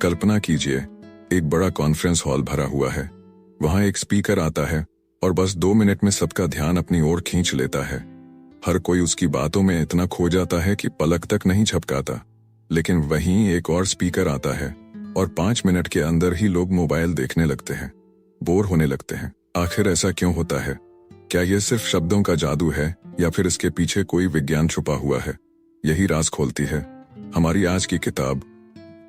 कल्पना कीजिए, एक बड़ा कॉन्फ्रेंस हॉल भरा हुआ है। वहां एक स्पीकर आता है और बस 2 मिनट में सबका ध्यान अपनी ओर खींच लेता है। हर कोई उसकी बातों में इतना खो जाता है कि पलक तक नहीं झपकाता। लेकिन वहीं एक और स्पीकर आता है और 5 मिनट के अंदर ही लोग मोबाइल देखने लगते हैं, बोर होने लगते हैं। आखिर ऐसा क्यों होता है? क्या यह सिर्फ शब्दों का जादू है या फिर इसके पीछे कोई विज्ञान छुपा हुआ है? यही राज खोलती है हमारी आज की किताब,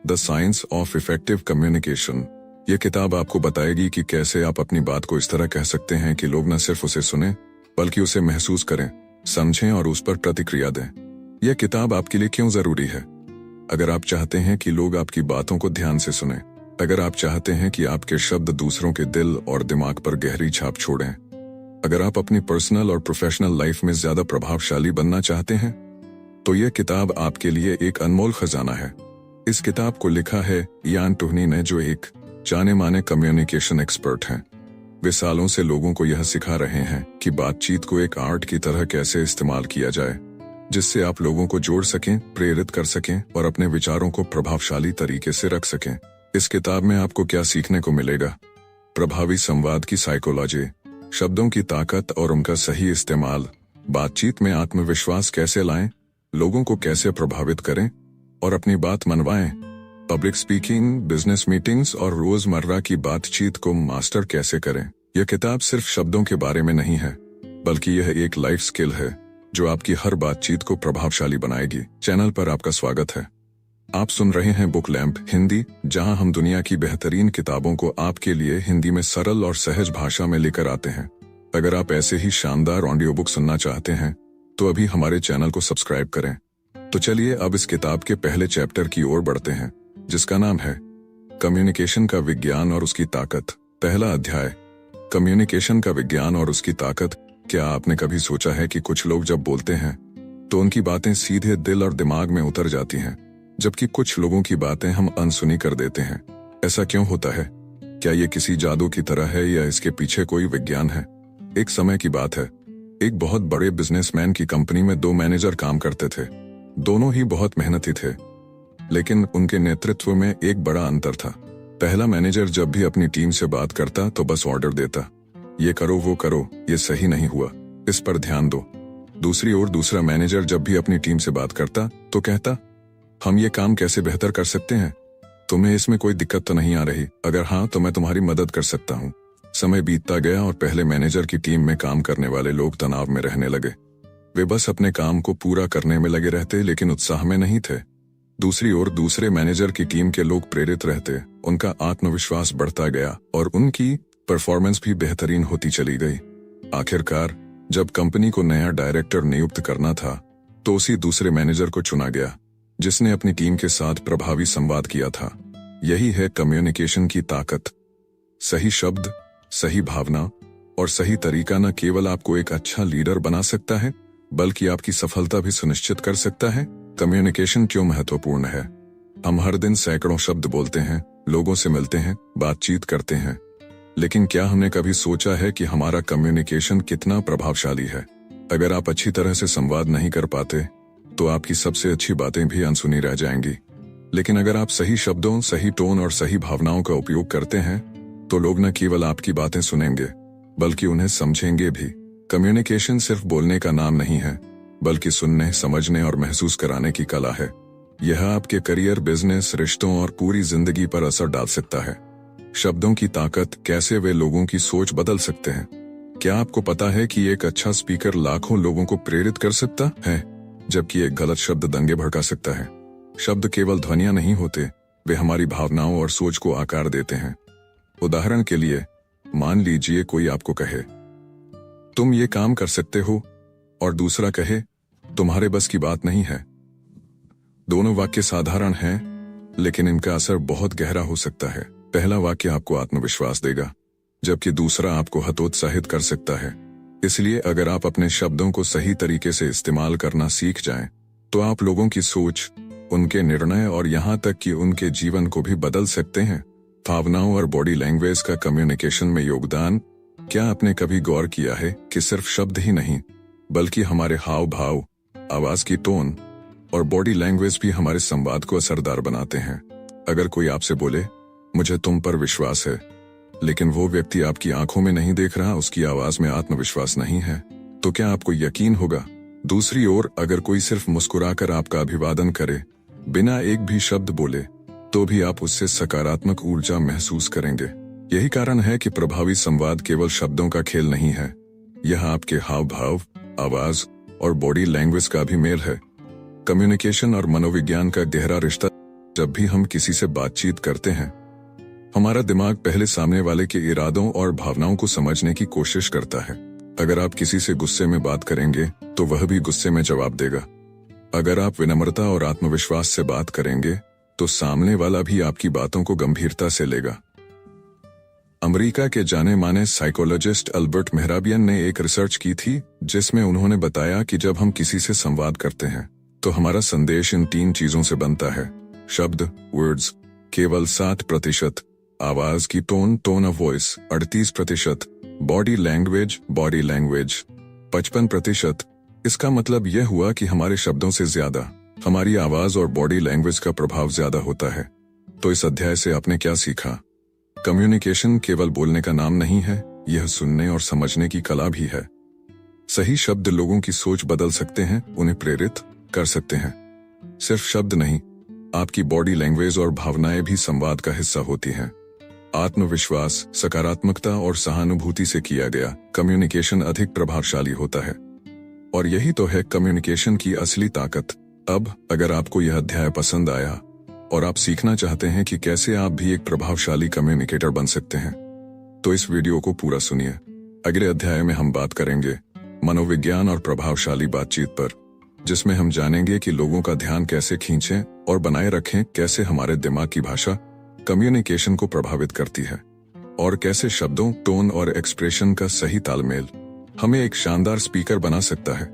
the science of effective communication. यह किताब आपको बताएगी कि कैसे आप अपनी बात को इस तरह कह सकते हैं कि लोग न सिर्फ उसे सुने बल्कि उसे महसूस करें, समझें और उस पर प्रतिक्रिया दें। यह किताब आपके लिए क्यों जरूरी है? अगर आप चाहते हैं कि लोग आपकी बातों को ध्यान से सुनें, अगर आप चाहते हैं कि आपके शब्द दूसरों के दिल और दिमाग पर गहरी छाप छोड़ें, अगर आप अपनी पर्सनल और प्रोफेशनल लाइफ में ज्यादा प्रभावशाली बनना चाहते हैं, तो यह किताब आपके लिए एक अनमोल खजाना है। इस किताब को लिखा है यान टूहनी ने, जो एक जाने माने कम्युनिकेशन एक्सपर्ट हैं। वे सालों से लोगों को यह सिखा रहे हैं कि बातचीत को एक आर्ट की तरह कैसे इस्तेमाल किया जाए, जिससे आप लोगों को जोड़ सकें, प्रेरित कर सकें और अपने विचारों को प्रभावशाली तरीके से रख सकें। इस किताब में आपको क्या सीखने को मिलेगा? प्रभावी संवाद की साइकोलॉजी, शब्दों की ताकत और उनका सही इस्तेमाल, बातचीत में आत्मविश्वास कैसे लाएं, लोगों को कैसे प्रभावित करें और अपनी बात मनवाएं, पब्लिक स्पीकिंग, बिजनेस मीटिंग्स और रोजमर्रा की बातचीत को मास्टर कैसे करें। यह किताब सिर्फ शब्दों के बारे में नहीं है, बल्कि यह एक लाइफ स्किल है जो आपकी हर बातचीत को प्रभावशाली बनाएगी। चैनल पर आपका स्वागत है। आप सुन रहे हैं बुक लैंप हिंदी, जहां हम दुनिया की बेहतरीन किताबों को आपके लिए हिंदी में सरल और सहज भाषा में लेकर आते हैं। अगर आप ऐसे ही शानदार ऑडियो बुक सुनना चाहते हैं तो अभी हमारे चैनल को सब्सक्राइब करें। तो चलिए अब इस किताब के पहले चैप्टर की ओर बढ़ते हैं, जिसका नाम है कम्युनिकेशन का विज्ञान और उसकी ताकत। पहला अध्याय, कम्युनिकेशन का विज्ञान और उसकी ताकत। क्या आपने कभी सोचा है कि कुछ लोग जब बोलते हैं तो उनकी बातें सीधे दिल और दिमाग में उतर जाती हैं, जबकि कुछ लोगों की बातें हम अनसुनी कर देते हैं? ऐसा क्यों होता है? क्या ये किसी जादू की तरह है या इसके पीछे कोई विज्ञान है? एक समय की बात है, एक बहुत बड़े बिजनेसमैन की कंपनी में 2 मैनेजर काम करते थे। दोनों ही बहुत मेहनती थे, लेकिन उनके नेतृत्व में एक बड़ा अंतर था। पहला मैनेजर जब भी अपनी टीम से बात करता तो बस ऑर्डर देता, ये करो, वो करो, ये सही नहीं हुआ, इस पर ध्यान दो। दूसरी ओर दूसरा मैनेजर जब भी अपनी टीम से बात करता तो कहता, हम ये काम कैसे बेहतर कर सकते हैं? तुम्हें इसमें कोई दिक्कत तो नहीं आ रही? अगर हाँ तो मैं तुम्हारी मदद कर सकता हूँ। समय बीतता गया और पहले मैनेजर की टीम में काम करने वाले लोग तनाव में रहने लगे। वे बस अपने काम को पूरा करने में लगे रहते, लेकिन उत्साह में नहीं थे। दूसरी ओर दूसरे मैनेजर की टीम के लोग प्रेरित रहते, उनका आत्मविश्वास बढ़ता गया और उनकी परफॉर्मेंस भी बेहतरीन होती चली गई। आखिरकार जब कंपनी को नया डायरेक्टर नियुक्त करना था तो उसी दूसरे मैनेजर को चुना गया, जिसने अपनी टीम के साथ प्रभावी संवाद किया था। यही है कम्युनिकेशन की ताकत। सही शब्द, सही भावना और सही तरीका न केवल आपको एक अच्छा लीडर बना सकता है, बल्कि आपकी सफलता भी सुनिश्चित कर सकता है। कम्युनिकेशन क्यों महत्वपूर्ण है? हम हर दिन सैकड़ों शब्द बोलते हैं, लोगों से मिलते हैं, बातचीत करते हैं, लेकिन क्या हमने कभी सोचा है कि हमारा कम्युनिकेशन कितना प्रभावशाली है? अगर आप अच्छी तरह से संवाद नहीं कर पाते तो आपकी सबसे अच्छी बातें भी अनसुनी रह जाएंगी। लेकिन अगर आप सही शब्दों, सही टोन और सही भावनाओं का उपयोग करते हैं तो लोग न केवल आपकी बातें सुनेंगे बल्कि उन्हें समझेंगे भी। कम्युनिकेशन सिर्फ बोलने का नाम नहीं है, बल्कि सुनने, समझने और महसूस कराने की कला है। यह आपके करियर, बिजनेस, रिश्तों और पूरी जिंदगी पर असर डाल सकता है। शब्दों की ताकत, कैसे वे लोगों की सोच बदल सकते हैं। क्या आपको पता है कि एक अच्छा स्पीकर लाखों लोगों को प्रेरित कर सकता है, जबकि एक गलत शब्द दंगे भड़का सकता है? शब्द केवल ध्वनियां नहीं होते, वे हमारी भावनाओं और सोच को आकार देते हैं। उदाहरण के लिए, मान लीजिए कोई आपको कहे, तुम ये काम कर सकते हो, और दूसरा कहे, तुम्हारे बस की बात नहीं है। दोनों वाक्य साधारण हैं, लेकिन इनका असर बहुत गहरा हो सकता है। पहला वाक्य आपको आत्मविश्वास देगा, जबकि दूसरा आपको हतोत्साहित कर सकता है। इसलिए अगर आप अपने शब्दों को सही तरीके से इस्तेमाल करना सीख जाएं, तो आप लोगों की सोच, उनके निर्णय और यहाँ तक कि उनके जीवन को भी बदल सकते हैं। भावनाओं और बॉडी लैंग्वेज का कम्युनिकेशन में योगदान। क्या आपने कभी गौर किया है कि सिर्फ शब्द ही नहीं, बल्कि हमारे हाव भाव, आवाज की टोन और बॉडी लैंग्वेज भी हमारे संवाद को असरदार बनाते हैं? अगर कोई आपसे बोले मुझे तुम पर विश्वास है, लेकिन वो व्यक्ति आपकी आंखों में नहीं देख रहा, उसकी आवाज में आत्मविश्वास नहीं है, तो क्या आपको यकीन होगा? दूसरी ओर अगर कोई सिर्फ मुस्कुराकर आपका अभिवादन करे, बिना एक भी शब्द बोले, तो भी आप उससे सकारात्मक ऊर्जा महसूस करेंगे। यही कारण है कि प्रभावी संवाद केवल शब्दों का खेल नहीं है, यह आपके हाव भाव, आवाज और बॉडी लैंग्वेज का भी मेल है। कम्युनिकेशन और मनोविज्ञान का गहरा रिश्ता। जब भी हम किसी से बातचीत करते हैं, हमारा दिमाग पहले सामने वाले के इरादों और भावनाओं को समझने की कोशिश करता है। अगर आप किसी से गुस्से में बात करेंगे तो वह भी गुस्से में जवाब देगा। अगर आप विनम्रता और आत्मविश्वास से बात करेंगे तो सामने वाला भी आपकी बातों को गंभीरता से लेगा। अमेरिका के जाने माने साइकोलॉजिस्ट अल्बर्ट मेहराबियन ने एक रिसर्च की थी, जिसमें उन्होंने बताया कि जब हम किसी से संवाद करते हैं तो हमारा संदेश इन 3 चीजों से बनता है। शब्द वर्ड्स केवल 7%, आवाज की tone of voice 38%, body language 55%। इसका मतलब यह हुआ कि हमारे शब्दों से ज्यादा हमारी आवाज और बॉडी लैंग्वेज का प्रभाव ज्यादा होता है। तो इस अध्याय से आपने क्या सीखा? कम्युनिकेशन केवल बोलने का नाम नहीं है, यह सुनने और समझने की कला भी है। सही शब्द लोगों की सोच बदल सकते हैं, उन्हें प्रेरित कर सकते हैं। सिर्फ शब्द नहीं, आपकी बॉडी लैंग्वेज और भावनाएं भी संवाद का हिस्सा होती हैं। आत्मविश्वास, सकारात्मकता और सहानुभूति से किया गया कम्युनिकेशन अधिक प्रभावशाली होता है। और यही तो है कम्युनिकेशन की असली ताकत। अब अगर आपको यह अध्याय पसंद आया और आप सीखना चाहते हैं कि कैसे आप भी एक प्रभावशाली कम्युनिकेटर बन सकते हैं, तो इस वीडियो को पूरा सुनिए। अगले अध्याय में हम बात करेंगे मनोविज्ञान और प्रभावशाली बातचीत पर, जिसमें हम जानेंगे कि लोगों का ध्यान कैसे खींचें और बनाए रखें, कैसे हमारे दिमाग की भाषा कम्युनिकेशन को प्रभावित करती है, और कैसे शब्दों, टोन और एक्सप्रेशन का सही तालमेल हमें एक शानदार स्पीकर बना सकता है।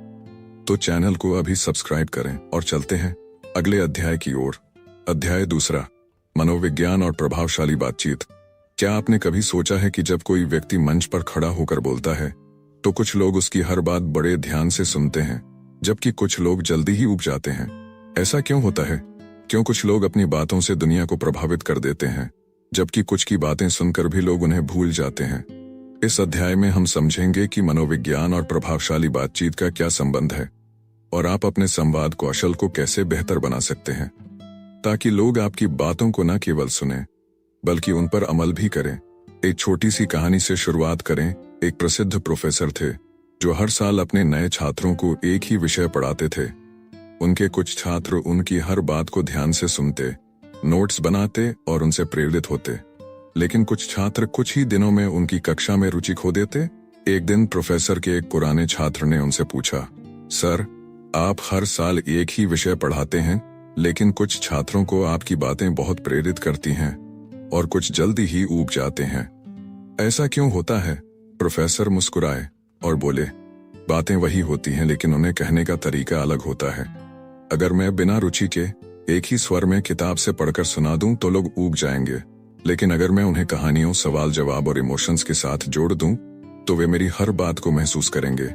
तो चैनल को अभी सब्सक्राइब करें और चलते हैं अगले अध्याय की ओर। अध्याय 2, मनोविज्ञान और प्रभावशाली बातचीत। क्या आपने कभी सोचा है कि जब कोई व्यक्ति मंच पर खड़ा होकर बोलता है तो कुछ लोग उसकी हर बात बड़े ध्यान से सुनते हैं, जबकि कुछ लोग जल्दी ही ऊब जाते हैं? ऐसा क्यों होता है? क्यों कुछ लोग अपनी बातों से दुनिया को प्रभावित कर देते हैं, जबकि कुछ की बातें सुनकर भी लोग उन्हें भूल जाते हैं? इस अध्याय में हम समझेंगे कि मनोविज्ञान और प्रभावशाली बातचीत का क्या संबंध है, और आप अपने संवाद कौशल को कैसे बेहतर बना सकते हैं, ताकि लोग आपकी बातों को न केवल सुनें, बल्कि उन पर अमल भी करें। एक छोटी सी कहानी से शुरुआत करें। एक प्रसिद्ध प्रोफेसर थे जो हर साल अपने नए छात्रों को एक ही विषय पढ़ाते थे। उनके कुछ छात्र उनकी हर बात को ध्यान से सुनते, नोट्स बनाते और उनसे प्रेरित होते, लेकिन कुछ छात्र कुछ ही दिनों में उनकी कक्षा में रुचि खो देते। एक दिन प्रोफेसर के एक पुराने छात्र ने उनसे पूछा, सर, आप हर साल एक ही विषय पढ़ाते हैं, लेकिन कुछ छात्रों को आपकी बातें बहुत प्रेरित करती हैं और कुछ जल्दी ही ऊब जाते हैं। ऐसा क्यों होता है? प्रोफेसर मुस्कुराए और बोले, बातें वही होती हैं, लेकिन उन्हें कहने का तरीका अलग होता है। अगर मैं बिना रुचि के एक ही स्वर में किताब से पढ़कर सुना दूं तो लोग ऊब जाएंगे, लेकिन अगर मैं उन्हें कहानियों, सवाल जवाब और इमोशंस के साथ जोड़ दूं तो वे मेरी हर बात को महसूस करेंगे।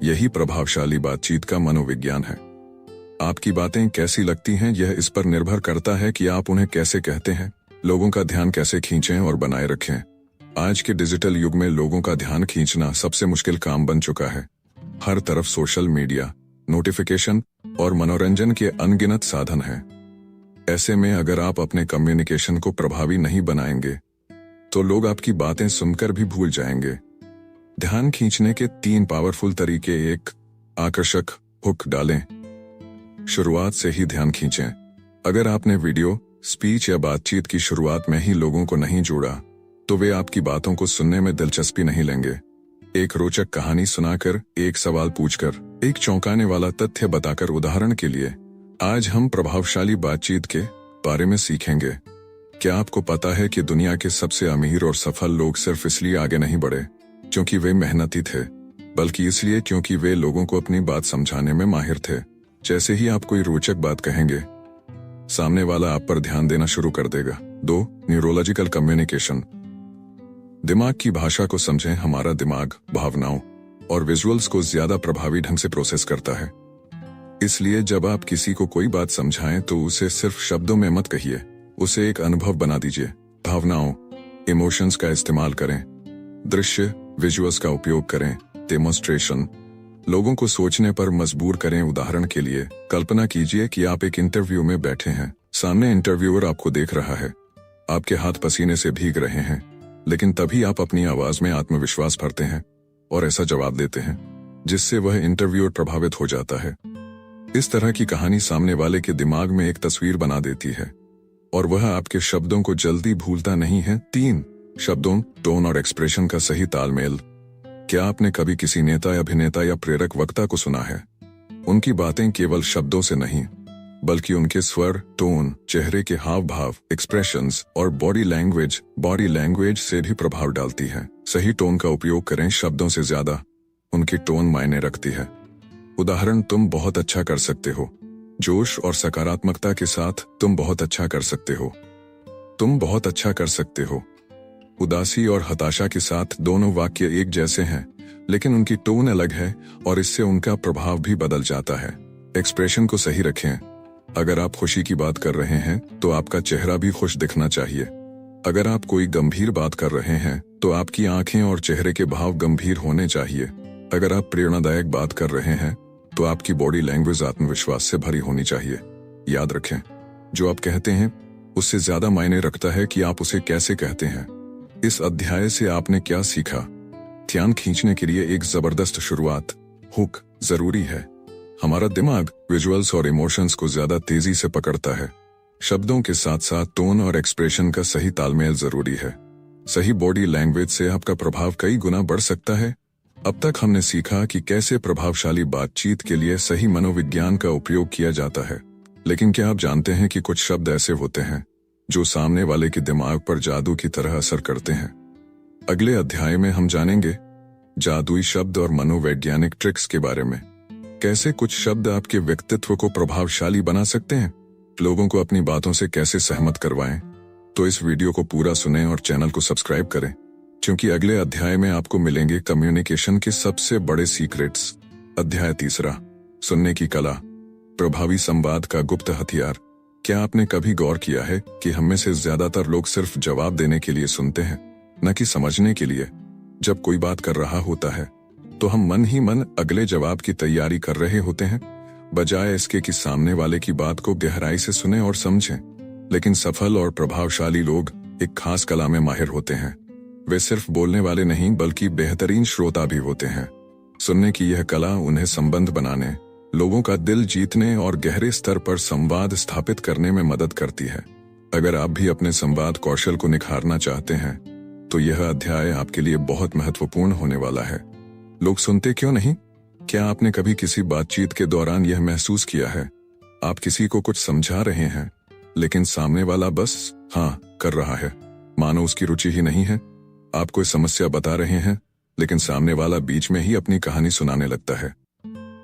यही प्रभावशाली बातचीत का मनोविज्ञान है। आपकी बातें कैसी लगती हैं, यह इस पर निर्भर करता है कि आप उन्हें कैसे कहते हैं, लोगों का ध्यान कैसे खींचें और बनाए रखें। आज के डिजिटल युग में लोगों का ध्यान खींचना सबसे मुश्किल काम बन चुका है। हर तरफ सोशल मीडिया, नोटिफिकेशन और मनोरंजन के अनगिनत साधन हैं। ऐसे में अगर आप अपने कम्युनिकेशन को प्रभावी नहीं बनाएंगे तो लोग आपकी बातें सुनकर भी भूल जाएंगे। ध्यान खींचने के 3 पावरफुल तरीके। 1, आकर्षक हुक डालें। शुरुआत से ही ध्यान खींचें। अगर आपने वीडियो, स्पीच या बातचीत की शुरुआत में ही लोगों को नहीं जोड़ा तो वे आपकी बातों को सुनने में दिलचस्पी नहीं लेंगे। एक रोचक कहानी सुनाकर, एक सवाल पूछकर, एक चौंकाने वाला तथ्य बताकर। उदाहरण के लिए, आज हम प्रभावशाली बातचीत के बारे में सीखेंगे। क्या आपको पता है कि दुनिया के सबसे अमीर और सफल लोग सिर्फ इसलिए आगे नहीं बढ़े क्योंकि वे मेहनती थे, बल्कि इसलिए क्योंकि वे लोगों को अपनी बात समझाने में माहिर थे। जैसे ही आप कोई रोचक बात कहेंगे, सामने वाला आप पर ध्यान देना शुरू कर देगा। 2, न्यूरोलॉजिकल कम्युनिकेशन। दिमाग की भाषा को समझें। हमारा दिमाग भावनाओं और विजुअल्स को ज्यादा प्रभावी ढंग से प्रोसेस करता है। इसलिए जब आप किसी को कोई बात समझाएं तो उसे सिर्फ शब्दों में मत कहिए, उसे एक अनुभव बना दीजिए। भावनाओं, इमोशंस का इस्तेमाल करें। दृश्य, विजुअल्स का उपयोग करें। डेमोन्स्ट्रेशन, लोगों को सोचने पर मजबूर करें। उदाहरण के लिए, कल्पना कीजिए कि आप एक इंटरव्यू में बैठे हैं। सामने इंटरव्यूअर आपको देख रहा है। आपके हाथ पसीने से भीग रहे हैं, लेकिन तभी आप अपनी आवाज में आत्मविश्वास भरते हैं और ऐसा जवाब देते हैं जिससे वह इंटरव्यूअर प्रभावित हो जाता है। इस तरह की कहानी सामने वाले के दिमाग में एक तस्वीर बना देती है और वह आपके शब्दों को जल्दी भूलता नहीं है। 3, शब्दों, टोन और एक्सप्रेशन का सही तालमेल। क्या आपने कभी किसी नेता, अभिनेता या प्रेरक वक्ता को सुना है? उनकी बातें केवल शब्दों से नहीं, बल्कि उनके स्वर, टोन, चेहरे के हाव भाव, एक्सप्रेशंस और बॉडी लैंग्वेज से भी प्रभाव डालती है। सही टोन का उपयोग करें, शब्दों से ज्यादा उनकी टोन मायने रखती है। उदाहरण, तुम बहुत अच्छा कर सकते हो। जोश और सकारात्मकता के साथ, तुम बहुत अच्छा कर सकते हो। तुम बहुत अच्छा कर सकते हो। उदासी और हताशा के साथ, दोनों वाक्य एक जैसे हैं, लेकिन उनकी टोन अलग है और इससे उनका प्रभाव भी बदल जाता है। एक्सप्रेशन को सही रखें। अगर आप खुशी की बात कर रहे हैं तो आपका चेहरा भी खुश दिखना चाहिए। अगर आप कोई गंभीर बात कर रहे हैं तो आपकी आंखें और चेहरे के भाव गंभीर होने चाहिए। अगर आप प्रेरणादायक बात कर रहे हैं तो आपकी बॉडी लैंग्वेज आत्मविश्वास से भरी होनी चाहिए। याद रखें, जो आप कहते हैं उससे ज्यादा मायने रखता है कि आप उसे कैसे कहते हैं। इस अध्याय से आपने क्या सीखा? ध्यान खींचने के लिए एक जबरदस्त शुरुआत, हुक, जरूरी है। हमारा दिमाग विजुअल्स और इमोशंस को ज्यादा तेजी से पकड़ता है। शब्दों के साथ साथ टोन और एक्सप्रेशन का सही तालमेल जरूरी है। सही बॉडी लैंग्वेज से आपका प्रभाव कई गुना बढ़ सकता है। अब तक हमने सीखा कि कैसे प्रभावशाली बातचीत के लिए सही मनोविज्ञान का उपयोग किया जाता है। लेकिन क्या आप जानते हैं कि कुछ शब्द ऐसे होते हैं जो सामने वाले के दिमाग पर जादू की तरह असर करते हैं? अगले अध्याय में हम जानेंगे जादुई शब्द और मनोवैज्ञानिक ट्रिक्स के बारे में। कैसे कुछ शब्द आपके व्यक्तित्व को प्रभावशाली बना सकते हैं, लोगों को अपनी बातों से कैसे सहमत करवाएं। तो इस वीडियो को पूरा सुनें और चैनल को सब्सक्राइब करें, क्योंकि अगले अध्याय में आपको मिलेंगे कम्युनिकेशन के सबसे बड़े सीक्रेट्स। अध्याय 3, सुनने की कला, प्रभावी संवाद का गुप्त हथियार। क्या आपने कभी गौर किया है कि हम में से ज्यादातर लोग सिर्फ जवाब देने के लिए सुनते हैं, न कि समझने के लिए? जब कोई बात कर रहा होता है तो हम मन ही मन अगले जवाब की तैयारी कर रहे होते हैं, बजाय इसके कि सामने वाले की बात को गहराई से सुने और समझें। लेकिन सफल और प्रभावशाली लोग एक खास कला में माहिर होते हैं। वे सिर्फ बोलने वाले नहीं, बल्कि बेहतरीन श्रोता भी होते हैं। सुनने की यह कला उन्हें संबंध बनाने, लोगों का दिल जीतने और गहरे स्तर पर संवाद स्थापित करने में मदद करती है। अगर आप भी अपने संवाद कौशल को निखारना चाहते हैं तो यह अध्याय आपके लिए बहुत महत्वपूर्ण होने वाला है। लोग सुनते क्यों नहीं? क्या आपने कभी किसी बातचीत के दौरान यह महसूस किया है, आप किसी को कुछ समझा रहे हैं लेकिन सामने वाला बस हाँ कर रहा है, मानो उसकी रुचि ही नहीं है। आप कोई समस्या बता रहे हैं लेकिन सामने वाला बीच में ही अपनी कहानी सुनाने लगता है।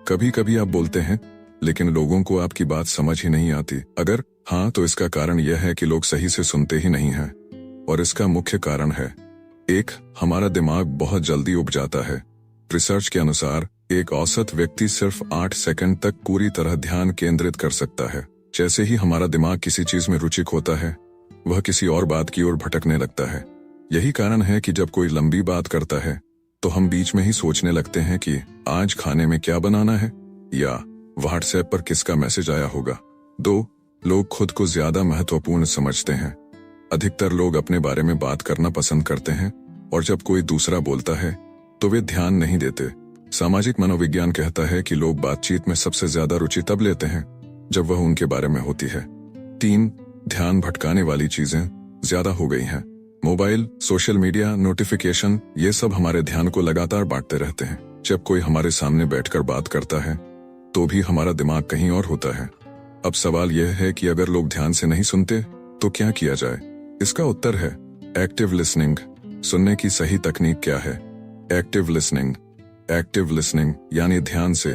कभी कभी आप बोलते हैं लेकिन लोगों को आपकी बात समझ ही नहीं आती। अगर हाँ, तो इसका कारण यह है कि लोग सही से सुनते ही नहीं हैं। और इसका मुख्य कारण है, 1, हमारा दिमाग बहुत जल्दी उब जाता है। रिसर्च के अनुसार एक औसत व्यक्ति सिर्फ 8 सेकंड तक पूरी तरह ध्यान केंद्रित कर सकता है। जैसे ही हमारा दिमाग किसी चीज में रुचिक होता है, वह किसी और बात की ओर भटकने लगता है। यही कारण है कि जब कोई लंबी बात करता है तो हम बीच में ही सोचने लगते हैं कि आज खाने में क्या बनाना है या व्हाट्सएप पर किसका मैसेज आया होगा। 2, लोग खुद को ज्यादा महत्वपूर्ण समझते हैं। अधिकतर लोग अपने बारे में बात करना पसंद करते हैं और जब कोई दूसरा बोलता है तो वे ध्यान नहीं देते। सामाजिक मनोविज्ञान कहता है कि लोग बातचीत में सबसे ज्यादा रुचि तब लेते हैं जब वह उनके बारे में होती है। 3, ध्यान भटकाने वाली चीजें ज्यादा हो गई हैं। मोबाइल, सोशल मीडिया, नोटिफिकेशन, ये सब हमारे ध्यान को लगातार बांटते रहते हैं। जब कोई हमारे सामने बैठकर बात करता है तो भी हमारा दिमाग कहीं और होता है। अब सवाल यह है कि अगर लोग ध्यान से नहीं सुनते तो क्या किया जाए? इसका उत्तर है एक्टिव लिसनिंग। सुनने की सही तकनीक क्या है? एक्टिव लिसनिंग यानी ध्यान से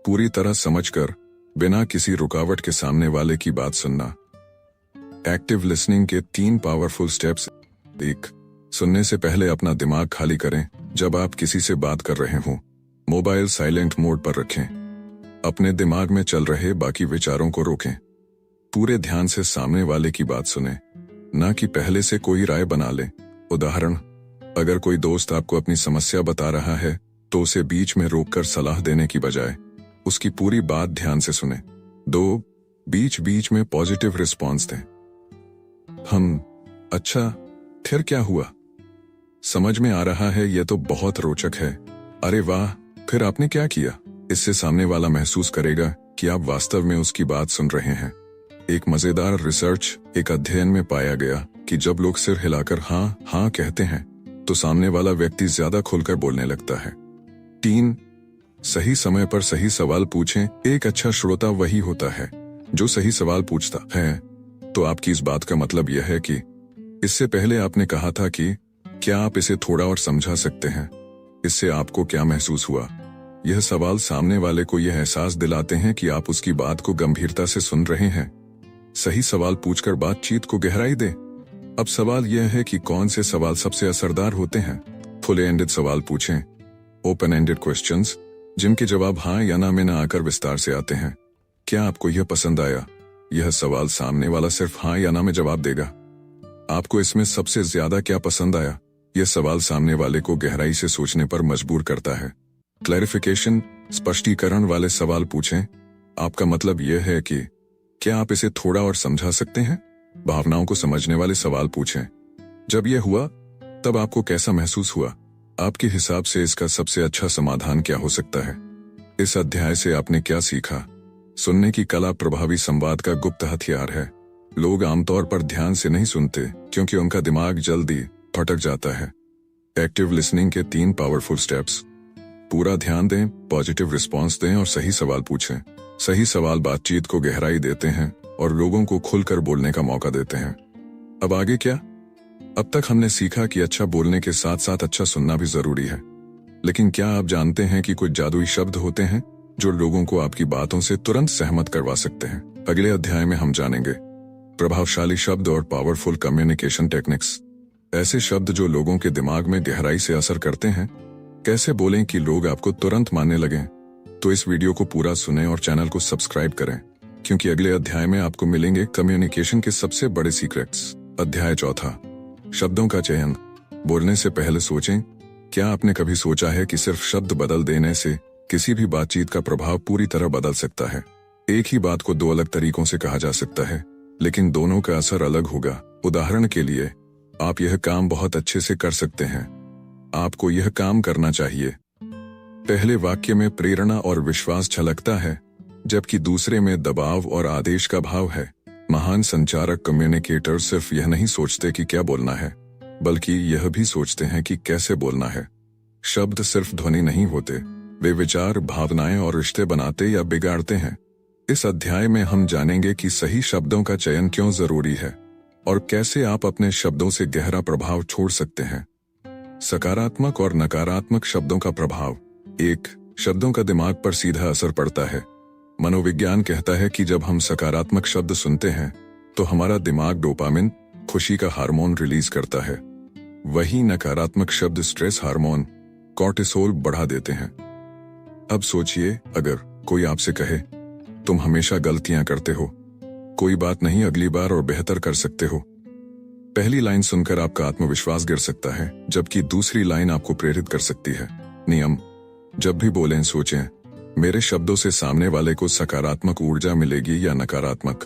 पूरी तरह समझकर बिना किसी रुकावट के सामने वाले की बात सुनना। एक्टिव लिसनिंग के 3 पावरफुल स्टेप्स। 1, सुनने से पहले अपना दिमाग खाली करें। जब आप किसी से बात कर रहे हों, मोबाइल साइलेंट मोड पर रखें। अपने दिमाग में चल रहे बाकी विचारों को रोकें। पूरे ध्यान से सामने वाले की बात सुने, ना कि पहले से कोई राय बना ले। उदाहरण, अगर कोई दोस्त आपको अपनी समस्या बता रहा है तो उसे बीच में रोककर सलाह देने की बजाय उसकी पूरी बात ध्यान से सुने। 2. बीच बीच में पॉजिटिव रिस्पॉन्स दें। अच्छा, फिर क्या हुआ? समझ में आ रहा है, यह तो बहुत रोचक है। अरे वाह, फिर आपने क्या किया? इससे सामने वाला महसूस करेगा कि आप वास्तव में उसकी बात सुन रहे हैं। एक मजेदार रिसर्च, एक अध्ययन में पाया गया कि जब लोग सिर हिलाकर हाँ हाँ कहते हैं तो सामने वाला व्यक्ति ज्यादा खुलकर बोलने लगता है। 3. सही समय पर सही सवाल पूछें। एक अच्छा श्रोता वही होता है जो सही सवाल पूछता है। तो आपकी इस बात का मतलब यह है कि इससे पहले आपने कहा था कि क्या आप इसे थोड़ा और समझा सकते हैं? इससे आपको क्या महसूस हुआ? यह सवाल सामने वाले को यह एहसास दिलाते हैं कि आप उसकी बात को गंभीरता से सुन रहे हैं। सही सवाल पूछकर बातचीत को गहराई दें। अब सवाल यह है कि कौन से सवाल सबसे असरदार होते हैं। फुल एंडेड सवाल पूछें, ओपन एंडेड क्वेश्चंस, जिनके जवाब हाँ या ना में ना आकर विस्तार से आते हैं। क्या आपको यह पसंद आया? यह सवाल सामने वाला सिर्फ हाँ या ना में जवाब देगा। आपको इसमें सबसे ज्यादा क्या पसंद आया? यह सवाल सामने वाले को गहराई से सोचने पर मजबूर करता है। क्लैरिफिकेशन, स्पष्टीकरण वाले सवाल पूछें। आपका मतलब यह है कि क्या आप इसे थोड़ा और समझा सकते हैं? भावनाओं को समझने वाले सवाल पूछें। जब यह हुआ तब आपको कैसा महसूस हुआ? आपके हिसाब से इसका सबसे अच्छा समाधान क्या हो सकता है? इस अध्याय से आपने क्या सीखा? सुनने की कला प्रभावी संवाद का गुप्त हथियार है। लोग आमतौर पर ध्यान से नहीं सुनते क्योंकि उनका दिमाग जल्दी भटक जाता है। एक्टिव लिसनिंग के 3 पावरफुल स्टेप्स। पूरा ध्यान दें, पॉजिटिव रिस्पॉन्स दें और सही सवाल पूछें। सही सवाल बातचीत को गहराई देते हैं और लोगों को खुलकर बोलने का मौका देते हैं। अब आगे क्या? अब तक हमने सीखा कि अच्छा बोलने के साथ साथ अच्छा सुनना भी जरूरी है। लेकिन क्या आप जानते हैं कि कुछ जादुई शब्द होते हैं जो लोगों को आपकी बातों से तुरंत सहमत करवा सकते हैं? अगले अध्याय में हम जानेंगे प्रभावशाली शब्द और पावरफुल कम्युनिकेशन टेक्निक्स। ऐसे शब्द जो लोगों के दिमाग में गहराई से असर करते हैं। कैसे बोलें कि लोग आपको तुरंत मानने लगें? तो इस वीडियो को पूरा सुनें और चैनल को सब्सक्राइब करें, क्योंकि अगले अध्याय में आपको मिलेंगे कम्युनिकेशन के सबसे बड़े सीक्रेट्स। अध्याय 4, शब्दों का चयन। बोलने से पहले सोचें, क्या आपने कभी सोचा है कि सिर्फ शब्द बदल देने से किसी भी बातचीत का प्रभाव पूरी तरह बदल सकता है? एक ही बात को 2 अलग तरीकों से कहा जा सकता है, लेकिन दोनों का असर अलग होगा। उदाहरण के लिए, आप यह काम बहुत अच्छे से कर सकते हैं, आपको यह काम करना चाहिए। पहले वाक्य में प्रेरणा और विश्वास झलकता है, जबकि दूसरे में दबाव और आदेश का भाव है। महान संचारक कम्युनिकेटर सिर्फ यह नहीं सोचते कि क्या बोलना है, बल्कि यह भी सोचते हैं कि कैसे बोलना है। शब्द सिर्फ ध्वनि नहीं होते, वे विचार, भावनाएं और रिश्ते बनाते या बिगाड़ते हैं। इस अध्याय में हम जानेंगे कि सही शब्दों का चयन क्यों जरूरी है और कैसे आप अपने शब्दों से गहरा प्रभाव छोड़ सकते हैं। सकारात्मक और नकारात्मक शब्दों का प्रभाव। 1. शब्दों का दिमाग पर सीधा असर पड़ता है। मनोविज्ञान कहता है कि जब हम सकारात्मक शब्द सुनते हैं तो हमारा दिमाग डोपामिन, खुशी का हार्मोन रिलीज करता है। वहीं नकारात्मक शब्द स्ट्रेस हार्मोन, कॉर्टिसोल बढ़ा देते हैं। अब सोचिए, अगर कोई आपसे कहे, तुम हमेशा गलतियां करते हो, कोई बात नहीं, अगली बार और बेहतर कर सकते हो। पहली लाइन सुनकर आपका आत्मविश्वास गिर सकता है, जबकि दूसरी लाइन आपको प्रेरित कर सकती है। नियम: जब भी बोलें सोचें, मेरे शब्दों से सामने वाले को सकारात्मक ऊर्जा मिलेगी या नकारात्मक।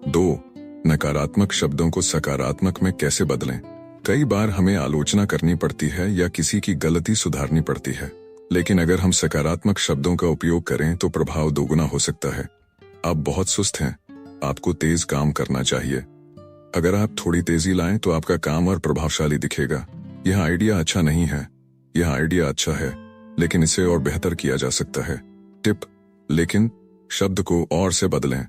2. नकारात्मक शब्दों को सकारात्मक में कैसे बदलें। कई बार हमें आलोचना करनी पड़ती है या किसी की गलती सुधारनी पड़ती है, लेकिन अगर हम सकारात्मक शब्दों का उपयोग करें तो प्रभाव दोगुना हो सकता है। आप बहुत सुस्त हैं, आपको तेज काम करना चाहिए। अगर आप थोड़ी तेजी लाएं तो आपका काम और प्रभावशाली दिखेगा। यह आइडिया अच्छा नहीं है, यह आइडिया अच्छा है, लेकिन इसे और बेहतर किया जा सकता है। टिप: लेकिन शब्द को और से बदलें।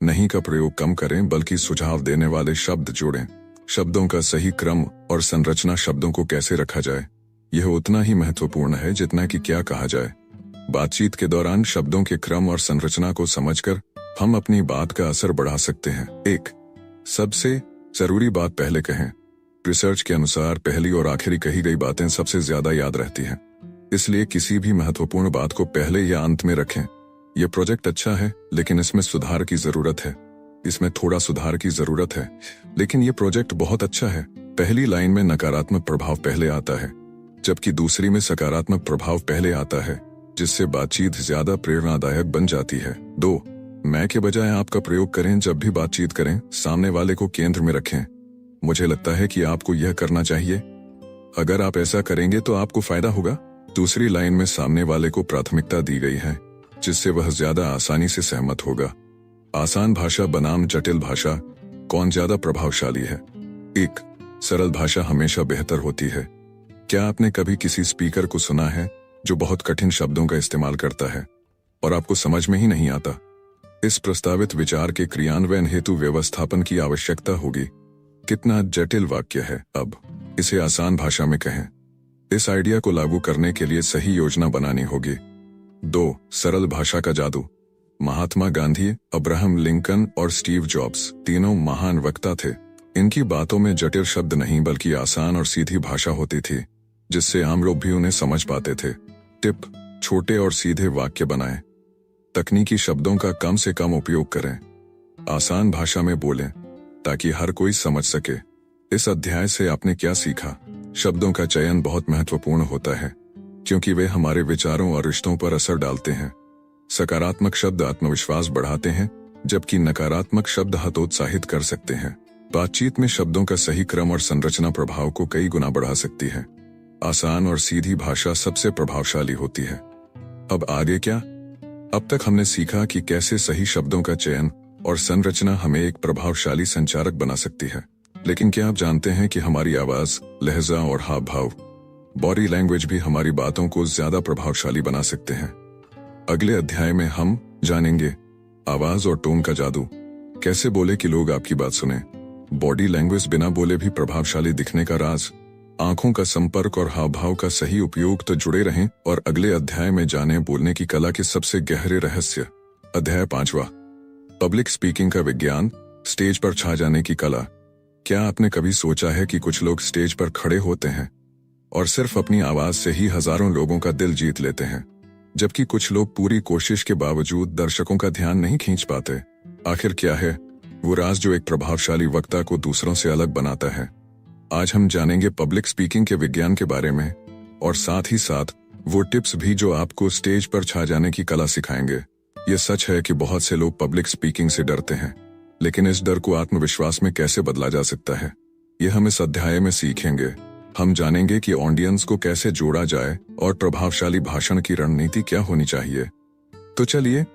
नहीं का प्रयोग कम करें, बल्कि सुझाव देने वाले शब्द जोड़ें। शब्दों का सही क्रम और संरचना। शब्दों को कैसे रखा जाए, यह उतना ही महत्वपूर्ण है जितना कि क्या कहा जाए। बातचीत के दौरान शब्दों के क्रम और संरचना को समझकर हम अपनी बात का असर बढ़ा सकते हैं। 1. सबसे जरूरी बात पहले कहें। रिसर्च के अनुसार पहली और आखिरी कही गई बातें सबसे ज्यादा याद रहती हैं, इसलिए किसी भी महत्वपूर्ण बात को पहले या अंत में रखें। यह प्रोजेक्ट अच्छा है, लेकिन इसमें सुधार की जरूरत है। इसमें थोड़ा सुधार की जरूरत है, लेकिन ये प्रोजेक्ट बहुत अच्छा है। पहली लाइन में नकारात्मक प्रभाव पहले आता है, जबकि दूसरी में सकारात्मक प्रभाव पहले आता है, जिससे बातचीत ज्यादा प्रेरणादायक बन जाती है। 2. मैं के बजाय आपका प्रयोग करें। जब भी बातचीत करें, सामने वाले को केंद्र में रखें। मुझे लगता है कि आपको यह करना चाहिए। अगर आप ऐसा करेंगे तो आपको फायदा होगा। दूसरी लाइन में सामने वाले को प्राथमिकता दी गई है, जिससे वह ज्यादा आसानी से सहमत होगा। आसान भाषा बनाम जटिल भाषा, कौन ज्यादा प्रभावशाली है? 1. सरल भाषा हमेशा बेहतर होती है। क्या आपने कभी किसी स्पीकर को सुना है जो बहुत कठिन शब्दों का इस्तेमाल करता है और आपको समझ में ही नहीं आता? इस प्रस्तावित विचार के क्रियान्वयन हेतु व्यवस्थापन की आवश्यकता होगी। कितना जटिल वाक्य है, अब इसे आसान भाषा में कहें। इस आइडिया को लागू करने के लिए सही योजना बनानी होगी। 2. सरल भाषा का जादू। महात्मा गांधी, अब्राहम लिंकन और स्टीव जॉब्स तीनों महान वक्ता थे। इनकी बातों में जटिल शब्द नहीं बल्कि आसान और सीधी भाषा होती थी, जिससे आम लोग भी उन्हें समझ पाते थे। टिप: छोटे और सीधे वाक्य बनाएं। तकनीकी शब्दों का कम से कम उपयोग करें। आसान भाषा में बोलें ताकि हर कोई समझ सके। इस अध्याय से आपने क्या सीखा? शब्दों का चयन बहुत महत्वपूर्ण होता है, क्योंकि वे हमारे विचारों और रिश्तों पर असर डालते हैं। सकारात्मक शब्द आत्मविश्वास बढ़ाते हैं, जबकि नकारात्मक शब्द हतोत्साहित कर सकते हैं। बातचीत में शब्दों का सही क्रम और संरचना प्रभाव को कई गुना बढ़ा सकती है। आसान और सीधी भाषा सबसे प्रभावशाली होती है। अब आगे क्या? अब तक हमने सीखा कि कैसे सही शब्दों का चयन और संरचना हमें एक प्रभावशाली संचारक बना सकती है। लेकिन क्या आप जानते हैं कि हमारी आवाज, लहजा और हाव भाव, बॉडी लैंग्वेज भी हमारी बातों को ज्यादा प्रभावशाली बना सकते हैं? अगले अध्याय में हम जानेंगे आवाज और टोन का जादू। कैसे बोले कि लोग आपकी बात सुने। बॉडी लैंग्वेज बिना बोले भी प्रभावशाली दिखने का राज। आंखों का संपर्क और हाव भाव का सही उपयोग। तो जुड़े रहें और अगले अध्याय में जाने बोलने की कला के सबसे गहरे रहस्य। अध्याय 5वां, पब्लिक स्पीकिंग का विज्ञान, स्टेज पर छा जाने की कला। क्या आपने कभी सोचा है कि कुछ लोग स्टेज पर खड़े होते हैं और सिर्फ अपनी आवाज से ही हजारों लोगों का दिल जीत लेते हैं, जबकि कुछ लोग पूरी कोशिश के बावजूद दर्शकों का ध्यान नहीं खींच पाते? आखिर क्या है वो राज जो एक प्रभावशाली वक्ता को दूसरों से अलग बनाता है? आज हम जानेंगे पब्लिक स्पीकिंग के विज्ञान के बारे में, और साथ ही साथ वो टिप्स भी जो आपको स्टेज पर छा जाने की कला सिखाएंगे। ये सच है कि बहुत से लोग पब्लिक स्पीकिंग से डरते हैं, लेकिन इस डर को आत्मविश्वास में कैसे बदला जा सकता है, ये हम इस अध्याय में सीखेंगे। हम जानेंगे कि ऑडियंस को कैसे जोड़ा जाए और प्रभावशाली भाषण की रणनीति क्या होनी चाहिए। तो चलिए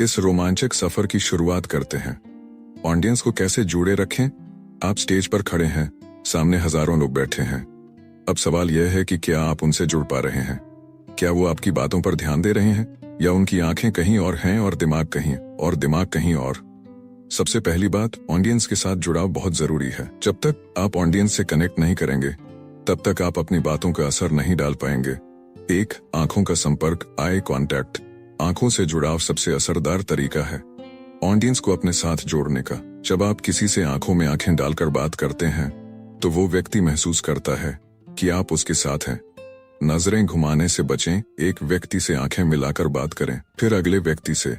इस रोमांचक सफर की शुरुआत करते हैं। ऑडियंस को कैसे जुड़े रखें? आप स्टेज पर खड़े हैं, सामने हजारों लोग बैठे हैं। अब सवाल यह है कि क्या आप उनसे जुड़ पा रहे हैं? क्या वो आपकी बातों पर ध्यान दे रहे हैं, या उनकी आंखें कहीं और हैं और दिमाग कहीं और? सबसे पहली बात, ऑडियंस के साथ जुड़ाव बहुत जरूरी है। जब तक आप ऑडियंस से कनेक्ट नहीं करेंगे, तब तक आप अपनी बातों का असर नहीं डाल पाएंगे। 1. आंखों का संपर्क, आई कॉन्टैक्ट। आंखों से जुड़ाव सबसे असरदार तरीका है ऑडियंस को अपने साथ जोड़ने का। जब आप किसी से आंखों में आंखें डालकर बात करते हैं, तो वो व्यक्ति महसूस करता है कि आप उसके साथ हैं। नजरें घुमाने से बचें, एक व्यक्ति से आंखें मिलाकर बात करें, फिर अगले व्यक्ति से।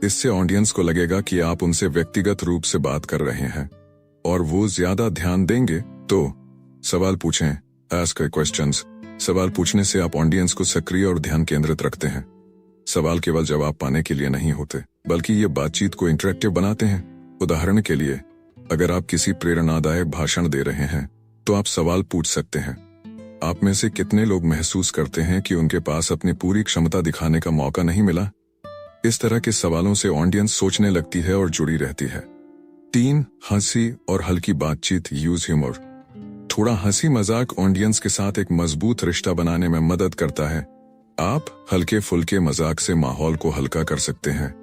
इससे ऑडियंस को लगेगा कि आप उनसे व्यक्तिगत रूप से बात कर रहे हैं और वो ज्यादा ध्यान देंगे। तो सवाल पूछें, आस्क क्वेश्चंस। सवाल पूछने से आप ऑडियंस को सक्रिय और ध्यान केंद्रित रखते हैं। सवाल केवल जवाब पाने के लिए नहीं होते, बल्कि ये बातचीत को इंटरेक्टिव बनाते हैं। उदाहरण के लिए, अगर आप किसी प्रेरणादायक भाषण दे रहे हैं, तो आप सवाल पूछ सकते हैं, आप में से कितने लोग महसूस करते हैं कि उनके पास अपनी पूरी क्षमता दिखाने का मौका नहीं मिला? इस तरह के सवालों से ऑडियंस सोचने लगती है और जुड़ी रहती है। 3. हंसी और हल्की बातचीत, यूज ह्यूमर। थोड़ा हंसी मजाक ऑडियंस के साथ एक मजबूत रिश्ता बनाने में मदद करता है। आप हल्के फुल्के मजाक से माहौल को हल्का कर सकते हैं,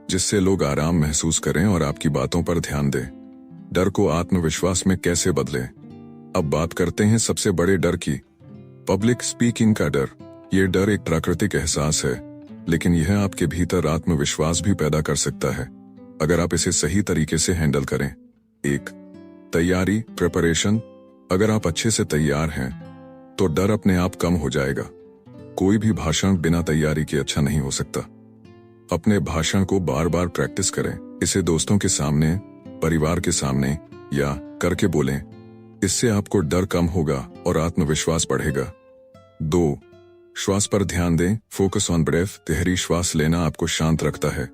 जिससे लोग आराम महसूस करें और आपकी बातों पर ध्यान दें। डर को आत्मविश्वास में कैसे बदलें? अब बात करते हैं सबसे बड़े डर की, पब्लिक स्पीकिंग का डर। ये डर एक प्राकृतिक एहसास है, लेकिन यह आपके भीतर आत्मविश्वास भी पैदा कर सकता है, अगर आप इसे सही तरीके से हैंडल करें। 1. तैयारी, प्रिपरेशन। अगर आप अच्छे से तैयार हैं, तो डर अपने आप कम हो जाएगा। कोई भी भाषण बिना तैयारी के अच्छा नहीं हो सकता। अपने भाषण को बार बार प्रैक्टिस करें। इसे दोस्तों के सामने, परिवार के सामने या करके बोलें। इससे आपको डर कम होगा और आत्मविश्वास बढ़ेगा। 2. श्वास पर ध्यान दें। Focus on breath. गहरी श्वास लेना आपको शांत रखता है।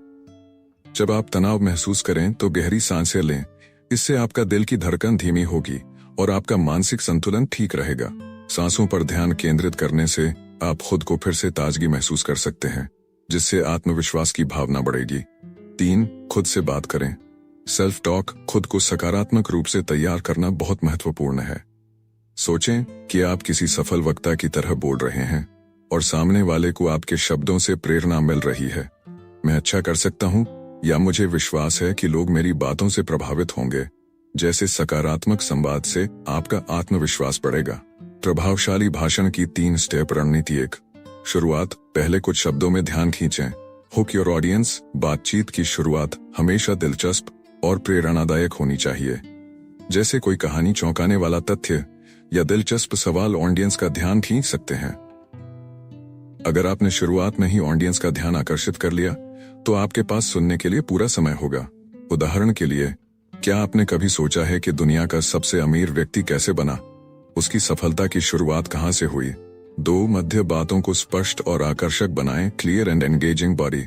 जब आप तनाव महसूस करें तो गहरी सांसें लें। इससे आपका दिल की धड़कन धीमी होगी और आपका मानसिक संतुलन ठीक रहेगा। सांसों पर ध्यान केंद्रित करने से आप खुद को फिर से ताजगी महसूस कर सकते हैं, जिससे आत्मविश्वास की भावना बढ़ेगी। 3. खुद से बात करें। Self talk. खुद को सकारात्मक रूप से तैयार करना बहुत महत्वपूर्ण है। सोचें कि आप किसी सफल वक्ता की तरह बोल रहे हैं और सामने वाले को आपके शब्दों से प्रेरणा मिल रही है। मैं अच्छा कर सकता हूं, या मुझे विश्वास है कि लोग मेरी बातों से प्रभावित होंगे। जैसे सकारात्मक संवाद से आपका आत्मविश्वास बढ़ेगा। प्रभावशाली भाषण की 3 स्टेप रणनीति। 1. शुरुआत। पहले कुछ शब्दों में ध्यान खींचें। Hook your audience. बातचीत की शुरुआत हमेशा दिलचस्प और प्रेरणादायक होनी चाहिए। जैसे कोई कहानी, चौंकाने वाला तथ्य या दिलचस्प सवाल ऑडियंस का ध्यान खींच सकते हैं। अगर आपने शुरुआत में ही ऑडियंस का ध्यान आकर्षित कर लिया तो आपके पास सुनने के लिए पूरा समय होगा। उदाहरण के लिए, क्या आपने कभी सोचा है कि दुनिया का सबसे अमीर व्यक्ति कैसे बना? उसकी सफलता की शुरुआत कहां से हुई? 2. मध्य बातों को स्पष्ट और आकर्षक बनाएं। Clear and engaging body.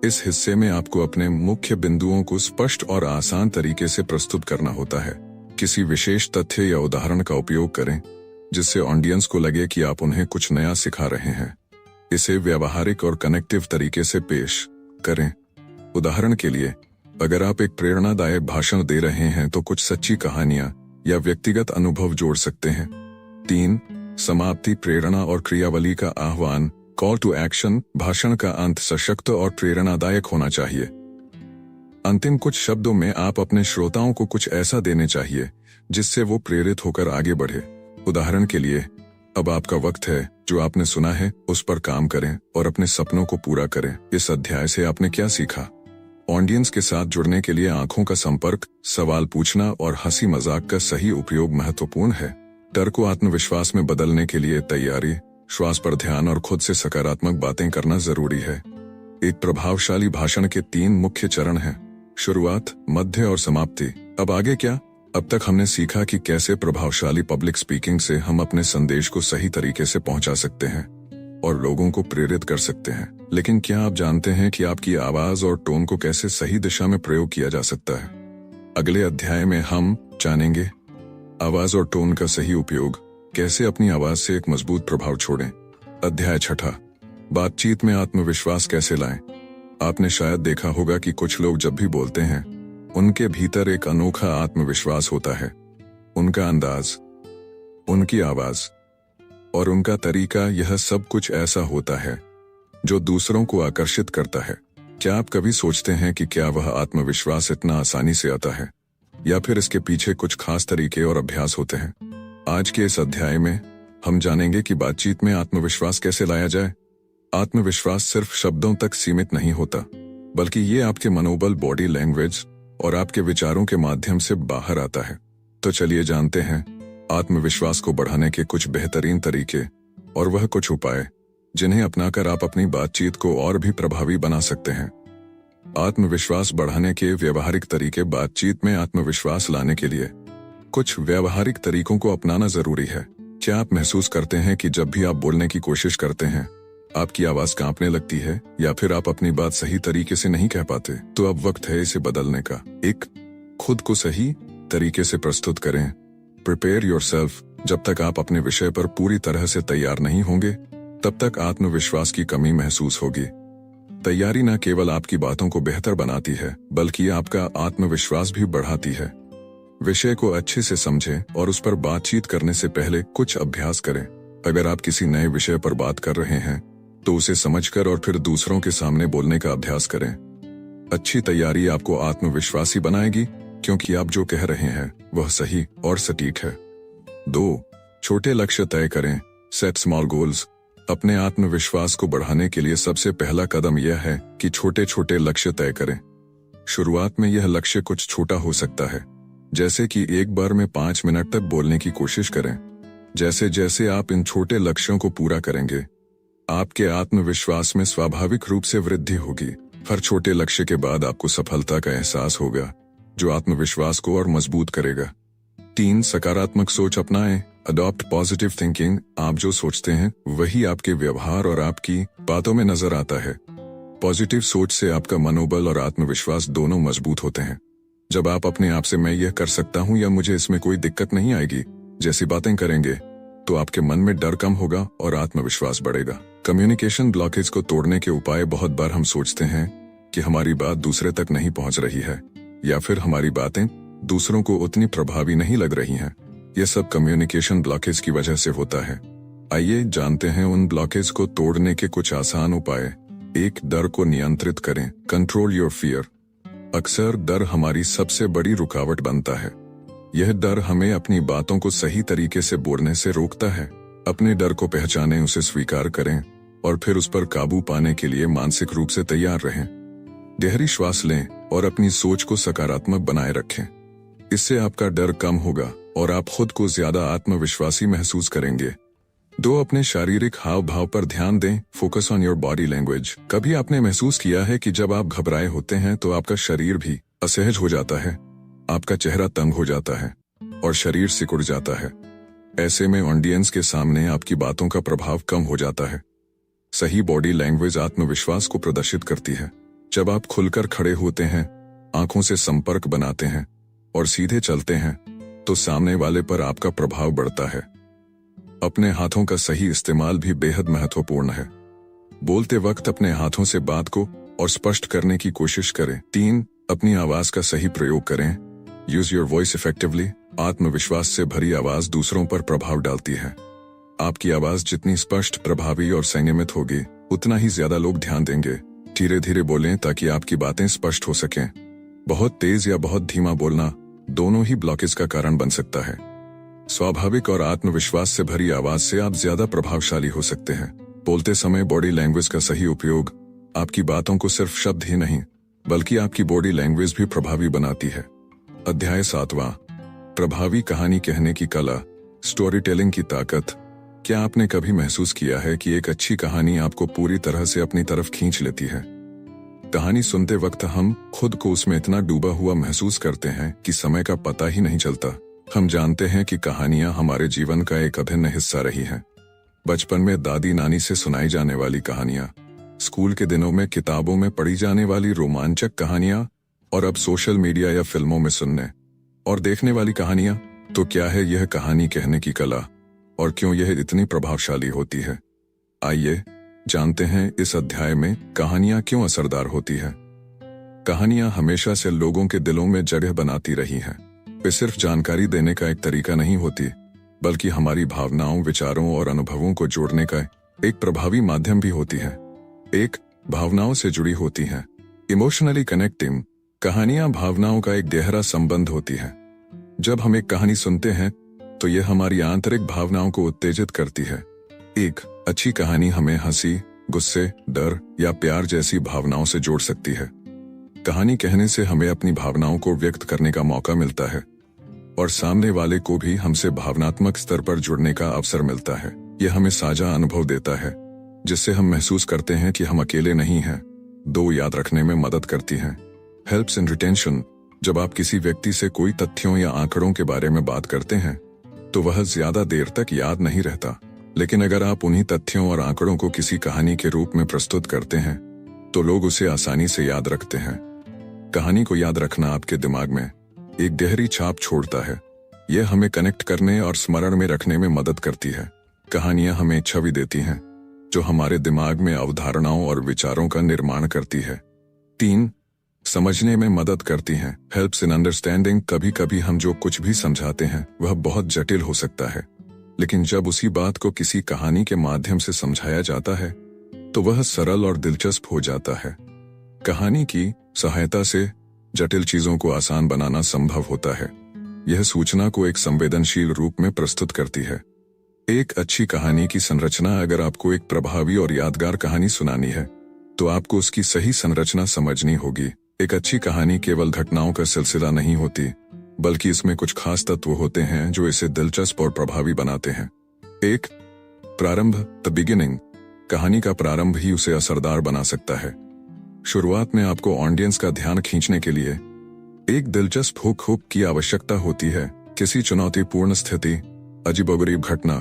इस हिस्से में आपको अपने मुख्य बिंदुओं को स्पष्ट और आसान तरीके से प्रस्तुत करना होता है। किसी विशेष तथ्य या उदाहरण का उपयोग करें जिससे ऑडियंस को लगे कि आप उन्हें कुछ नया सिखा रहे हैं। इसे व्यावहारिक और कनेक्टिव तरीके से पेश करें। उदाहरण के लिए, अगर आप एक प्रेरणादायक भाषण दे रहे हैं तो कुछ सच्ची कहानियां या व्यक्तिगत अनुभव जोड़ सकते हैं। 3. समाप्ति। प्रेरणा और क्रियावली का आह्वान। Call to action. भाषण का अंत सशक्त और प्रेरणादायक होना चाहिए। अंतिम कुछ शब्दों में आप अपने श्रोताओं को कुछ ऐसा देने चाहिए जिससे वो प्रेरित होकर आगे बढ़े। उदाहरण के लिए, अब आपका वक्त है, जो आपने सुना है उस पर काम करें और अपने सपनों को पूरा करें। इस अध्याय से आपने क्या सीखा? ऑडियंस के साथ जुड़ने के लिए आंखों का संपर्क, सवाल पूछना और हंसी मजाक का सही उपयोग महत्वपूर्ण है। डर को आत्मविश्वास में बदलने के लिए तैयारी, श्वास पर ध्यान और खुद से सकारात्मक बातें करना जरूरी है। एक प्रभावशाली भाषण के 3 मुख्य चरण हैं: शुरुआत, मध्य और समाप्ति। अब आगे क्या? अब तक हमने सीखा कि कैसे प्रभावशाली पब्लिक स्पीकिंग से हम अपने संदेश को सही तरीके से पहुंचा सकते हैं और लोगों को प्रेरित कर सकते हैं। लेकिन क्या आप जानते हैं कि आपकी आवाज और टोन को कैसे सही दिशा में प्रयोग किया जा सकता है? अगले अध्याय में हम जानेंगे आवाज और टोन का सही उपयोग, कैसे अपनी आवाज से एक मजबूत प्रभाव छोड़ें। अध्याय 6, बातचीत में आत्मविश्वास कैसे लाएं। आपने शायद देखा होगा कि कुछ लोग जब भी बोलते हैं उनके भीतर एक अनोखा आत्मविश्वास होता है। उनका अंदाज, उनकी आवाज और उनका तरीका, यह सब कुछ ऐसा होता है जो दूसरों को आकर्षित करता है। क्या आप कभी सोचते हैं कि क्या वह आत्मविश्वास इतना आसानी से आता है या फिर इसके पीछे कुछ खास तरीके और अभ्यास होते हैं? आज के इस अध्याय में हम जानेंगे कि बातचीत में आत्मविश्वास कैसे लाया जाए। आत्मविश्वास सिर्फ शब्दों तक सीमित नहीं होता, बल्कि ये आपके मनोबल, बॉडी लैंग्वेज और आपके विचारों के माध्यम से बाहर आता है। तो चलिए जानते हैं आत्मविश्वास को बढ़ाने के कुछ बेहतरीन तरीके और वह कुछ उपाय जिन्हें अपनाकर आप अपनी बातचीत को और भी प्रभावी बना सकते हैं। आत्मविश्वास बढ़ाने के व्यवहारिक तरीके। बातचीत में आत्मविश्वास लाने के लिए कुछ व्यवहारिक तरीकों को अपनाना जरूरी है। क्या आप महसूस करते हैं कि जब भी आप बोलने की कोशिश करते हैं आपकी आवाज कांपने लगती है या फिर आप अपनी बात सही तरीके से नहीं कह पाते? तो अब वक्त है इसे बदलने का। 1, खुद को सही तरीके से प्रस्तुत करें। Prepare yourself. जब तक आप अपने विषय पर पूरी तरह से तैयार नहीं होंगे तब तक आत्मविश्वास की कमी महसूस होगी। तैयारी न केवल आपकी बातों को बेहतर बनाती है बल्कि आपका आत्मविश्वास भी बढ़ाती है। विषय को अच्छे से समझें और उस पर बातचीत करने से पहले कुछ अभ्यास करें। अगर आप किसी नए विषय पर बात कर रहे हैं तो उसे समझकर और फिर दूसरों के सामने बोलने का अभ्यास करें। अच्छी तैयारी आपको आत्मविश्वासी बनाएगी क्योंकि आप जो कह रहे हैं वह सही और सटीक है। 2, छोटे लक्ष्य तय करें। Set small goals. अपने आत्मविश्वास को बढ़ाने के लिए सबसे पहला कदम यह है कि छोटे छोटे लक्ष्य तय करें। शुरुआत में यह लक्ष्य कुछ छोटा हो सकता है, जैसे कि एक बार में 5 मिनट तक बोलने की कोशिश करें। जैसे जैसे आप इन छोटे लक्ष्यों को पूरा करेंगे आपके आत्मविश्वास में स्वाभाविक रूप से वृद्धि होगी। हर छोटे लक्ष्य के बाद आपको सफलता का एहसास होगा जो आत्मविश्वास को और मजबूत करेगा। 3. सकारात्मक सोच अपनाएं। Adopt positive thinking. आप जो सोचते हैं वही आपके व्यवहार और आपकी बातों में नजर आता है। पॉजिटिव सोच से आपका मनोबल और आत्मविश्वास दोनों मजबूत होते हैं। जब आप अपने आप से मैं यह कर सकता हूं या मुझे इसमें कोई दिक्कत नहीं आएगी जैसी बातें करेंगे तो आपके मन में डर कम होगा और आत्मविश्वास बढ़ेगा। कम्युनिकेशन ब्लॉकेज को तोड़ने के उपाय। बहुत बार हम सोचते हैं कि हमारी बात दूसरे तक नहीं पहुंच रही है या फिर हमारी बातें दूसरों को उतनी प्रभावी नहीं लग रही हैं। यह सब कम्युनिकेशन ब्लॉकेज की वजह से होता है। आइए जानते हैं उन ब्लॉकेज को तोड़ने के कुछ आसान उपाय। 1. डर को नियंत्रित करें। Control your fear. अक्सर डर हमारी सबसे बड़ी रुकावट बनता है। यह डर हमें अपनी बातों को सही तरीके से बोलने से रोकता है। अपने डर को पहचानें, उसे स्वीकार करें और फिर उस पर काबू पाने के लिए मानसिक रूप से तैयार रहें। गहरी श्वास लें और अपनी सोच को सकारात्मक बनाए रखें। इससे आपका डर कम होगा और आप खुद को ज्यादा आत्मविश्वासी महसूस करेंगे। 2. अपने शारीरिक हाव भाव पर ध्यान दें। Focus on your body language. कभी आपने महसूस किया है कि जब आप घबराए होते हैं तो आपका शरीर भी असहज हो जाता है, आपका चेहरा तंग हो जाता है और शरीर सिकुड़ जाता है। ऐसे में ऑडियंस के सामने आपकी बातों का प्रभाव कम हो जाता है। सही बॉडी लैंग्वेज आत्मविश्वास को प्रदर्शित करती है। जब आप खुलकर खड़े होते हैं, आंखों से संपर्क बनाते हैं और सीधे चलते हैं तो सामने वाले पर आपका प्रभाव बढ़ता है। अपने हाथों का सही इस्तेमाल भी बेहद महत्वपूर्ण है। बोलते वक्त अपने हाथों से बात को और स्पष्ट करने की कोशिश करें। 3. अपनी आवाज का सही प्रयोग करें। Use your voice effectively. आत्मविश्वास से भरी आवाज दूसरों पर प्रभाव डालती है। आपकी आवाज जितनी स्पष्ट, प्रभावी और संयमित होगी उतना ही ज्यादा लोग ध्यान देंगे। धीरे धीरे बोलें ताकि आपकी बातें स्पष्ट हो सकें। बहुत तेज या बहुत धीमा बोलना दोनों ही ब्लॉकेज का कारण बन सकता है। स्वाभाविक और आत्मविश्वास से भरी आवाज से आप ज्यादा प्रभावशाली हो सकते हैं। बोलते समय बॉडी लैंग्वेज का सही उपयोग आपकी बातों को सिर्फ शब्द ही नहीं बल्कि आपकी बॉडी लैंग्वेज भी प्रभावी बनाती है। अध्याय 7वां। प्रभावी कहानी कहने की कला। स्टोरी टेलिंग की ताकत। क्या आपने कभी महसूस किया है कि एक अच्छी कहानी आपको पूरी तरह से अपनी तरफ खींच लेती है? कहानी सुनते वक्त हम खुद को उसमें इतना डूबा हुआ महसूस करते हैं कि समय का पता ही नहीं चलता। हम जानते हैं कि कहानियां हमारे जीवन का एक अभिन्न हिस्सा रही हैं। बचपन में दादी नानी से सुनाई जाने वाली कहानियां, स्कूल के दिनों में किताबों में पढ़ी जाने वाली रोमांचक कहानियां और अब सोशल मीडिया या फिल्मों में सुनने और देखने वाली कहानियां। तो क्या है यह कहानी कहने की कला और क्यों यह इतनी प्रभावशाली होती है? आइए जानते हैं इस अध्याय में कहानियां क्यों असरदार होती है। कहानियां हमेशा से लोगों के दिलों में जगह बनाती रही हैं। वे सिर्फ जानकारी देने का एक तरीका नहीं होती बल्कि हमारी भावनाओं, विचारों और अनुभवों को जोड़ने का एक प्रभावी माध्यम भी होती है। 1. भावनाओं से जुड़ी होती हैं। Emotionally connecting. कहानियां भावनाओं का एक गहरा संबंध होती है। जब हम एक कहानी सुनते हैं तो यह हमारी आंतरिक भावनाओं को उत्तेजित करती है। एक अच्छी कहानी हमें हंसी, गुस्से, डर या प्यार जैसी भावनाओं से जोड़ सकती है। कहानी कहने से हमें अपनी भावनाओं को व्यक्त करने का मौका मिलता है और सामने वाले को भी हमसे भावनात्मक स्तर पर जुड़ने का अवसर मिलता है। यह हमें साझा अनुभव देता है जिससे हम महसूस करते हैं कि हम अकेले नहीं हैं। 2. याद रखने में मदद करती हैं। Helps in retention. जब आप किसी व्यक्ति से कोई तथ्यों या आंकड़ों के बारे में बात करते हैं तो वह ज्यादा देर तक याद नहीं रहता, लेकिन अगर आप उन्हीं तथ्यों और आंकड़ों को किसी कहानी के रूप में प्रस्तुत करते हैं तो लोग उसे आसानी से याद रखते हैं। कहानी को याद रखना आपके दिमाग में एक गहरी छाप छोड़ता है। यह हमें कनेक्ट करने और स्मरण में रखने में मदद करती है। कहानियां हमें छवि देती हैं जो हमारे दिमाग में अवधारणाओं और विचारों का निर्माण करती है। 3. समझने में मदद करती हैं। Helps in understanding. कभी कभी हम जो कुछ भी समझाते हैं वह बहुत जटिल हो सकता है, लेकिन जब उसी बात को किसी कहानी के माध्यम से समझाया जाता है तो वह सरल और दिलचस्प हो जाता है। कहानी की सहायता से जटिल चीजों को आसान बनाना संभव होता है। यह सूचना को एक संवेदनशील रूप में प्रस्तुत करती है। एक अच्छी कहानी की संरचना। अगर आपको एक प्रभावी और यादगार कहानी सुनानी है तो आपको उसकी सही संरचना समझनी होगी। एक अच्छी कहानी केवल घटनाओं का सिलसिला नहीं होती, बल्कि इसमें कुछ खास तत्व होते हैं जो इसे दिलचस्प और प्रभावी बनाते हैं। 1. प्रारंभ, द बिगिनिंग। कहानी का प्रारंभ ही उसे असरदार बना सकता है। शुरुआत में आपको ऑडियंस का ध्यान खींचने के लिए एक दिलचस्प हुक की आवश्यकता होती है। किसी चुनौतीपूर्ण स्थिति, अजीबोगरीब घटना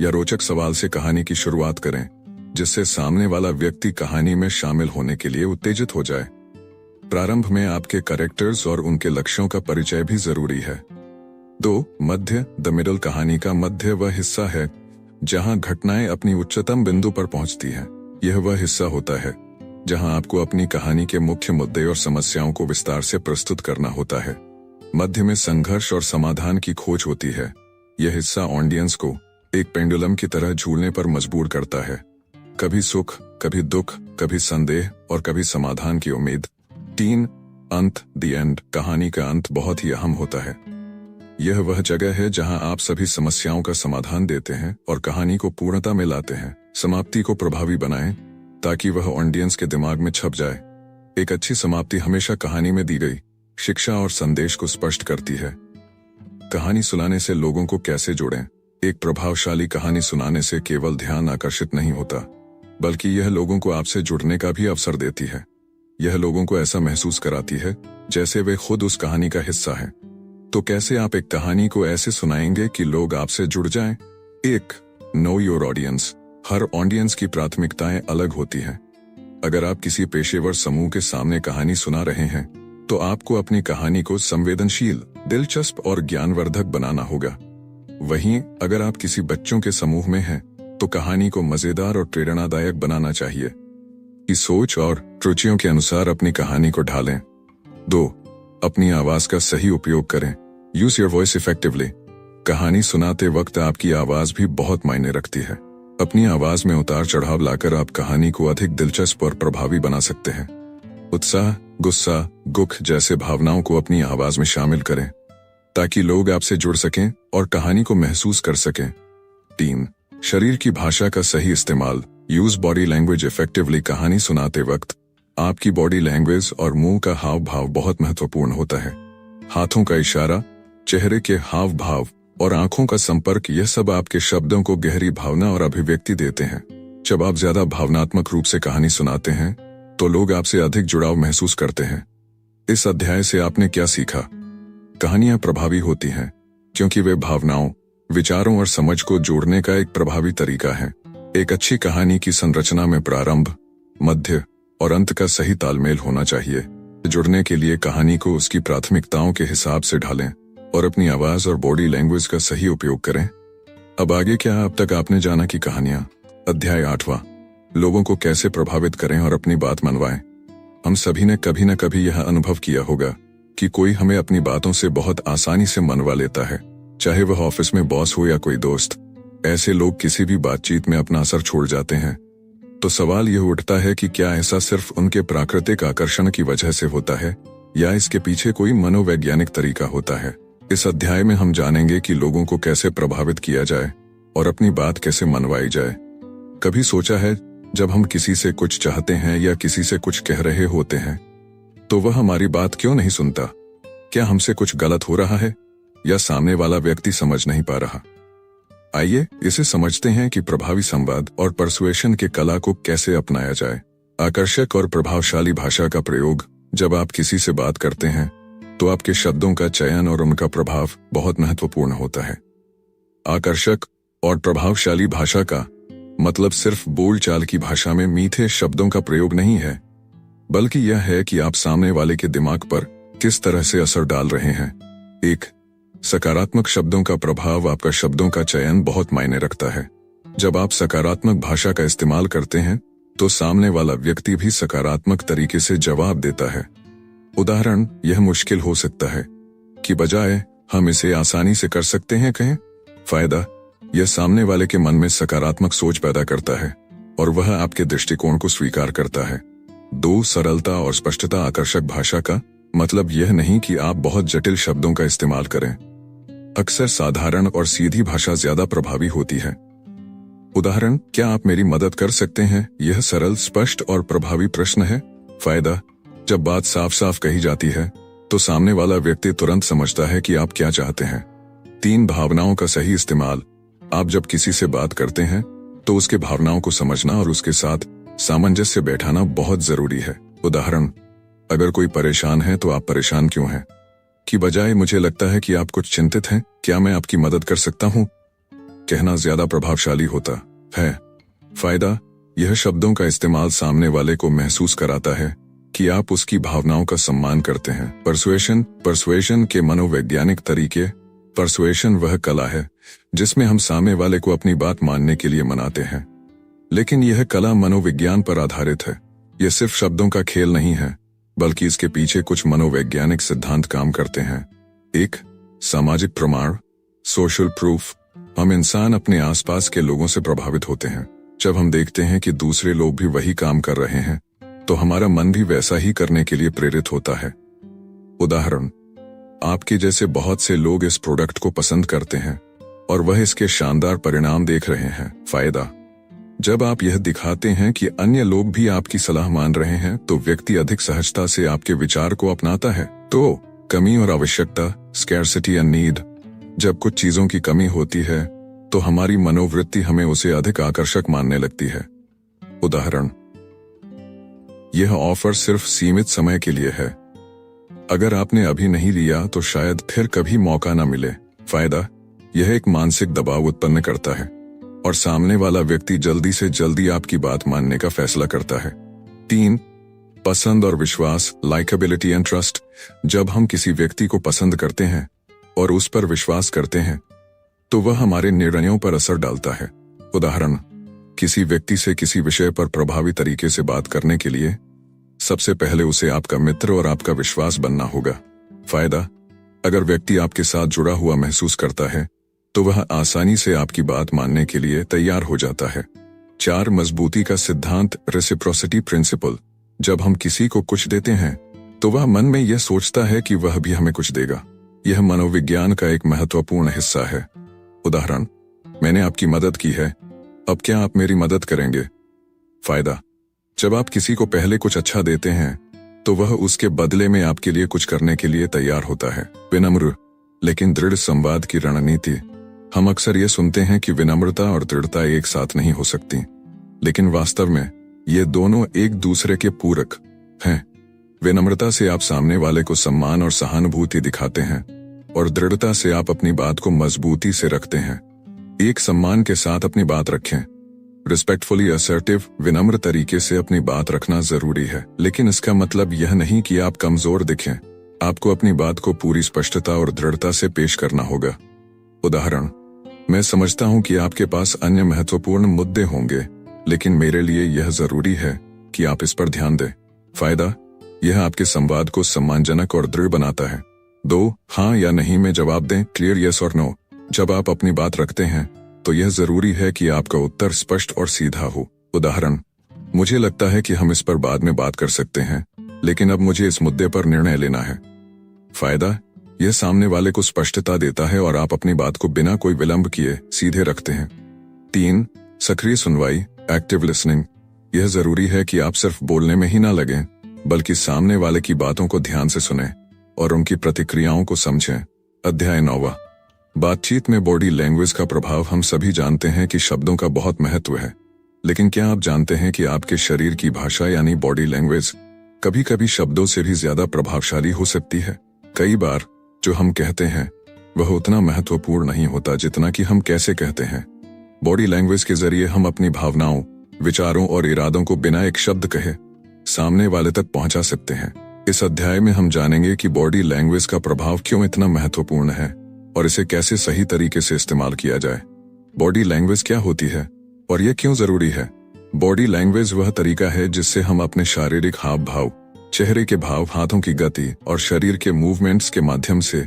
या रोचक सवाल से कहानी की शुरुआत करें, जिससे सामने वाला व्यक्ति कहानी में शामिल होने के लिए उत्तेजित हो जाए। प्रारंभ में आपके कैरेक्टर्स और उनके लक्ष्यों का परिचय भी जरूरी है। 2. मध्य, द मिडल। कहानी का मध्य वह हिस्सा है जहां घटनाएं अपनी उच्चतम बिंदु पर पहुंचती हैं। यह वह हिस्सा होता है जहां आपको अपनी कहानी के मुख्य मुद्दे और समस्याओं को विस्तार से प्रस्तुत करना होता है। मध्य में संघर्ष और समाधान की खोज होती है। यह हिस्सा ऑडियंस को एक पेंडुलम की तरह झूलने पर मजबूर करता है, कभी सुख, कभी दुख, कभी संदेह और कभी समाधान की उम्मीद। 3. अंत, द एंड। कहानी का अंत बहुत ही अहम होता है। यह वह जगह है जहां आप सभी समस्याओं का समाधान देते हैं और कहानी को पूर्णता में लाते हैं। समाप्ति को प्रभावी बनाएं ताकि वह ऑडियंस के दिमाग में छप जाए। एक अच्छी समाप्ति हमेशा कहानी में दी गई शिक्षा और संदेश को स्पष्ट करती है। कहानी सुनाने से लोगों को कैसे जोड़ें? एक प्रभावशाली कहानी सुनाने से केवल ध्यान आकर्षित नहीं होता, बल्कि यह लोगों को आपसे जुड़ने का भी अवसर देती है। यह लोगों को ऐसा महसूस कराती है जैसे वे खुद उस कहानी का हिस्सा हैं। तो कैसे आप एक कहानी को ऐसे सुनाएंगे कि लोग आपसे जुड़ जाएं? 1. Know your audience. Her audience की प्राथमिकताएं अलग होती हैं। अगर आप किसी पेशेवर समूह के सामने कहानी सुना रहे हैं, तो आपको अपनी कहानी को संवेदनशील, दिलचस्प और ज्ञानवर्धक बनाना होगा। वहीं अगर आप किसी बच्चों के समूह में हैं, तो कहानी को मजेदार और प्रेरणादायक बनाना चाहिए। की सोच और रुचियों के अनुसार अपनी कहानी को ढालें। 2. अपनी आवाज का सही उपयोग करें। Use your voice effectively. कहानी सुनाते वक्त आपकी आवाज भी बहुत मायने रखती है। अपनी आवाज में उतार चढ़ाव लाकर आप कहानी को अधिक दिलचस्प और प्रभावी बना सकते हैं। उत्साह, गुस्सा, दुख जैसे भावनाओं को अपनी आवाज में शामिल करें ताकि लोग आपसे जुड़ सकें और कहानी को महसूस कर सकें। 3. शरीर की भाषा का सही इस्तेमाल। Use body language effectively. कहानी सुनाते वक्त आपकी बॉडी लैंग्वेज और मुंह का हाव भाव बहुत महत्वपूर्ण होता है। हाथों का इशारा, चेहरे के हाव भाव और आंखों का संपर्क, यह सब आपके शब्दों को गहरी भावना और अभिव्यक्ति देते हैं। जब आप ज्यादा भावनात्मक रूप से कहानी सुनाते हैं, तो लोग आपसे अधिक जुड़ाव महसूस करते हैं। इस अध्याय से आपने क्या सीखा? कहानियां प्रभावी होती हैं क्योंकि वे भावनाओं, विचारों और समझ को जोड़ने का एक प्रभावी तरीका है। एक अच्छी कहानी की संरचना में प्रारंभ, मध्य और अंत का सही तालमेल होना चाहिए। जुड़ने के लिए कहानी को उसकी प्राथमिकताओं के हिसाब से ढालें और अपनी आवाज और बॉडी लैंग्वेज का सही उपयोग करें। अब आगे क्या? अब तक आपने जाना कि कहानियां। अध्याय 8वां, लोगों को कैसे प्रभावित करें और अपनी बात मनवाएं। हम सभी ने कभी न कभी यह अनुभव किया होगा कि कोई हमें अपनी बातों से बहुत आसानी से मनवा लेता है, चाहे वह ऑफिस में बॉस हो या कोई दोस्त। ऐसे लोग किसी भी बातचीत में अपना असर छोड़ जाते हैं। तो सवाल यह उठता है कि क्या ऐसा सिर्फ उनके प्राकृतिक आकर्षण की वजह से होता है या इसके पीछे कोई मनोवैज्ञानिक तरीका होता है? इस अध्याय में हम जानेंगे कि लोगों को कैसे प्रभावित किया जाए और अपनी बात कैसे मनवाई जाए। कभी सोचा है, जब हम किसी से कुछ चाहते हैं या किसी से कुछ कह रहे होते हैं, तो वह हमारी बात क्यों नहीं सुनता? क्या हमसे कुछ गलत हो रहा है या सामने वाला व्यक्ति समझ नहीं पा रहा? आइए इसे समझते हैं कि प्रभावी संवाद और परसुएशन के कला को कैसे अपनाया जाए। आकर्षक और प्रभावशाली भाषा का प्रयोग। जब आप किसी से बात करते हैं, तो आपके शब्दों का चयन और उनका प्रभाव बहुत महत्वपूर्ण होता है। आकर्षक और प्रभावशाली भाषा का मतलब सिर्फ बोलचाल की भाषा में मीठे शब्दों का प्रयोग नहीं है, बल्कि यह है कि आप सामने वाले के दिमाग पर किस तरह से असर डाल रहे हैं। 1. सकारात्मक शब्दों का प्रभाव। आपका शब्दों का चयन बहुत मायने रखता है। जब आप सकारात्मक भाषा का इस्तेमाल करते हैं, तो सामने वाला व्यक्ति भी सकारात्मक तरीके से जवाब देता है। उदाहरण, यह मुश्किल हो सकता है कि बजाय हम इसे आसानी से कर सकते हैं कहें। फायदा, यह सामने वाले के मन में सकारात्मक सोच पैदा करता है और वह आपके दृष्टिकोण को स्वीकार करता है। 2. सरलता और स्पष्टता। आकर्षक भाषा का मतलब यह नहीं कि आप बहुत जटिल शब्दों का इस्तेमाल करें। अक्सर साधारण और सीधी भाषा ज्यादा प्रभावी होती है। उदाहरण, क्या आप मेरी मदद कर सकते हैं? यह सरल, स्पष्ट और प्रभावी प्रश्न है। फायदा, जब बात साफ साफ कही जाती है, तो सामने वाला व्यक्ति तुरंत समझता है कि आप क्या चाहते हैं। 3. भावनाओं का सही इस्तेमाल। आप जब किसी से बात करते हैं, तो उसके भावनाओं को समझना और उसके साथ सामंजस्य बैठाना बहुत जरूरी है। उदाहरण, अगर कोई परेशान है तो आप परेशान क्यों हैं? की बजाय मुझे लगता है कि आप कुछ चिंतित हैं, क्या मैं आपकी मदद कर सकता हूं, कहना ज्यादा प्रभावशाली होता है। फायदा, यह शब्दों का इस्तेमाल सामने वाले को महसूस कराता है कि आप उसकी भावनाओं का सम्मान करते हैं। परसुएशन के मनोवैज्ञानिक तरीके। परसुएशन वह कला है जिसमें हम सामने वाले को अपनी बात मानने के लिए मनाते हैं, लेकिन यह कला मनोविज्ञान पर आधारित है। यह सिर्फ शब्दों का खेल नहीं है, बल्कि इसके पीछे कुछ मनोवैज्ञानिक सिद्धांत काम करते हैं। 1. सामाजिक प्रमाण, सोशल प्रूफ। हम इंसान अपने आसपास के लोगों से प्रभावित होते हैं। जब हम देखते हैं कि दूसरे लोग भी वही काम कर रहे हैं, तो हमारा मन भी वैसा ही करने के लिए प्रेरित होता है। उदाहरण, आपके जैसे बहुत से लोग इस प्रोडक्ट को पसंद करते हैं और वह इसके शानदार परिणाम देख रहे हैं। फायदा, जब आप यह दिखाते हैं कि अन्य लोग भी आपकी सलाह मान रहे हैं, तो व्यक्ति अधिक सहजता से आपके विचार को अपनाता है। तो कमी और आवश्यकता, स्कैरसिटी एंड नीड। जब कुछ चीजों की कमी होती है, तो हमारी मनोवृत्ति हमें उसे अधिक आकर्षक मानने लगती है। उदाहरण, यह ऑफर सिर्फ सीमित समय के लिए है, अगर आपने अभी नहीं लिया तो शायद फिर कभी मौका न मिले। फायदा, यह एक मानसिक दबाव उत्पन्न करता है और सामने वाला व्यक्ति जल्दी से जल्दी आपकी बात मानने का फैसला करता है। 3. पसंद और विश्वास, लाइकेबिलिटी एंड ट्रस्ट। जब हम किसी व्यक्ति को पसंद करते हैं और उस पर विश्वास करते हैं, तो वह हमारे निर्णयों पर असर डालता है। उदाहरण, किसी व्यक्ति से किसी विषय पर प्रभावी तरीके से बात करने के लिए सबसे पहले उसे आपका मित्र और आपका विश्वास बनना होगा। फायदा, अगर व्यक्ति आपके साथ जुड़ा हुआ महसूस करता है, तो वह आसानी से आपकी बात मानने के लिए तैयार हो जाता है। 4. मजबूती का सिद्धांत, रेसिप्रोसिटी प्रिंसिपल। जब हम किसी को कुछ देते हैं, तो वह मन में यह सोचता है कि वह भी हमें कुछ देगा। यह मनोविज्ञान का एक महत्वपूर्ण हिस्सा है। उदाहरण, मैंने आपकी मदद की है, अब क्या आप मेरी मदद करेंगे। फायदा, जब आप किसी को पहले कुछ अच्छा देते हैं, तो वह उसके बदले में आपके लिए कुछ करने के लिए तैयार होता है। विनम्र लेकिन दृढ़ संवाद की रणनीति। हम अक्सर ये सुनते हैं कि विनम्रता और दृढ़ता एक साथ नहीं हो सकती, लेकिन वास्तव में ये दोनों एक दूसरे के पूरक हैं। विनम्रता से आप सामने वाले को सम्मान और सहानुभूति दिखाते हैं, और दृढ़ता से आप अपनी बात को मजबूती से रखते हैं। एक सम्मान के साथ अपनी बात रखें। रिस्पेक्टफुली असर्टिव, विनम्र तरीके से अपनी बात रखना जरूरी है, लेकिन इसका मतलब यह नहीं कि आप कमजोर दिखें। आपको अपनी बात को पूरी स्पष्टता और दृढ़ता से पेश करना होगा। उदाहरण, मैं समझता हूं कि आपके पास अन्य महत्वपूर्ण मुद्दे होंगे, लेकिन मेरे लिए यह जरूरी है कि आप इस पर ध्यान दें। फायदा, यह आपके संवाद को सम्मानजनक और दृढ़ बनाता है। 2. हाँ या नहीं में जवाब दें, क्लियर यस और नो। जब आप अपनी बात रखते हैं, तो यह जरूरी है कि आपका उत्तर स्पष्ट और सीधा हो। उदाहरण, मुझे लगता है कि हम इस पर बाद में बात कर सकते हैं, लेकिन अब मुझे इस मुद्दे पर निर्णय लेना है। फायदा, यह सामने वाले को स्पष्टता देता है और आप अपनी बात को बिना कोई विलंब किए सीधे रखते हैं। 3. सक्रिय सुनवाई, एक्टिव लिसनिंग। यह जरूरी है कि आप सिर्फ बोलने में ही ना लगें, बल्कि सामने वाले की बातों को ध्यान से सुनें और उनकी प्रतिक्रियाओं को समझें। अध्याय 9। बातचीत में बॉडी लैंग्वेज का प्रभाव। हम सभी जानते हैं कि शब्दों का बहुत महत्व है, लेकिन क्या आप जानते हैं कि आपके शरीर की भाषा यानी बॉडी लैंग्वेज कभी कभी शब्दों से भी ज्यादा प्रभावशाली हो सकती है। कई बार जो हम कहते हैं वह उतना महत्वपूर्ण नहीं होता जितना कि हम कैसे कहते हैं। बॉडी लैंग्वेज के जरिए हम अपनी भावनाओं, विचारों और इरादों को बिना एक शब्द कहे सामने वाले तक पहुंचा सकते हैं। इस अध्याय में हम जानेंगे कि बॉडी लैंग्वेज का प्रभाव क्यों इतना महत्वपूर्ण है और इसे कैसे सही तरीके से इस्तेमाल किया जाए। बॉडी लैंग्वेज क्या होती है और यह क्यों जरूरी है? बॉडी लैंग्वेज वह तरीका है जिससे हम अपने शारीरिक हाव भाव, चेहरे के भाव, हाथों की गति और शरीर के मूवमेंट्स के माध्यम से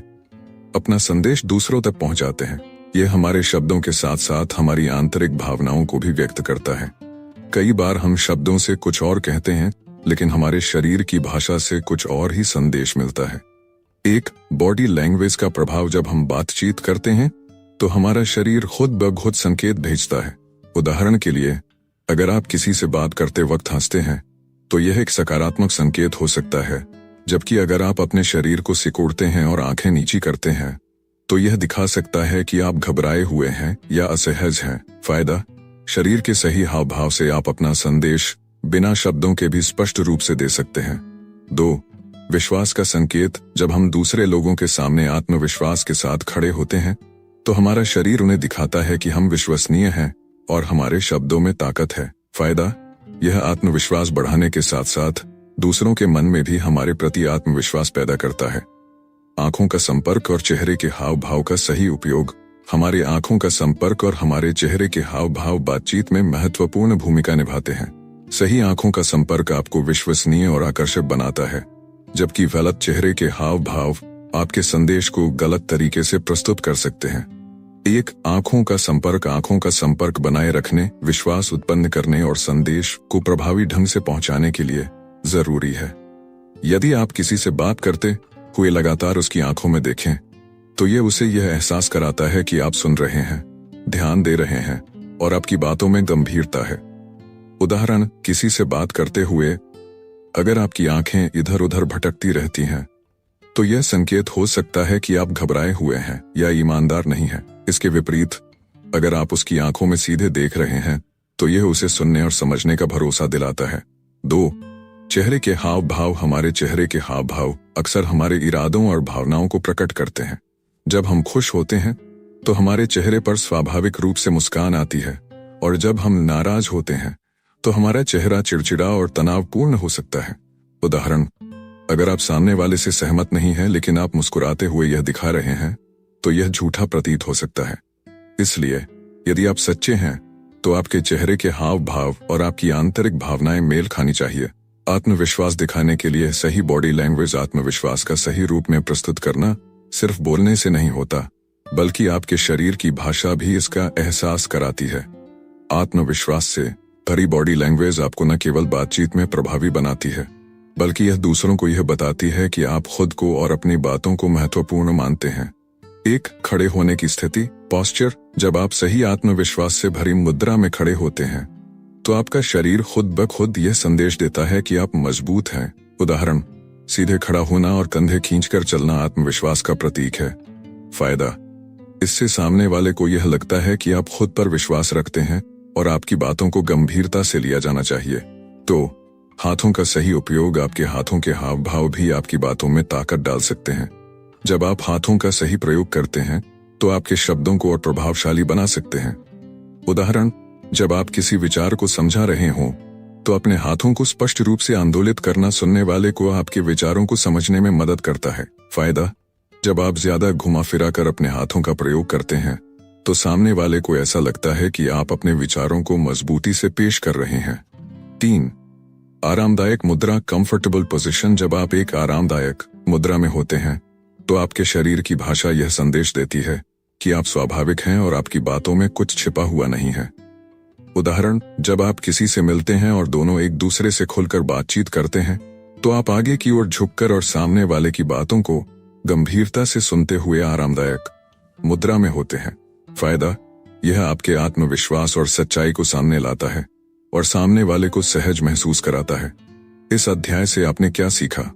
अपना संदेश दूसरों तक पहुंचाते हैं। यह हमारे शब्दों के साथ साथ हमारी आंतरिक भावनाओं को भी व्यक्त करता है। कई बार हम शब्दों से कुछ और कहते हैं, लेकिन हमारे शरीर की भाषा से कुछ और ही संदेश मिलता है। 1. बॉडी लैंग्वेज का प्रभाव। जब हम बातचीत करते हैं, तो हमारा शरीर खुद ब खुद संकेत भेजता है। उदाहरण के लिए, अगर आप किसी से बात करते वक्त हंसते हैं, तो यह एक सकारात्मक संकेत हो सकता है, जबकि अगर आप अपने शरीर को सिकोड़ते हैं और आंखें नीची करते हैं, तो यह दिखा सकता है कि आप घबराए हुए हैं या असहज हैं। फायदा, शरीर के सही हाव भाव से आप अपना संदेश बिना शब्दों के भी स्पष्ट रूप से दे सकते हैं। 2. विश्वास का संकेत। जब हम दूसरे लोगों के सामने आत्मविश्वास के साथ खड़े होते हैं तो हमारा शरीर उन्हें दिखाता है कि हम विश्वसनीय हैं और हमारे शब्दों में ताकत है। फायदा, यह आत्मविश्वास बढ़ाने के साथ साथ दूसरों के मन में भी हमारे प्रति आत्मविश्वास पैदा करता है। आंखों का संपर्क और चेहरे के हाव भाव का सही उपयोग। हमारे आंखों का संपर्क और हमारे चेहरे के हाव भाव बातचीत में महत्वपूर्ण भूमिका निभाते हैं। सही आंखों का संपर्क आपको विश्वसनीय और आकर्षक बनाता है, जबकि गलत चेहरे के हाव भाव आपके संदेश को गलत तरीके से प्रस्तुत कर सकते हैं। एक आंखों का संपर्क बनाए रखने, विश्वास उत्पन्न करने और संदेश को प्रभावी ढंग से पहुंचाने के लिए जरूरी है। यदि आप किसी से बात करते हुए लगातार उसकी आंखों में देखें तो ये उसे यह एहसास कराता है कि आप सुन रहे हैं, ध्यान दे रहे हैं और आपकी बातों में गंभीरता है। उदाहरण, किसी से बात करते हुए अगर आपकी आंखें इधर उधर भटकती रहती हैं तो यह संकेत हो सकता है कि आप घबराए हुए हैं या ईमानदार नहीं हैं। इसके विपरीत, अगर आप उसकी आंखों में सीधे देख रहे हैं तो यह उसे सुनने और समझने का भरोसा दिलाता है। 2. चेहरे के हाव भाव। हमारे चेहरे के हाव भाव अक्सर हमारे इरादों और भावनाओं को प्रकट करते हैं। जब हम खुश होते हैं तो हमारे चेहरे पर स्वाभाविक रूप से मुस्कान आती है, और जब हम नाराज होते हैं तो हमारा चेहरा चिड़चिड़ा और तनावपूर्ण हो सकता है। उदाहरण, अगर आप सामने वाले से सहमत नहीं हैं लेकिन आप मुस्कुराते हुए यह दिखा रहे हैं तो यह झूठा प्रतीत हो सकता है। इसलिए यदि आप सच्चे हैं तो आपके चेहरे के हाव भाव और आपकी आंतरिक भावनाएं मेल खानी चाहिए। आत्मविश्वास दिखाने के लिए सही बॉडी लैंग्वेज। आत्मविश्वास का सही रूप में प्रस्तुत करना सिर्फ बोलने से नहीं होता, बल्कि आपके शरीर की भाषा भी इसका एहसास कराती है। आत्मविश्वास से भरी बॉडी लैंग्वेज आपको न केवल बातचीत में प्रभावी बनाती है, बल्कि यह दूसरों को यह बताती है कि आप खुद को और अपनी बातों को महत्वपूर्ण मानते हैं। 1. खड़े होने की स्थिति, पोस्चर। जब आप सही आत्मविश्वास से भरी मुद्रा में खड़े होते हैं तो आपका शरीर खुद ब खुद यह संदेश देता है कि आप मजबूत हैं। उदाहरण, सीधे खड़ा होना और कंधे खींचकर चलना आत्मविश्वास का प्रतीक है। फायदा, इससे सामने वाले को यह लगता है कि आप खुद पर विश्वास रखते हैं और आपकी बातों को गंभीरता से लिया जाना चाहिए। तो हाथों का सही उपयोग। आपके हाथों के हाव भाव भी आपकी बातों में ताकत डाल सकते हैं। जब आप हाथों का सही प्रयोग करते हैं तो आपके शब्दों को और प्रभावशाली बना सकते हैं। उदाहरण, जब आप किसी विचार को समझा रहे हों तो अपने हाथों को स्पष्ट रूप से आंदोलित करना सुनने वाले को आपके विचारों को समझने में मदद करता है। फायदा, जब आप ज्यादा घुमा फिरा कर अपने हाथों का प्रयोग करते हैं तो सामने वाले को ऐसा लगता है कि आप अपने विचारों को मजबूती से पेश कर रहे हैं। 3. आरामदायक मुद्रा, कंफर्टेबल पोजीशन। जब आप एक आरामदायक मुद्रा में होते हैं तो आपके शरीर की भाषा यह संदेश देती है कि आप स्वाभाविक हैं और आपकी बातों में कुछ छिपा हुआ नहीं है। उदाहरण, जब आप किसी से मिलते हैं और दोनों एक दूसरे से खुलकर बातचीत करते हैं तो आप आगे की ओर झुककर और सामने वाले की बातों को गंभीरता से सुनते हुए आरामदायक मुद्रा में होते हैं। फायदा, यह आपके आत्मविश्वास और सच्चाई को सामने लाता है और सामने वाले को सहज महसूस कराता है। इस अध्याय से आपने क्या सीखा?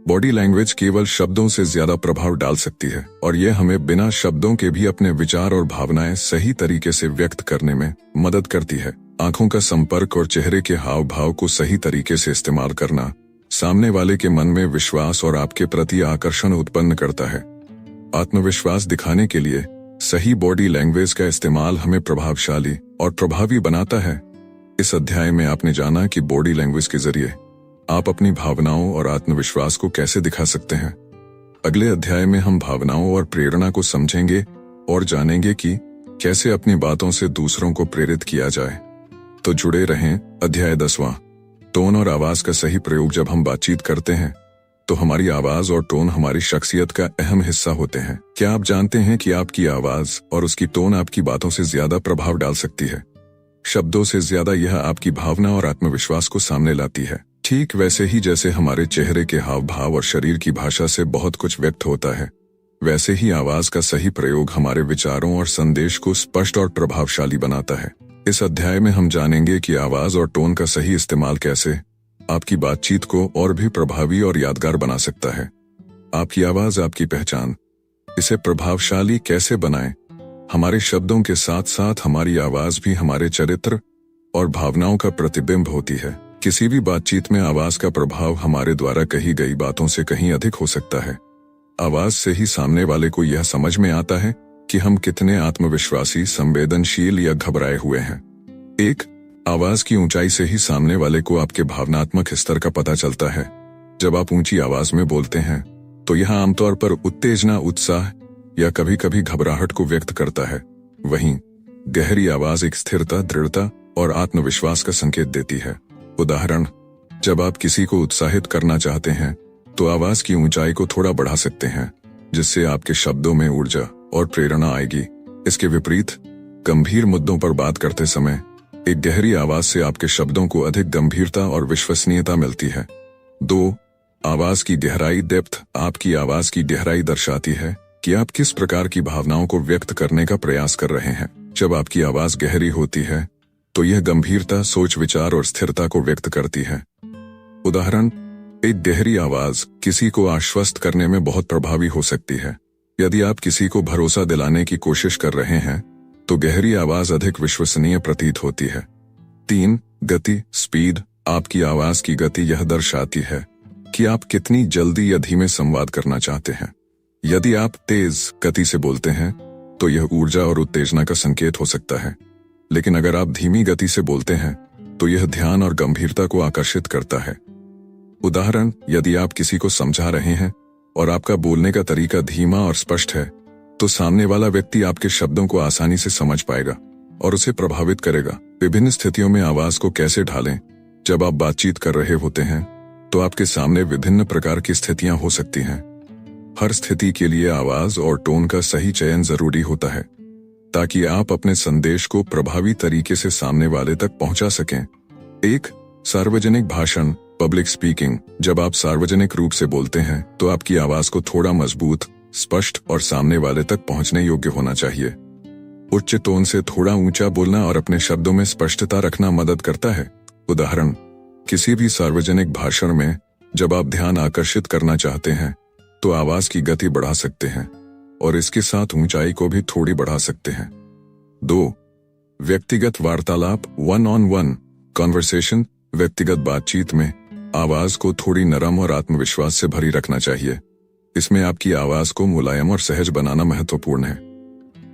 बॉडी लैंग्वेज केवल शब्दों से ज्यादा प्रभाव डाल सकती है और यह हमें बिना शब्दों के भी अपने विचार और भावनाएं सही तरीके से व्यक्त करने में मदद करती है। आंखों का संपर्क और चेहरे के हाव भाव को सही तरीके से इस्तेमाल करना सामने वाले के मन में विश्वास और आपके प्रति आकर्षण उत्पन्न करता है। आत्मविश्वास दिखाने के लिए सही बॉडी लैंग्वेज का इस्तेमाल हमें प्रभावशाली और प्रभावी बनाता है। इस अध्याय में आपने जाना कि बॉडी लैंग्वेज के जरिए आप अपनी भावनाओं और आत्मविश्वास को कैसे दिखा सकते हैं। अगले अध्याय में हम भावनाओं और प्रेरणा को समझेंगे और जानेंगे कि कैसे अपनी बातों से दूसरों को प्रेरित किया जाए। तो जुड़े रहें। अध्याय 10वां, टोन और आवाज का सही प्रयोग। जब हम बातचीत करते हैं तो हमारी आवाज और टोन हमारी शख्सियत का अहम हिस्सा होते हैं। क्या आप जानते हैं कि आपकी आवाज और उसकी टोन आपकी बातों से ज्यादा प्रभाव डाल सकती है? शब्दों से ज्यादा यह आपकी भावना और आत्मविश्वास को सामने लाती है। ठीक वैसे ही जैसे हमारे चेहरे के हाव भाव और शरीर की भाषा से बहुत कुछ व्यक्त होता है, वैसे ही आवाज का सही प्रयोग हमारे विचारों और संदेश को स्पष्ट और प्रभावशाली बनाता है। इस अध्याय में हम जानेंगे कि आवाज और टोन का सही इस्तेमाल कैसे आपकी बातचीत को और भी प्रभावी और यादगार बना सकता है। आपकी आवाज आपकी पहचान, इसे प्रभावशाली कैसे बनाएं? हमारे शब्दों के साथ साथ हमारी आवाज भी हमारे चरित्र और भावनाओं का प्रतिबिंब होती है। किसी भी बातचीत में आवाज का प्रभाव हमारे द्वारा कही गई बातों से कहीं अधिक हो सकता है। आवाज से ही सामने वाले को यह समझ में आता है कि हम कितने आत्मविश्वासी, संवेदनशील या घबराए हुए हैं। एक, आवाज की ऊंचाई से ही सामने वाले को आपके भावनात्मक स्तर का पता चलता है। जब आप ऊंची आवाज में बोलते हैं तो यह आमतौर पर उत्तेजना, उत्साह या कभी कभी घबराहट को व्यक्त करता है। वहीं गहरी आवाज एक स्थिरता, दृढ़ता और आत्मविश्वास का संकेत देती है। उदाहरण, जब आप किसी को उत्साहित करना चाहते हैं तो आवाज की ऊंचाई को थोड़ा बढ़ा सकते हैं, जिससे आपके शब्दों में ऊर्जा और प्रेरणा आएगी। इसके विपरीत, गंभीर मुद्दों पर बात करते समय एक गहरी आवाज से आपके शब्दों को अधिक गंभीरता और विश्वसनीयता मिलती है। 2, आवाज की गहराई, डेप्थ। आपकी आवाज की गहराई दर्शाती है कि आप किस प्रकार की भावनाओं को व्यक्त करने का प्रयास कर रहे हैं। जब आपकी आवाज गहरी होती है तो यह गंभीरता, सोच, विचार और स्थिरता को व्यक्त करती है। उदाहरण, एक गहरी आवाज किसी को आश्वस्त करने में बहुत प्रभावी हो सकती है। यदि आप किसी को भरोसा दिलाने की कोशिश कर रहे हैं तो गहरी आवाज अधिक विश्वसनीय प्रतीत होती है। 3, गति, स्पीड। आपकी आवाज की गति यह दर्शाती है कि आप कितनी जल्दी या धीमे संवाद करना चाहते हैं। यदि आप तेज गति से बोलते हैं तो यह ऊर्जा और उत्तेजना का संकेत हो सकता है, लेकिन अगर आप धीमी गति से बोलते हैं तो यह ध्यान और गंभीरता को आकर्षित करता है। उदाहरण, यदि आप किसी को समझा रहे हैं और आपका बोलने का तरीका धीमा और स्पष्ट है तो सामने वाला व्यक्ति आपके शब्दों को आसानी से समझ पाएगा और उसे प्रभावित करेगा। विभिन्न स्थितियों में आवाज को कैसे ढालें। जब आप बातचीत कर रहे होते हैं तो आपके सामने विभिन्न प्रकार की स्थितियां हो सकती हैं। हर स्थिति के लिए आवाज और टोन का सही चयन जरूरी होता है ताकि आप अपने संदेश को प्रभावी तरीके से सामने वाले तक पहुंचा सकें। 1, सार्वजनिक भाषण, पब्लिक स्पीकिंग। जब आप सार्वजनिक रूप से बोलते हैं तो आपकी आवाज को थोड़ा मजबूत, स्पष्ट और सामने वाले तक पहुंचने योग्य होना चाहिए। उच्च टोन से थोड़ा ऊंचा बोलना और अपने शब्दों में स्पष्टता रखना मदद करता है। उदाहरण, किसी भी सार्वजनिक भाषण में जब आप ध्यान आकर्षित करना चाहते हैं तो आवाज की गति बढ़ा सकते हैं और इसके साथ ऊंचाई को भी थोड़ी बढ़ा सकते हैं। 2, व्यक्तिगत वार्तालाप, one-on-one कॉन्वर्सेशन। व्यक्तिगत बातचीत में आवाज को थोड़ी नरम और आत्मविश्वास से भरी रखना चाहिए। इसमें आपकी आवाज को मुलायम और सहज बनाना महत्वपूर्ण है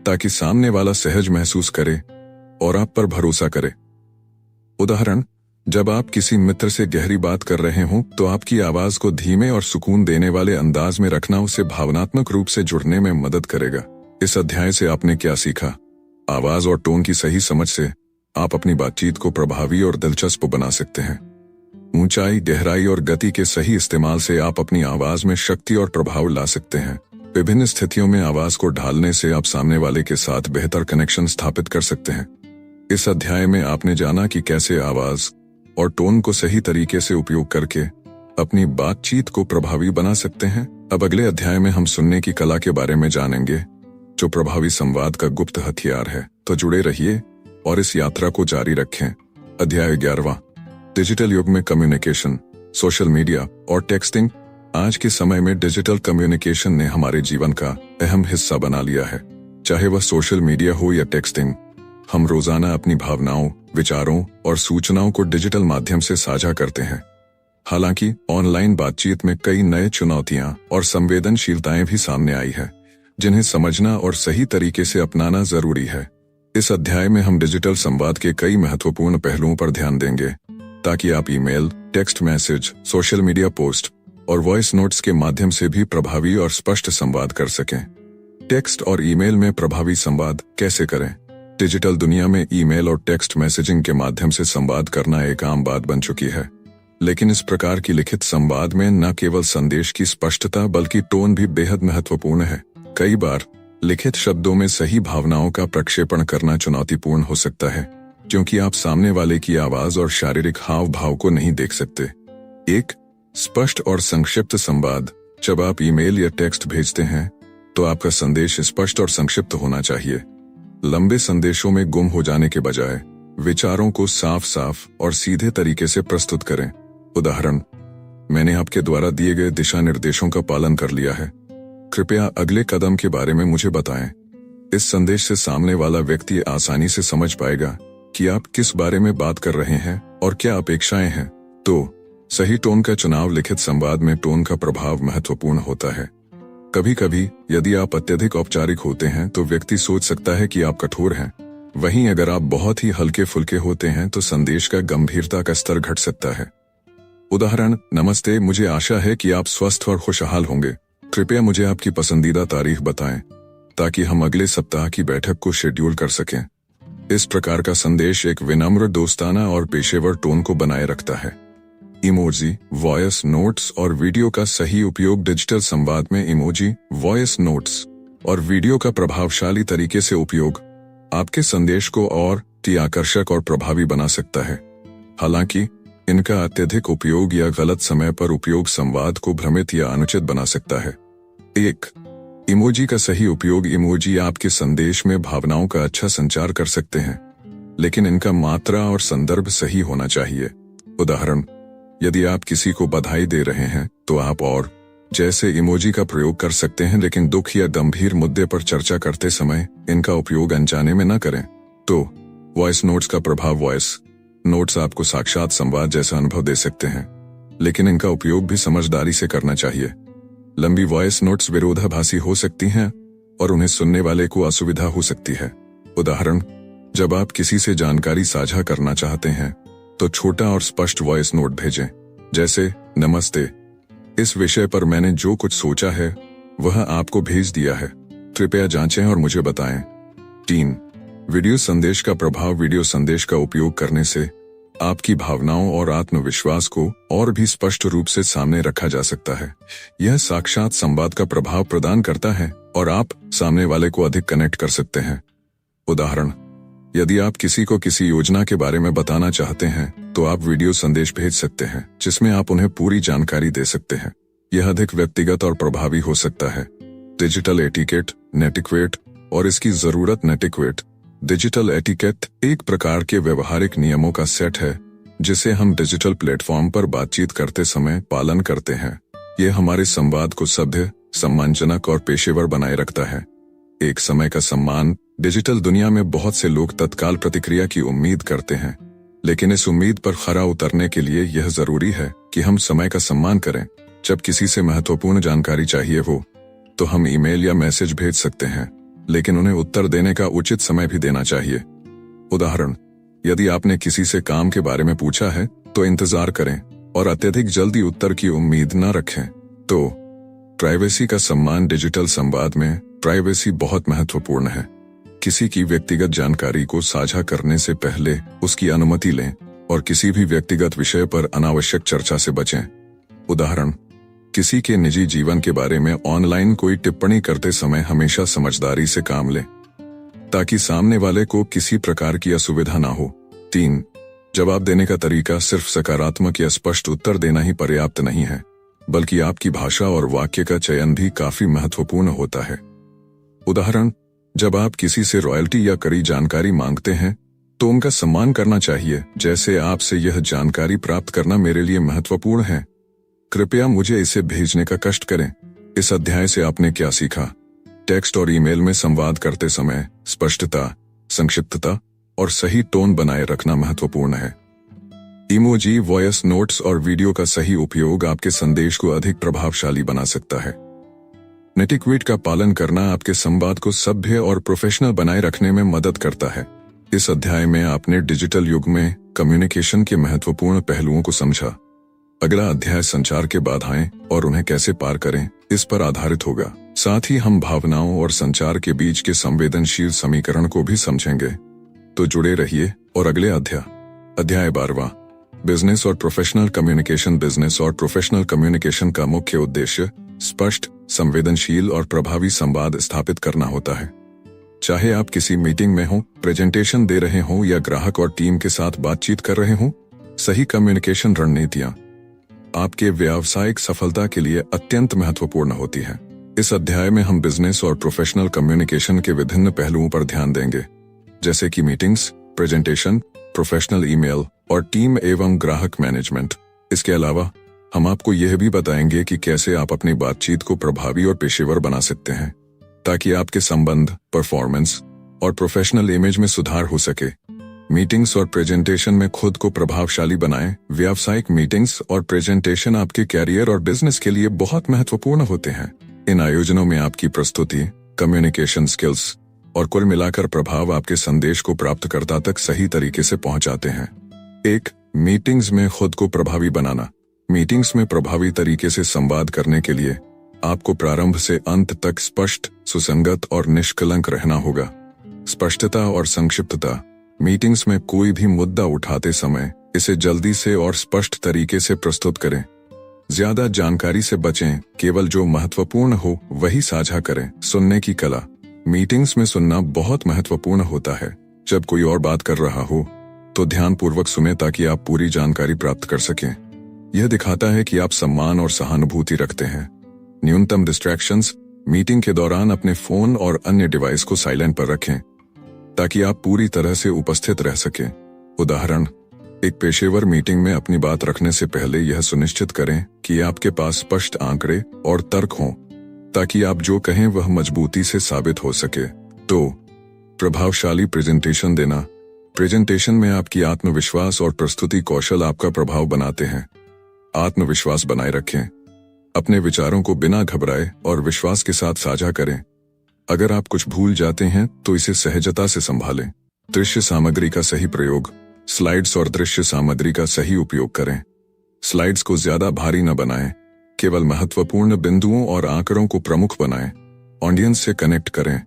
ताकि सामने वाला सहज महसूस करे और आप पर भरोसा करे। उदाहरण, जब आप किसी मित्र से गहरी बात कर रहे हों तो आपकी आवाज को धीमे और सुकून देने वाले अंदाज में रखना उसे भावनात्मक रूप से जुड़ने में मदद करेगा। इस अध्याय से आपने क्या सीखा? आवाज और टोन की सही समझ से आप अपनी बातचीत को प्रभावी और दिलचस्प बना सकते हैं। ऊंचाई, गहराई और गति के सही इस्तेमाल से आप अपनी आवाज में शक्ति और प्रभाव ला सकते हैं। विभिन्न स्थितियों में आवाज को ढालने से आप सामने वाले के साथ बेहतर कनेक्शन स्थापित कर सकते हैं। इस अध्याय में आपने जाना कि कैसे आवाज और टोन को सही तरीके से उपयोग करके अपनी बातचीत को प्रभावी बना सकते हैं। अब अगले अध्याय में हम सुनने की कला के बारे में जानेंगे, जो प्रभावी संवाद का गुप्त हथियार है। तो जुड़े रहिए और इस यात्रा को जारी रखें। अध्याय 11, डिजिटल युग में कम्युनिकेशन, सोशल मीडिया और टेक्सटिंग। आज के समय में डिजिटल कम्युनिकेशन ने हमारे जीवन का अहम हिस्सा बना लिया है। चाहे वह सोशल मीडिया हो या टेक्सटिंग, हम रोजाना अपनी भावनाओं, विचारों और सूचनाओं को डिजिटल माध्यम से साझा करते हैं। हालांकि ऑनलाइन बातचीत में कई नए चुनौतियां और संवेदनशीलताएं भी सामने आई है, जिन्हें समझना और सही तरीके से अपनाना जरूरी है। इस अध्याय में हम डिजिटल संवाद के कई महत्वपूर्ण पहलुओं पर ध्यान देंगे ताकि आप email, text message, social media post और वॉइस नोट्स के माध्यम से भी प्रभावी और स्पष्ट संवाद कर सकें। टेक्स्ट और ईमेल में प्रभावी संवाद कैसे करें? डिजिटल दुनिया में ईमेल और टेक्स्ट मैसेजिंग के माध्यम से संवाद करना एक आम बात बन चुकी है, लेकिन इस प्रकार की लिखित संवाद में न केवल संदेश की स्पष्टता बल्कि टोन भी बेहद महत्वपूर्ण है। कई बार लिखित शब्दों में सही भावनाओं का प्रक्षेपण करना चुनौतीपूर्ण हो सकता है, क्योंकि आप सामने वाले की आवाज और शारीरिक हाव भाव को नहीं देख सकते। 1, स्पष्ट और संक्षिप्त संवाद। जब आप ईमेल या टेक्स्ट भेजते हैं तो आपका संदेश स्पष्ट और संक्षिप्त होना चाहिए। लंबे संदेशों में गुम हो जाने के बजाय विचारों को साफ साफ और सीधे तरीके से प्रस्तुत करें। उदाहरण, मैंने आपके द्वारा दिए गए दिशा निर्देशों का पालन कर लिया है, कृपया अगले कदम के बारे में मुझे बताएं। इस संदेश से सामने वाला व्यक्ति आसानी से समझ पाएगा कि आप किस बारे में बात कर रहे हैं और क्या अपेक्षाएं हैं। तो सही टोन का चुनाव लिखित संवाद में टोन का प्रभाव महत्वपूर्ण होता है। कभी कभी यदि आप अत्यधिक औपचारिक होते हैं तो व्यक्ति सोच सकता है कि आप कठोर हैं। वहीं अगर आप बहुत ही हल्के फुल्के होते हैं तो संदेश का गंभीरता का स्तर घट सकता है। उदाहरण, नमस्ते, मुझे आशा है कि आप स्वस्थ और खुशहाल होंगे। कृपया मुझे आपकी पसंदीदा तारीख बताएं ताकि हम अगले सप्ताह की बैठक को शेड्यूल कर सकें। इस प्रकार का संदेश एक विनम्र, दोस्ताना और पेशेवर टोन को बनाए रखता है। इमोजी, वॉइस नोट्स और वीडियो का सही उपयोग। डिजिटल संवाद में इमोजी, वॉइस नोट्स और वीडियो का प्रभावशाली तरीके से उपयोग आपके संदेश को और आकर्षक और प्रभावी बना सकता है। हालांकि इनका अत्यधिक उपयोग या गलत समय पर उपयोग संवाद को भ्रमित या अनुचित बना सकता है। 1. इमोजी का सही उपयोग। इमोजी आपके संदेश में भावनाओं का अच्छा संचार कर सकते हैं, लेकिन इनका मात्रा और संदर्भ सही होना चाहिए। उदाहरण, यदि आप किसी को बधाई दे रहे हैं तो आप और जैसे इमोजी का प्रयोग कर सकते हैं, लेकिन दुख या गंभीर मुद्दे पर चर्चा करते समय इनका उपयोग अनजाने में न करें। तो वॉइस नोट्स का प्रभाव। वॉइस नोट्स आपको साक्षात संवाद जैसा अनुभव दे सकते हैं, लेकिन इनका उपयोग भी समझदारी से करना चाहिए। लंबी वॉइस नोट्स विरोधाभासी हो सकती हैं और उन्हें सुनने वाले को असुविधा हो सकती है। उदाहरण, जब आप किसी से जानकारी साझा करना चाहते हैं तो छोटा और स्पष्ट वॉइस नोट भेजें, जैसे, नमस्ते, इस विषय पर मैंने जो कुछ सोचा है वह आपको भेज दिया है, कृपया जांचें और मुझे बताएं। 3. वीडियो संदेश का प्रभाव। वीडियो संदेश का उपयोग करने से आपकी भावनाओं और आत्मविश्वास को और भी स्पष्ट रूप से सामने रखा जा सकता है। यह साक्षात संवाद का प्रभाव प्रदान करता है और आप सामने वाले को अधिक कनेक्ट कर सकते हैं। उदाहरण, यदि आप किसी को किसी योजना के बारे में बताना चाहते हैं तो आप वीडियो संदेश भेज सकते हैं जिसमें आप उन्हें पूरी जानकारी दे सकते हैं। यह अधिक व्यक्तिगत और प्रभावी हो सकता है। डिजिटल एटिकेट, नेटिक्वेट और इसकी जरूरत। नेटिक्वेट, डिजिटल एटिकेट एक प्रकार के व्यवहारिक नियमों का सेट है जिसे हम डिजिटल प्लेटफॉर्म पर बातचीत करते समय पालन करते हैं। यह हमारे संवाद को सभ्य, सम्मानजनक और पेशेवर बनाए रखता है। एक समय का सम्मान। डिजिटल दुनिया में बहुत से लोग तत्काल प्रतिक्रिया की उम्मीद करते हैं, लेकिन इस उम्मीद पर खरा उतरने के लिए यह जरूरी है कि हम समय का सम्मान करें। जब किसी से महत्वपूर्ण जानकारी चाहिए हो तो हम ईमेल या मैसेज भेज सकते हैं, लेकिन उन्हें उत्तर देने का उचित समय भी देना चाहिए। उदाहरण, यदि आपने किसी से काम के बारे में पूछा है तो इंतजार करें और अत्यधिक जल्दी उत्तर की उम्मीद न रखें। तो प्राइवेसी का सम्मान। डिजिटल संवाद में प्राइवेसी बहुत महत्वपूर्ण है। किसी की व्यक्तिगत जानकारी को साझा करने से पहले उसकी अनुमति लें और किसी भी व्यक्तिगत विषय पर अनावश्यक चर्चा से बचें। उदाहरण, किसी के निजी जीवन के बारे में ऑनलाइन कोई टिप्पणी करते समय हमेशा समझदारी से काम लें ताकि सामने वाले को किसी प्रकार की असुविधा ना हो। 3. जवाब देने का तरीका। सिर्फ सकारात्मक या स्पष्ट उत्तर देना ही पर्याप्त नहीं है, बल्कि आपकी भाषा और वाक्य का चयन भी काफी महत्वपूर्ण होता है। उदाहरण, जब आप किसी से रॉयल्टी या कड़ी जानकारी मांगते हैं तो उनका सम्मान करना चाहिए, जैसे, आपसे यह जानकारी प्राप्त करना मेरे लिए महत्वपूर्ण है, कृपया मुझे इसे भेजने का कष्ट करें। इस अध्याय से आपने क्या सीखा? टेक्स्ट और ईमेल में संवाद करते समय स्पष्टता, संक्षिप्तता और सही टोन बनाए रखना महत्वपूर्ण है। इमोजी, वॉइस नोट्स और वीडियो का सही उपयोग आपके संदेश को अधिक प्रभावशाली बना सकता है। नेटिक्वेट का पालन करना आपके संवाद को सभ्य और प्रोफेशनल बनाए रखने में मदद करता है। इस अध्याय में आपने डिजिटल युग में कम्युनिकेशन के महत्वपूर्ण पहलुओं को समझा। अगला अध्याय संचार के बाधाएं और उन्हें कैसे पार करें इस पर आधारित होगा। साथ ही हम भावनाओं और संचार के बीच के संवेदनशील समीकरण को भी समझेंगे। तो जुड़े रहिए और अगले अध्याय 12वां, बिजनेस और प्रोफेशनल कम्युनिकेशन। बिजनेस और प्रोफेशनल कम्युनिकेशन का मुख्य उद्देश्य स्पष्ट, संवेदनशील और प्रभावी संवाद स्थापित करना होता है। चाहे आप किसी मीटिंग में हों, प्रेजेंटेशन दे रहे हों या ग्राहक और टीम के साथ बातचीत कर रहे हों, सही कम्युनिकेशन रणनीतियां आपके व्यावसायिक सफलता के लिए अत्यंत महत्वपूर्ण होती है। इस अध्याय में हम बिजनेस और प्रोफेशनल कम्युनिकेशन के विभिन्न पहलुओं पर ध्यान देंगे, जैसे कि मीटिंग्स, प्रेजेंटेशन, प्रोफेशनल ईमेल और टीम एवं ग्राहक मैनेजमेंट। इसके अलावा हम आपको यह भी बताएंगे कि कैसे आप अपनी बातचीत को प्रभावी और पेशेवर बना सकते हैं ताकि आपके संबंध, परफॉर्मेंस और प्रोफेशनल इमेज में सुधार हो सके। मीटिंग्स और प्रेजेंटेशन में खुद को प्रभावशाली बनाएं। व्यावसायिक मीटिंग्स और प्रेजेंटेशन आपके कैरियर और बिजनेस के लिए बहुत महत्वपूर्ण होते हैं। इन आयोजनों में आपकी प्रस्तुति, कम्युनिकेशन स्किल्स और कुल मिलाकर प्रभाव आपके संदेश को प्राप्तकर्ता तक सही तरीके से पहुंचाते हैं। 1. मीटिंग्स में खुद को प्रभावी बनाना। मीटिंग्स में प्रभावी तरीके से संवाद करने के लिए आपको प्रारंभ से अंत तक स्पष्ट, सुसंगत और निष्कलंक रहना होगा। स्पष्टता और संक्षिप्तता। मीटिंग्स में कोई भी मुद्दा उठाते समय इसे जल्दी से और स्पष्ट तरीके से प्रस्तुत करें। ज्यादा जानकारी से बचें, केवल जो महत्वपूर्ण हो वही साझा करें। सुनने की कला। मीटिंग्स में सुनना बहुत महत्वपूर्ण होता है। जब कोई और बात कर रहा हो तो ध्यानपूर्वक सुने ताकि आप पूरी जानकारी प्राप्त कर सकें। यह दिखाता है कि आप सम्मान और सहानुभूति रखते हैं। न्यूनतम डिस्ट्रैक्शंस। मीटिंग के दौरान अपने फोन और अन्य डिवाइस को साइलेंट पर रखें ताकि आप पूरी तरह से उपस्थित रह सकें। उदाहरण, एक पेशेवर मीटिंग में अपनी बात रखने से पहले यह सुनिश्चित करें कि आपके पास स्पष्ट आंकड़े और तर्क हों ताकि आप जो कहें वह मजबूती से साबित हो सके। 2. प्रभावशाली प्रेजेंटेशन देना। प्रेजेंटेशन में आपकी आत्मविश्वास और प्रस्तुति कौशल आपका प्रभाव बनाते हैं। आत्मविश्वास बनाए रखें। अपने विचारों को बिना घबराए और विश्वास के साथ साझा करें। अगर आप कुछ भूल जाते हैं तो इसे सहजता से संभालें। दृश्य सामग्री का सही प्रयोग। स्लाइड्स और दृश्य सामग्री का सही उपयोग करें। स्लाइड्स को ज्यादा भारी न बनाएं, केवल महत्वपूर्ण बिंदुओं और आंकड़ों को प्रमुख बनाएं। ऑडियंस से कनेक्ट करें।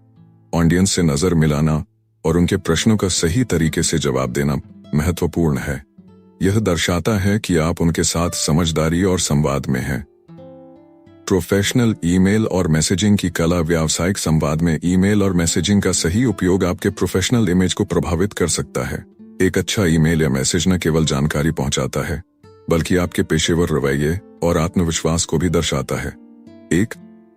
ऑडियंस से नजर मिलाना और उनके प्रश्नों का सही तरीके से जवाब देना महत्वपूर्ण है। यह दर्शाता है कि आप उनके साथ समझदारी और संवाद में हैं। प्रोफेशनल ईमेल और मैसेजिंग की कला। व्यावसायिक संवाद में ईमेल और मैसेजिंग का सही उपयोग आपके प्रोफेशनल इमेज को प्रभावित कर सकता है। एक अच्छा ईमेल या मैसेज न केवल जानकारी पहुंचाता है बल्कि आपके पेशेवर रवैये और आत्मविश्वास को भी दर्शाता है। 1.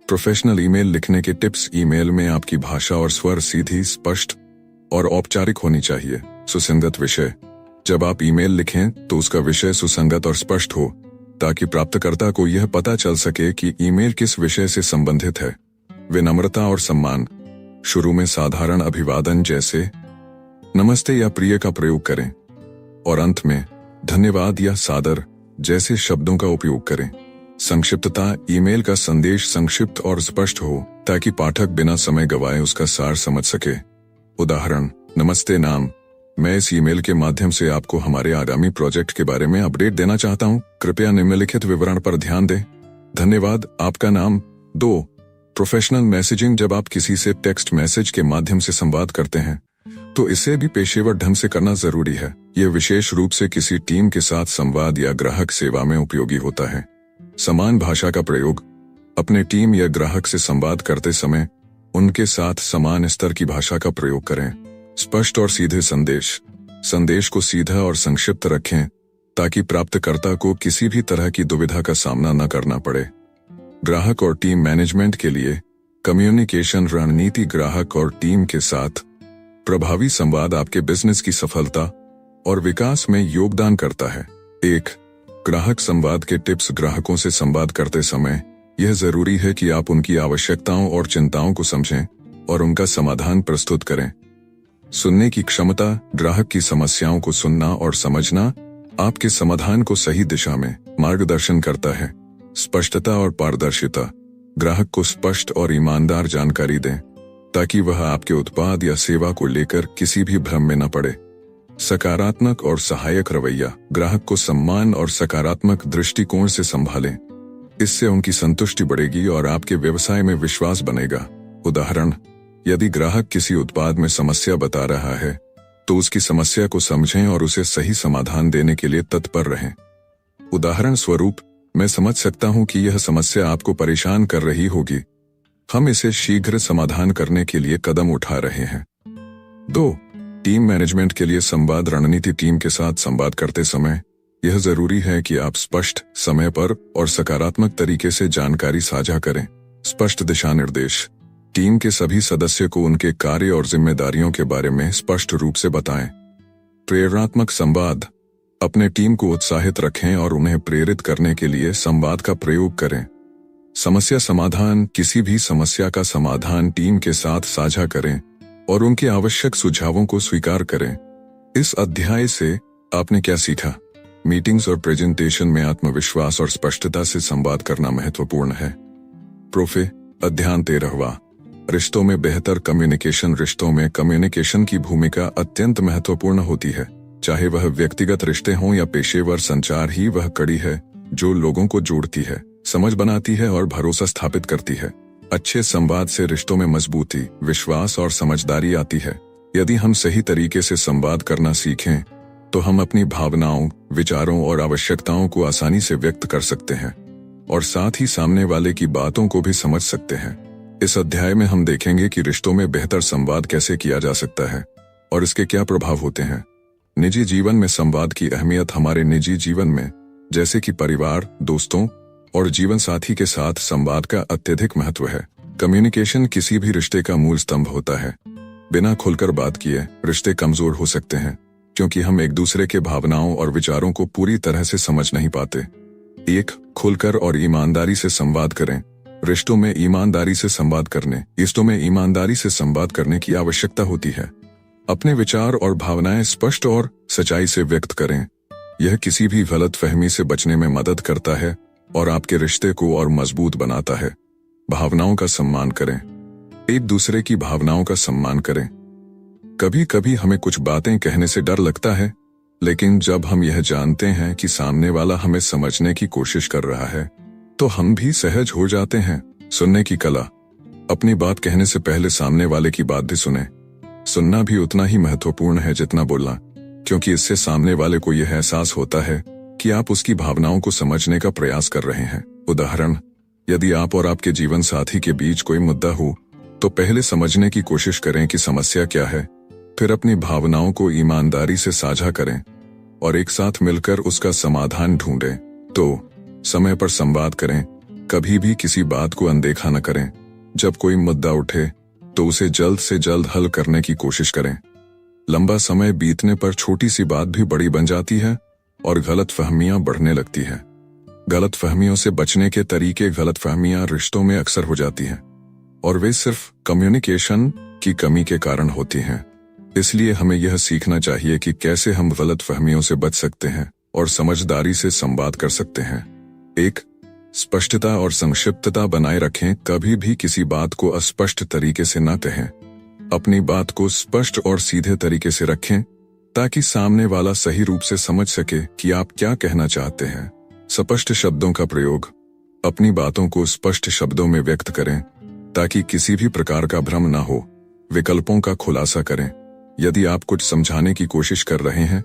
प्रोफेशनल ईमेल लिखने के टिप्स। ईमेल में आपकी भाषा और स्वर सीधी, स्पष्ट और औपचारिक होनी चाहिए। सुसंगत विषय। जब आप ईमेल लिखें तो उसका विषय सुसंगत और स्पष्ट हो ताकि प्राप्तकर्ता को यह पता चल सके कि ईमेल किस विषय से संबंधित है। विनम्रता और सम्मान। शुरू में साधारण अभिवादन जैसे नमस्ते या प्रिय का प्रयोग करें और अंत में धन्यवाद या सादर जैसे शब्दों का उपयोग करें। संक्षिप्तता। ईमेल का संदेश संक्षिप्त और स्पष्ट हो ताकि पाठक बिना समय गवाए उसका सार समझ सके। उदाहरण, नमस्ते नाम, मैं इस ईमेल के माध्यम से आपको हमारे आगामी प्रोजेक्ट के बारे में अपडेट देना चाहता हूं। कृपया निम्नलिखित विवरण पर ध्यान दें। धन्यवाद, आपका नाम। 2. Professional messaging. जब आप किसी से टेक्स्ट मैसेज के माध्यम से संवाद करते हैं तो इसे भी पेशेवर ढंग से करना जरूरी है। यह विशेष रूप से किसी टीम के साथ संवाद या ग्राहक सेवा में उपयोगी होता है। समान भाषा का प्रयोग। अपने टीम या ग्राहक से संवाद करते समय उनके साथ समान स्तर की भाषा का प्रयोग करें। स्पष्ट और सीधे संदेश। संदेश को सीधा और संक्षिप्त रखें ताकि प्राप्तकर्ता को किसी भी तरह की दुविधा का सामना न करना पड़े। ग्राहक और टीम मैनेजमेंट के लिए कम्युनिकेशन रणनीति। ग्राहक और टीम के साथ प्रभावी संवाद आपके बिजनेस की सफलता और विकास में योगदान करता है। 1. ग्राहक संवाद के टिप्स। ग्राहकों से संवाद करते समय यह जरूरी है कि आप उनकी आवश्यकताओं और चिंताओं को समझें और उनका समाधान प्रस्तुत करें। सुनने की क्षमता। ग्राहक की समस्याओं को सुनना और समझना आपके समाधान को सही दिशा में मार्गदर्शन करता है। स्पष्टता और पारदर्शिता। ग्राहक को स्पष्ट और ईमानदार जानकारी दें ताकि वह आपके उत्पाद या सेवा को लेकर किसी भी भ्रम में न पड़े। सकारात्मक और सहायक रवैया। ग्राहक को सम्मान और सकारात्मक दृष्टिकोण से संभालें। इससे उनकी संतुष्टि बढ़ेगी और आपके व्यवसाय में विश्वास बनेगा। उदाहरण, यदि ग्राहक किसी उत्पाद में समस्या बता रहा है तो उसकी समस्या को समझें और उसे सही समाधान देने के लिए तत्पर रहें। उदाहरण स्वरूप, मैं समझ सकता हूं कि यह समस्या आपको परेशान कर रही होगी। हम इसे शीघ्र समाधान करने के लिए कदम उठा रहे हैं। 2. टीम मैनेजमेंट के लिए संवाद रणनीति। टीम के साथ संवाद करते समय यह जरूरी है कि आप स्पष्ट, समय पर और सकारात्मक तरीके से जानकारी साझा करें। स्पष्ट दिशा निर्देश। टीम के सभी सदस्य को उनके कार्य और जिम्मेदारियों के बारे में स्पष्ट रूप से बताएं। प्रेरणात्मक संवाद। अपने टीम को उत्साहित रखें और उन्हें प्रेरित करने के लिए संवाद का प्रयोग करें। समस्या समाधान। किसी भी समस्या का समाधान टीम के साथ साझा करें और उनके आवश्यक सुझावों को स्वीकार करें। इस अध्याय से आपने क्या सीखा? मीटिंग्स और प्रेजेंटेशन में आत्मविश्वास और स्पष्टता से संवाद करना महत्वपूर्ण है। प्रोफे अध्याय 13वां, रिश्तों में बेहतर कम्युनिकेशन। रिश्तों में कम्युनिकेशन की भूमिका अत्यंत महत्वपूर्ण होती है। चाहे वह व्यक्तिगत रिश्ते हों या पेशेवर, संचार ही वह कड़ी है जो लोगों को जोड़ती है, समझ बनाती है और भरोसा स्थापित करती है। अच्छे संवाद से रिश्तों में मजबूती, विश्वास और समझदारी आती है। यदि हम सही तरीके से संवाद करना सीखें तो हम अपनी भावनाओं, विचारों और आवश्यकताओं को आसानी से व्यक्त कर सकते हैं और साथ ही सामने वाले की बातों को भी समझ सकते हैं। इस अध्याय में हम देखेंगे कि रिश्तों में बेहतर संवाद कैसे किया जा सकता है और इसके क्या प्रभाव होते हैं। निजी जीवन में संवाद की अहमियत। हमारे निजी जीवन में, जैसे कि परिवार, दोस्तों और जीवन साथी के साथ, संवाद का अत्यधिक महत्व है। कम्युनिकेशन किसी भी रिश्ते का मूल स्तंभ होता है। बिना खुलकर बात किए रिश्ते कमजोर हो सकते हैं, क्योंकि हम एक दूसरे के भावनाओं और विचारों को पूरी तरह से समझ नहीं पाते। एक, खुलकर और ईमानदारी से संवाद करें। रिश्तों में ईमानदारी से संवाद करने की आवश्यकता होती है। अपने विचार और भावनाएं स्पष्ट और सच्चाई से व्यक्त करें। यह किसी भी गलतफहमी से बचने में मदद करता है और आपके रिश्ते को और मजबूत बनाता है। भावनाओं का सम्मान करें। एक दूसरे की भावनाओं का सम्मान करें। कभी कभी हमें कुछ बातें कहने से डर लगता है, लेकिन जब हम यह जानते हैं कि सामने वाला हमें समझने की कोशिश कर रहा है तो हम भी सहज हो जाते हैं। सुनने की कला। अपनी बात कहने से पहले सामने वाले की बात भी सुने। सुनना भी उतना ही महत्वपूर्ण है जितना बोलना, क्योंकि इससे सामने वाले को यह एहसास होता है कि आप उसकी भावनाओं को समझने का प्रयास कर रहे हैं। उदाहरण, यदि आप और आपके जीवन साथी के बीच कोई मुद्दा हो तो पहले समझने की कोशिश करें कि समस्या क्या है, फिर अपनी भावनाओं को ईमानदारी से साझा करें और एक साथ मिलकर उसका समाधान ढूंढें। तो समय पर संवाद करें। कभी भी किसी बात को अनदेखा न करें। जब कोई मुद्दा उठे तो उसे जल्द से जल्द हल करने की कोशिश करें। लंबा समय बीतने पर छोटी सी बात भी बड़ी बन जाती है और गलतफहमियां बढ़ने लगती हैं। गलतफहमियों से बचने के तरीके। गलतफहमियां रिश्तों में अक्सर हो जाती हैं और वे सिर्फ कम्युनिकेशन की कमी के कारण होती हैं। इसलिए हमें यह सीखना चाहिए कि कैसे हम गलतफहमियों से बच सकते हैं और समझदारी से संवाद कर सकते हैं। एक, स्पष्टता और संक्षिप्तता बनाए रखें। कभी भी किसी बात को अस्पष्ट तरीके से न कहें। अपनी बात को स्पष्ट और सीधे तरीके से रखें ताकि सामने वाला सही रूप से समझ सके कि आप क्या कहना चाहते हैं। स्पष्ट शब्दों का प्रयोग। अपनी बातों को स्पष्ट शब्दों में व्यक्त करें ताकि किसी भी प्रकार का भ्रम न हो। विकल्पों का खुलासा करें। यदि आप कुछ समझाने की कोशिश कर रहे हैं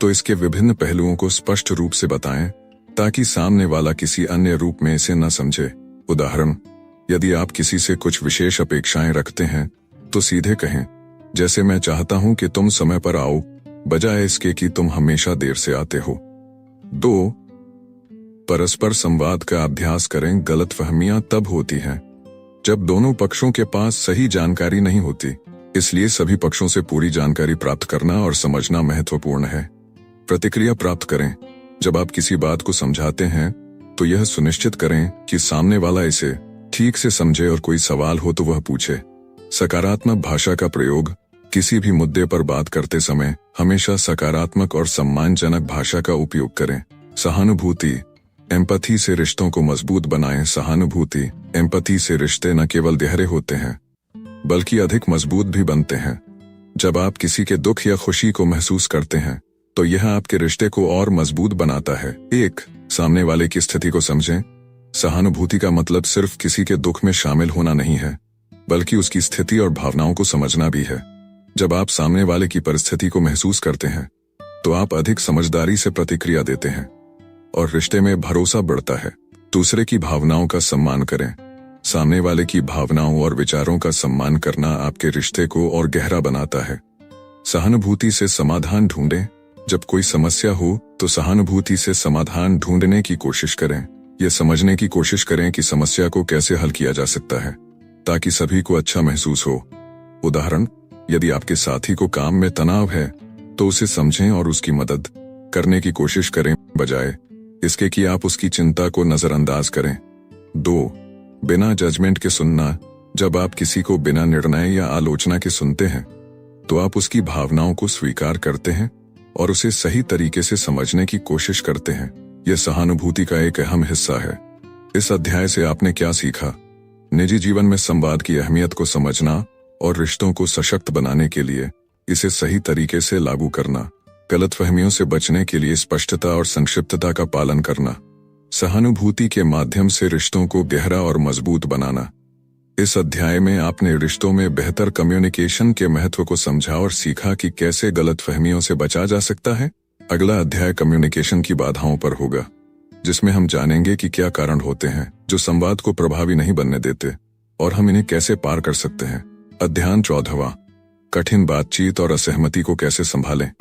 तो इसके विभिन्न पहलुओं को स्पष्ट रूप से बताएं ताकि सामने वाला किसी अन्य रूप में इसे न समझे। उदाहरण, यदि आप किसी से कुछ विशेष अपेक्षाएं रखते हैं तो सीधे कहें, जैसे मैं चाहता हूं कि तुम समय पर आओ, बजाय इसके कि तुम हमेशा देर से आते हो। 2, परस्पर संवाद का अभ्यास करें। गलतफहमियां तब होती हैं जब दोनों पक्षों के पास सही जानकारी नहीं होती, इसलिए सभी पक्षों से पूरी जानकारी प्राप्त करना और समझना महत्वपूर्ण है। प्रतिक्रिया प्राप्त करें। जब आप किसी बात को समझाते हैं तो यह सुनिश्चित करें कि सामने वाला इसे ठीक से समझे और कोई सवाल हो तो वह पूछे। सकारात्मक भाषा का प्रयोग। किसी भी मुद्दे पर बात करते समय हमेशा सकारात्मक और सम्मानजनक भाषा का उपयोग करें। सहानुभूति, एम्पैथी से रिश्तों को मजबूत बनाएं। सहानुभूति, एम्पैथी से रिश्ते न केवल गहरे होते हैं बल्कि अधिक मजबूत भी बनते हैं। जब आप किसी के दुख या खुशी को महसूस करते हैं तो यह आपके रिश्ते को और मजबूत बनाता है। एक, सामने वाले की स्थिति को समझें। सहानुभूति का मतलब सिर्फ किसी के दुख में शामिल होना नहीं है, बल्कि उसकी स्थिति और भावनाओं को समझना भी है। जब आप सामने वाले की परिस्थिति को महसूस करते हैं तो आप अधिक समझदारी से प्रतिक्रिया देते हैं और रिश्ते में भरोसा बढ़ता है। दूसरे की भावनाओं का सम्मान करें। सामने वाले की भावनाओं और विचारों का सम्मान करना आपके रिश्ते को और गहरा बनाता है। सहानुभूति से समाधान ढूंढें। जब कोई समस्या हो तो सहानुभूति से समाधान ढूंढने की कोशिश करें। यह समझने की कोशिश करें कि समस्या को कैसे हल किया जा सकता है ताकि सभी को अच्छा महसूस हो। उदाहरण, यदि आपके साथी को काम में तनाव है तो उसे समझें और उसकी मदद करने की कोशिश करें, बजाय इसके कि आप उसकी चिंता को नजरअंदाज करें। 2, बिना जजमेंट के सुनना। जब आप किसी को बिना निर्णय या आलोचना के सुनते हैं तो आप उसकी भावनाओं को स्वीकार करते हैं और उसे सही तरीके से समझने की कोशिश करते हैं। यह सहानुभूति का एक अहम हिस्सा है। इस अध्याय से आपने क्या सीखा? निजी जीवन में संवाद की अहमियत को समझना और रिश्तों को सशक्त बनाने के लिए इसे सही तरीके से लागू करना, गलतफहमियों से बचने के लिए स्पष्टता और संक्षिप्तता का पालन करना, सहानुभूति के माध्यम से रिश्तों को गहरा और मजबूत बनाना। इस अध्याय में आपने रिश्तों में बेहतर कम्युनिकेशन के महत्व को समझा और सीखा कि कैसे गलतफहमियों से बचा जा सकता है। अगला अध्याय कम्युनिकेशन की बाधाओं पर होगा, जिसमें हम जानेंगे कि क्या कारण होते हैं जो संवाद को प्रभावी नहीं बनने देते और हम इन्हें कैसे पार कर सकते हैं। अध्याय 14वां, कठिन बातचीत और असहमति को कैसे संभालें।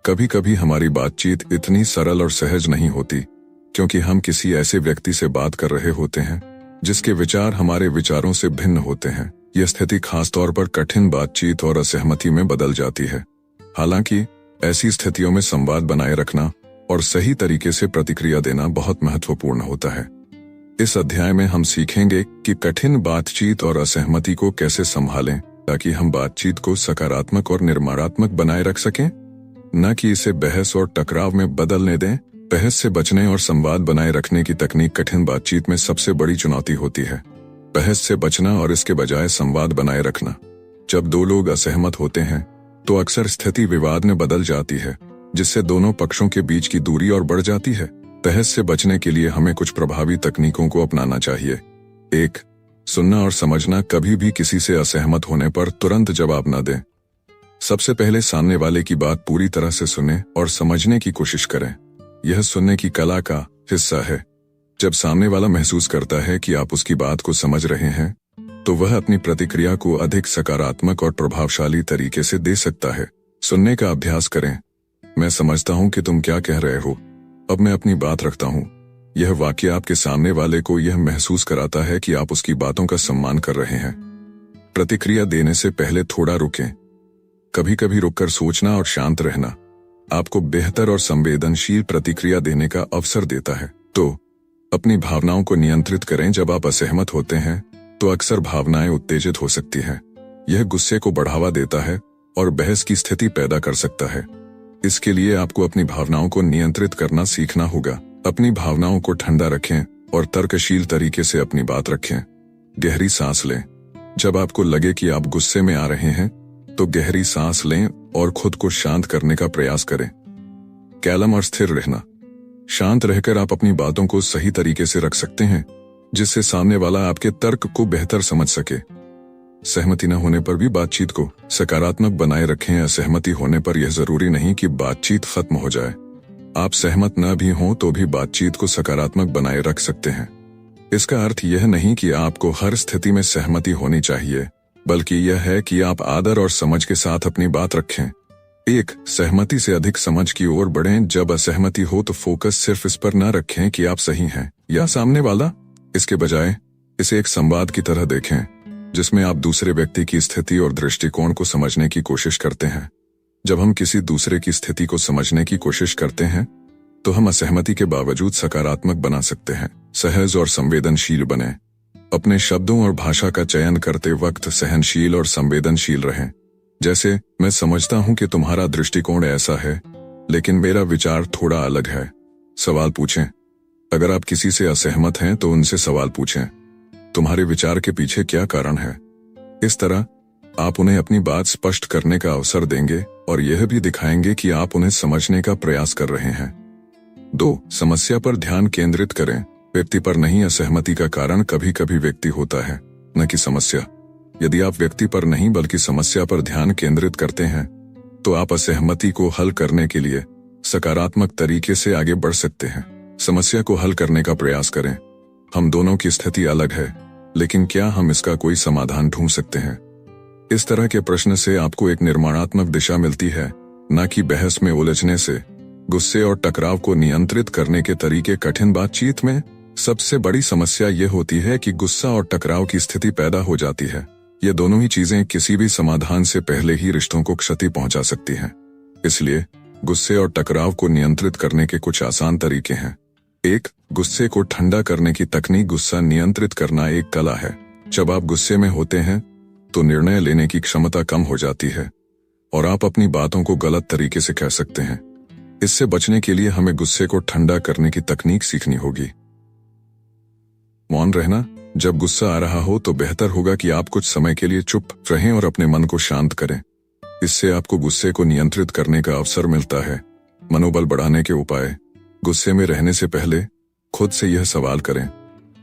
कभी कभी हमारी बातचीत इतनी सरल और सहज नहीं होती क्योंकि हम किसी ऐसे व्यक्ति से बात कर रहे होते हैं जिसके विचार हमारे विचारों से भिन्न होते हैं। यह स्थिति खासतौर पर कठिन बातचीत और असहमति में बदल जाती है। हालांकि ऐसी स्थितियों में संवाद बनाए रखना और सही तरीके से प्रतिक्रिया देना बहुत महत्वपूर्ण होता है। इस अध्याय में हम सीखेंगे कि कठिन बातचीत और असहमति को कैसे संभालें ताकि हम बातचीत को सकारात्मक और निर्माणात्मक बनाए रख सकें, न कि इसे बहस और टकराव में बदलने दें। बहस से बचने और संवाद बनाए रखने की तकनीक कठिन बातचीत में सबसे बड़ी चुनौती होती है। बहस से बचना और इसके बजाय संवाद बनाए रखना। जब दो लोग असहमत होते हैं तो अक्सर स्थिति विवाद में बदल जाती है, जिससे दोनों पक्षों के बीच की दूरी और बढ़ जाती है। बहस से बचने के लिए हमें कुछ प्रभावी तकनीकों को अपनाना चाहिए। 1. सुनना और समझना। कभी भी किसी से असहमत होने पर तुरंत जवाब न दें। सबसे पहले सामने वाले की बात पूरी तरह से सुनें और समझने की कोशिश करें। यह सुनने की कला का हिस्सा है। जब सामने वाला महसूस करता है कि आप उसकी बात को समझ रहे हैं, तो वह अपनी प्रतिक्रिया को अधिक सकारात्मक और प्रभावशाली तरीके से दे सकता है। सुनने का अभ्यास करें। मैं समझता हूं कि तुम क्या कह रहे हो, अब मैं अपनी बात रखता हूं। यह वाक्य आपके सामने वाले को यह महसूस कराता है कि आप उसकी बातों का सम्मान कर रहे हैं। प्रतिक्रिया देने से पहले थोड़ा रुकें। कभी कभी रुककर सोचना और शांत रहना आपको बेहतर और संवेदनशील प्रतिक्रिया देने का अवसर देता है। तो अपनी भावनाओं को नियंत्रित करें। जब आप असहमत होते हैं तो अक्सर भावनाएं उत्तेजित हो सकती हैं। यह गुस्से को बढ़ावा देता है और बहस की स्थिति पैदा कर सकता है। इसके लिए आपको अपनी भावनाओं को नियंत्रित करना सीखना होगा। अपनी भावनाओं को ठंडा रखें और तर्कशील तरीके से अपनी बात रखें। गहरी सांस लें। जब आपको लगे कि आप गुस्से में आ रहे हैं तो गहरी सांस लें और खुद को शांत करने का प्रयास करें। कैलम और स्थिर रहना। शांत रहकर आप अपनी बातों को सही तरीके से रख सकते हैं, जिससे सामने वाला आपके तर्क को बेहतर समझ सके। सहमति न होने पर भी बातचीत को सकारात्मक बनाए रखें। असहमति होने पर यह जरूरी नहीं कि बातचीत खत्म हो जाए। आप सहमत न भी हों तो भी बातचीत को सकारात्मक बनाए रख सकते हैं। इसका अर्थ यह नहीं कि आपको हर स्थिति में सहमति होनी चाहिए, बल्कि यह है कि आप आदर और समझ के साथ अपनी बात रखें। 1. सहमति से अधिक समझ की ओर बढ़ें। जब असहमति हो तो फोकस सिर्फ इस पर न रखें कि आप सही हैं या सामने वाला। इसके बजाय इसे एक संवाद की तरह देखें, जिसमें आप दूसरे व्यक्ति की स्थिति और दृष्टिकोण को समझने की कोशिश करते हैं। जब हम किसी दूसरे की स्थिति को समझने की कोशिश करते हैं तो हम असहमति के बावजूद सकारात्मक बना सकते हैं। सहज और संवेदनशील बनें। अपने शब्दों और भाषा का चयन करते वक्त सहनशील और संवेदनशील रहें। जैसे, मैं समझता हूं कि तुम्हारा दृष्टिकोण ऐसा है, लेकिन मेरा विचार थोड़ा अलग है। सवाल पूछें। अगर आप किसी से असहमत हैं तो उनसे सवाल पूछें, तुम्हारे विचार के पीछे क्या कारण है। इस तरह आप उन्हें अपनी बात स्पष्ट करने का अवसर देंगे और यह भी दिखाएंगे कि आप उन्हें समझने का प्रयास कर रहे हैं। 2. समस्या पर ध्यान केंद्रित करें। व्यक्ति पर नहीं, असहमति का कारण कभी कभी व्यक्ति होता है, न कि समस्या। यदि आप व्यक्ति पर नहीं बल्कि समस्या पर ध्यान केंद्रित करते हैं तो आप असहमति को हल करने के लिए सकारात्मक तरीके से आगे बढ़ सकते हैं। समस्या को हल करने का प्रयास करें। हम दोनों की स्थिति अलग है, लेकिन क्या हम इसका कोई समाधान ढूंढ सकते हैं? इस तरह के प्रश्न से आपको एक निर्माणात्मक दिशा मिलती है, न कि बहस में उलझने से। गुस्से और टकराव को नियंत्रित करने के तरीके। कठिन बातचीत में सबसे बड़ी समस्या यह होती है कि गुस्सा और टकराव की स्थिति पैदा हो जाती है। ये दोनों ही चीजें किसी भी समाधान से पहले ही रिश्तों को क्षति पहुंचा सकती हैं। इसलिए गुस्से और टकराव को नियंत्रित करने के कुछ आसान तरीके हैं। 1. गुस्से को ठंडा करने की तकनीक। गुस्सा नियंत्रित करना एक कला है। जब आप गुस्से में होते हैं तो निर्णय लेने की क्षमता कम हो जाती है और आप अपनी बातों को गलत तरीके से कह सकते हैं। इससे बचने के लिए हमें गुस्से को ठंडा करने की तकनीक सीखनी होगी। मौन रहना। जब गुस्सा आ रहा हो तो बेहतर होगा कि आप कुछ समय के लिए चुप रहें और अपने मन को शांत करें। इससे आपको गुस्से को नियंत्रित करने का अवसर मिलता है। मनोबल बढ़ाने के उपाय। गुस्से में रहने से पहले खुद से यह सवाल करें,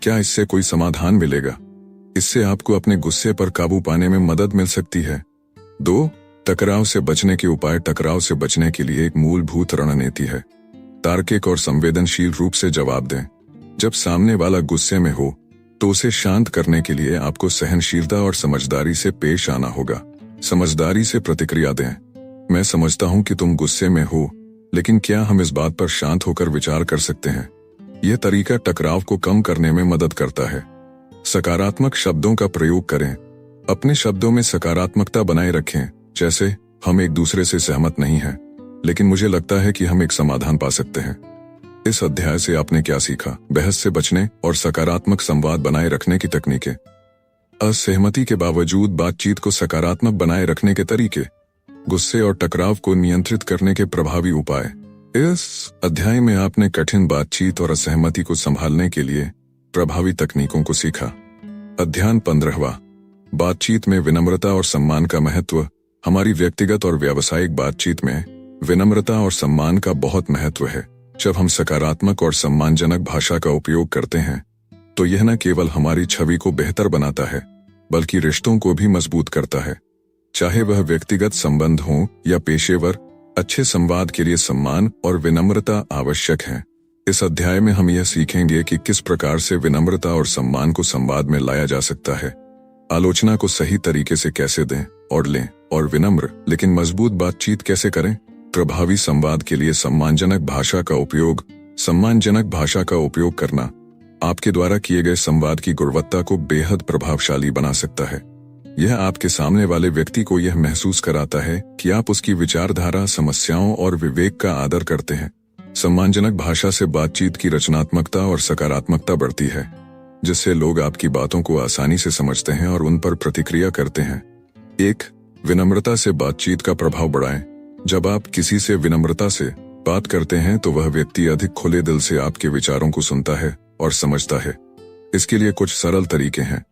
क्या इससे कोई समाधान मिलेगा? इससे आपको अपने गुस्से पर काबू पाने में मदद मिल सकती है। 2. टकराव से बचने के उपाय। टकराव से बचने के लिए एक मूलभूत रणनीति है। तार्किक और संवेदनशील रूप से जवाब दें। जब सामने वाला गुस्से में हो तो उसे शांत करने के लिए आपको सहनशीलता और समझदारी से पेश आना होगा। समझदारी से प्रतिक्रिया दें। मैं समझता हूं कि तुम गुस्से में हो, लेकिन क्या हम इस बात पर शांत होकर विचार कर सकते हैं? यह तरीका टकराव को कम करने में मदद करता है। सकारात्मक शब्दों का प्रयोग करें। अपने शब्दों में सकारात्मकता बनाए रखें, जैसे हम एक दूसरे से सहमत नहीं हैं, लेकिन मुझे लगता है कि हम एक समाधान पा सकते हैं। इस अध्याय से आपने क्या सीखा? बहस से बचने और सकारात्मक संवाद बनाए रखने की तकनीकें। असहमति के बावजूद बातचीत को सकारात्मक बनाए रखने के तरीके। गुस्से और टकराव को नियंत्रित करने के प्रभावी उपाय। इस अध्याय में आपने कठिन बातचीत और असहमति को संभालने के लिए प्रभावी तकनीकों को सीखा। अध्याय 15वां। बातचीत में विनम्रता और सम्मान का महत्व। हमारी व्यक्तिगत और व्यावसायिक बातचीत में विनम्रता और सम्मान का बहुत महत्व है। जब हम सकारात्मक और सम्मानजनक भाषा का उपयोग करते हैं तो यह न केवल हमारी छवि को बेहतर बनाता है, बल्कि रिश्तों को भी मजबूत करता है। चाहे वह व्यक्तिगत संबंध हो या पेशेवर, अच्छे संवाद के लिए सम्मान और विनम्रता आवश्यक है। इस अध्याय में हम यह सीखेंगे कि किस प्रकार से विनम्रता और सम्मान को संवाद में लाया जा सकता है। आलोचना को सही तरीके से कैसे दें और लें, और विनम्र लेकिन मजबूत बातचीत कैसे करें। प्रभावी संवाद के लिए सम्मानजनक भाषा का उपयोग। सम्मानजनक भाषा का उपयोग करना आपके द्वारा किए गए संवाद की गुणवत्ता को बेहद प्रभावशाली बना सकता है। यह आपके सामने वाले व्यक्ति को यह महसूस कराता है कि आप उसकी विचारधारा, समस्याओं और विवेक का आदर करते हैं। सम्मानजनक भाषा से बातचीत की रचनात्मकता और सकारात्मकता बढ़ती है, जिससे लोग आपकी बातों को आसानी से समझते हैं और उन पर प्रतिक्रिया करते हैं। 1. विनम्रता से बातचीत का प्रभाव बढ़ाएं। जब आप किसी से विनम्रता से बात करते हैं तो वह व्यक्ति अधिक खुले दिल से आपके विचारों को सुनता है और समझता है। इसके लिए कुछ सरल तरीके हैं।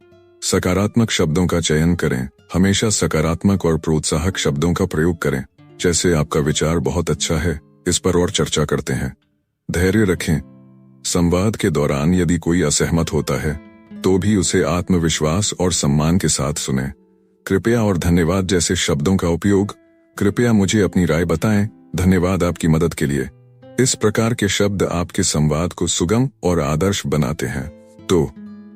सकारात्मक शब्दों का चयन करें। हमेशा सकारात्मक और प्रोत्साहक शब्दों का प्रयोग करें, जैसे आपका विचार बहुत अच्छा है, इस पर और चर्चा करते हैं। धैर्य रखें। संवाद के दौरान यदि कोई असहमत होता है तो भी उसे आत्मविश्वास और सम्मान के साथ सुनें। कृपया और धन्यवाद जैसे शब्दों का उपयोग। कृपया मुझे अपनी राय बताएं, धन्यवाद आपकी मदद के लिए। इस प्रकार के शब्द आपके संवाद को सुगम और आदर्श बनाते हैं। तो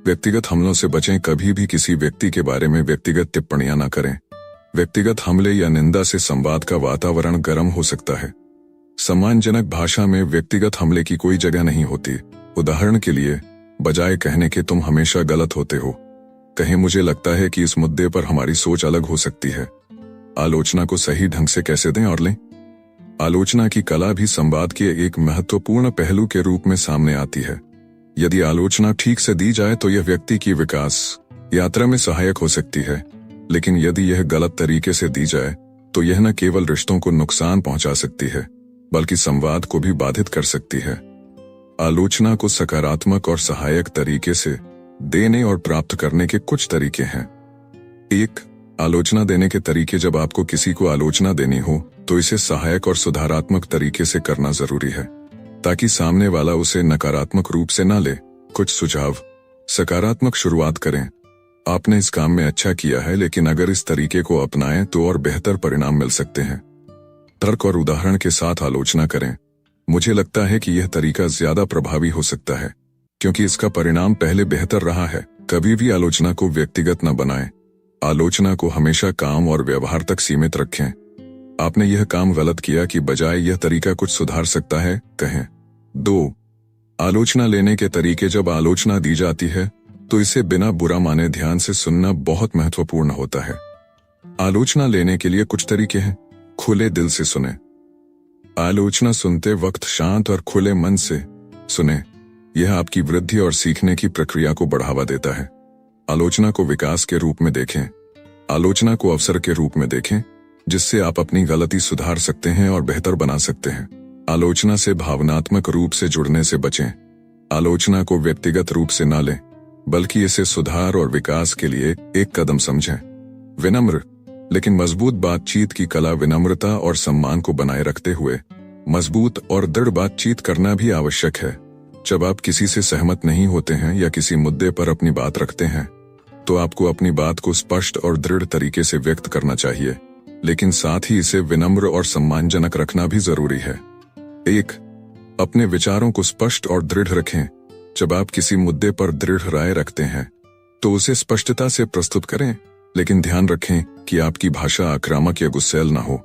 व्यक्तिगत हमलों से बचें। कभी भी किसी व्यक्ति के बारे में व्यक्तिगत टिप्पणियां न करें। व्यक्तिगत हमले या निंदा से संवाद का वातावरण गर्म हो सकता है। सम्मानजनक भाषा में व्यक्तिगत हमले की कोई जगह नहीं होती। उदाहरण के लिए, बजाय कहने के तुम हमेशा गलत होते हो, कहें मुझे लगता है कि इस मुद्दे पर हमारी सोच अलग हो सकती है। आलोचना को सही ढंग से कैसे दें और लें। आलोचना की कला भी संवाद के एक महत्वपूर्ण पहलू के रूप में सामने आती है। यदि आलोचना ठीक से दी जाए तो यह व्यक्ति की विकास यात्रा में सहायक हो सकती है, लेकिन यदि यह गलत तरीके से दी जाए तो यह न केवल रिश्तों को नुकसान पहुंचा सकती है, बल्कि संवाद को भी बाधित कर सकती है। आलोचना को सकारात्मक और सहायक तरीके से देने और प्राप्त करने के कुछ तरीके हैं। 1. आलोचना देने के तरीके। जब आपको किसी को आलोचना देनी हो तो इसे सहायक और सुधारात्मक तरीके से करना जरूरी है, ताकि सामने वाला उसे नकारात्मक रूप से न ले। कुछ सुझाव। सकारात्मक शुरुआत करें। आपने इस काम में अच्छा किया है, लेकिन अगर इस तरीके को अपनाएं तो और बेहतर परिणाम मिल सकते हैं। तर्क और उदाहरण के साथ आलोचना करें। मुझे लगता है कि यह तरीका ज्यादा प्रभावी हो सकता है, क्योंकि इसका परिणाम पहले बेहतर रहा है। कभी भी आलोचना को व्यक्तिगत न बनाएं। आलोचना को हमेशा काम और व्यवहार तक सीमित रखें। आपने यह काम गलत किया कि बजाय यह तरीका कुछ सुधार सकता है, कहें। 2. आलोचना लेने के तरीके। जब आलोचना दी जाती है तो इसे बिना बुरा माने ध्यान से सुनना बहुत महत्वपूर्ण होता है। आलोचना लेने के लिए कुछ तरीके हैं। खुले दिल से सुने। आलोचना सुनते वक्त शांत और खुले मन से सुने। यह आपकी वृद्धि और सीखने की प्रक्रिया को बढ़ावा देता है। आलोचना को विकास के रूप में देखें। आलोचना को अवसर के रूप में देखें, जिससे आप अपनी गलती सुधार सकते हैं और बेहतर बना सकते हैं। आलोचना से भावनात्मक रूप से जुड़ने से बचें। आलोचना को व्यक्तिगत रूप से न लें, बल्कि इसे सुधार और विकास के लिए एक कदम समझें। विनम्र लेकिन मजबूत बातचीत की कला विनम्रता और सम्मान को बनाए रखते हुए मजबूत और दृढ़ बातचीत करना भी आवश्यक है। जब आप किसी से सहमत नहीं होते हैं या किसी मुद्दे पर अपनी बात रखते हैं, तो आपको अपनी बात को स्पष्ट और दृढ़ तरीके से व्यक्त करना चाहिए, लेकिन साथ ही इसे विनम्र और सम्मानजनक रखना भी जरूरी है। 1. अपने विचारों को स्पष्ट और दृढ़ रखें। जब आप किसी मुद्दे पर दृढ़ राय रखते हैं, तो उसे स्पष्टता से प्रस्तुत करें, लेकिन ध्यान रखें कि आपकी भाषा आक्रामक या गुस्सैल ना हो।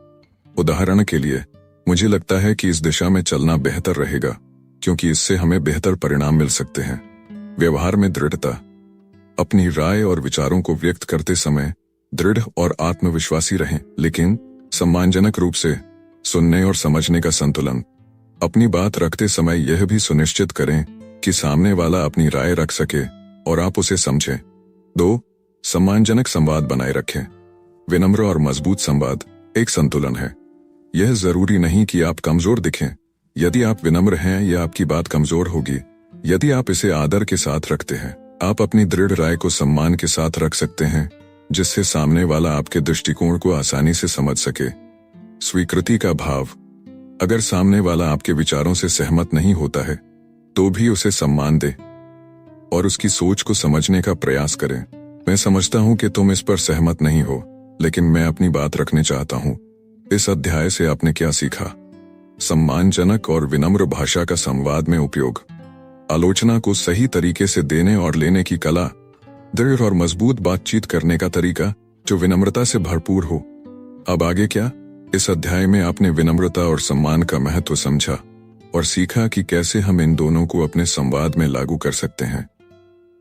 उदाहरण के लिए, मुझे लगता है कि इस दिशा में चलना बेहतर रहेगा, क्योंकि इससे हमें बेहतर परिणाम मिल सकते हैं। व्यवहार में दृढ़ता। अपनी राय और विचारों को व्यक्त करते समय दृढ़ और आत्मविश्वासी रहें, लेकिन सम्मानजनक रूप से। सुनने और समझने का संतुलन। अपनी बात रखते समय यह भी सुनिश्चित करें कि सामने वाला अपनी राय रख सके और आप उसे समझें। 2. सम्मानजनक संवाद बनाए रखें। विनम्र और मजबूत संवाद एक संतुलन है। यह जरूरी नहीं कि आप कमजोर दिखें। यदि आप विनम्र हैं या आपकी बात कमजोर होगी, यदि आप इसे आदर के साथ रखते हैं, आप अपनी दृढ़ राय को सम्मान के साथ रख सकते हैं, जिससे सामने वाला आपके दृष्टिकोण को आसानी से समझ सके। स्वीकृति का भाव। अगर सामने वाला आपके विचारों से सहमत नहीं होता है, तो भी उसे सम्मान दें और उसकी सोच को समझने का प्रयास करें। मैं समझता हूं कि तुम इस पर सहमत नहीं हो, लेकिन मैं अपनी बात रखने चाहता हूं। इस अध्याय से आपने क्या सीखा? सम्मानजनक और विनम्र भाषा का संवाद में उपयोग, आलोचना को सही तरीके से देने और लेने की कला, दृढ़ और मजबूत बातचीत करने का तरीका जो विनम्रता से भरपूर हो। अब आगे क्या? इस अध्याय में आपने विनम्रता और सम्मान का महत्व समझा और सीखा कि कैसे हम इन दोनों को अपने संवाद में लागू कर सकते हैं।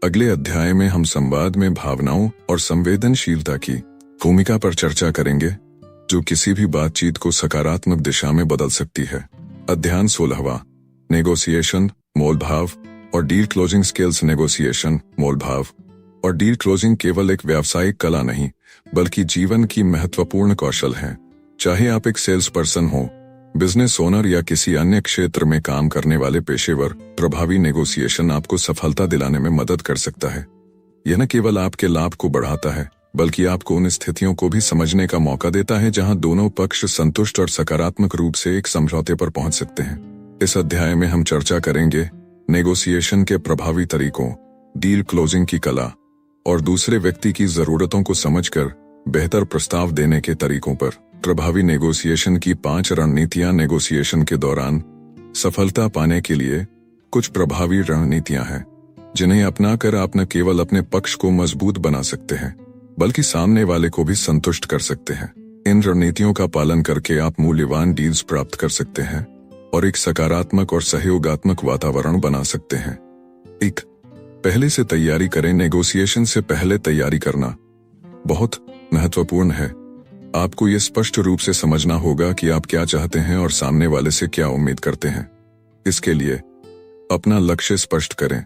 अगले अध्याय में हम संवाद में भावनाओं और संवेदनशीलता की भूमिका पर चर्चा करेंगे, जो किसी भी बातचीत को सकारात्मक दिशा में बदल सकती है। अध्याय 16वां, नेगोशिएशन, मोलभाव और डील क्लोजिंग स्किल्स। नेगोशिएशन, मोलभाव और डील क्लोजिंग केवल एक व्यावसायिक कला नहीं, बल्कि जीवन की महत्वपूर्ण कौशल है। चाहे आप एक सेल्स पर्सन हो, बिजनेस ओनर या किसी अन्य क्षेत्र में काम करने वाले पेशेवर, प्रभावी नेगोशिएशन आपको सफलता दिलाने में मदद कर सकता है। यह न केवल आपके लाभ को बढ़ाता है, बल्कि आपको उन स्थितियों को भी समझने का मौका देता है जहां दोनों पक्ष संतुष्ट और सकारात्मक रूप से एक समझौते पर पहुंच सकते हैं। इस अध्याय में हम चर्चा करेंगे नेगोशिएशन के प्रभावी तरीकों, डील क्लोजिंग की कला और दूसरे व्यक्ति की जरूरतों को समझकर बेहतर प्रस्ताव देने के तरीकों पर। प्रभावी नेगोशिएशन की 5 रणनीतियां। नेगोशिएशन के दौरान सफलता पाने के लिए कुछ प्रभावी रणनीतियां हैं, जिन्हें अपनाकर आप न केवल अपने पक्ष को मजबूत बना सकते हैं, बल्कि सामने वाले को भी संतुष्ट कर सकते हैं। इन रणनीतियों का पालन करके आप मूल्यवान डील्स प्राप्त कर सकते हैं और एक सकारात्मक और सहयोगात्मक वातावरण बना सकते हैं। 1. पहले से तैयारी करें। नेगोशिएशन से पहले तैयारी करना बहुत महत्वपूर्ण है। आपको ये स्पष्ट रूप से समझना होगा कि आप क्या चाहते हैं और सामने वाले से क्या उम्मीद करते हैं। इसके लिए अपना लक्ष्य स्पष्ट करें।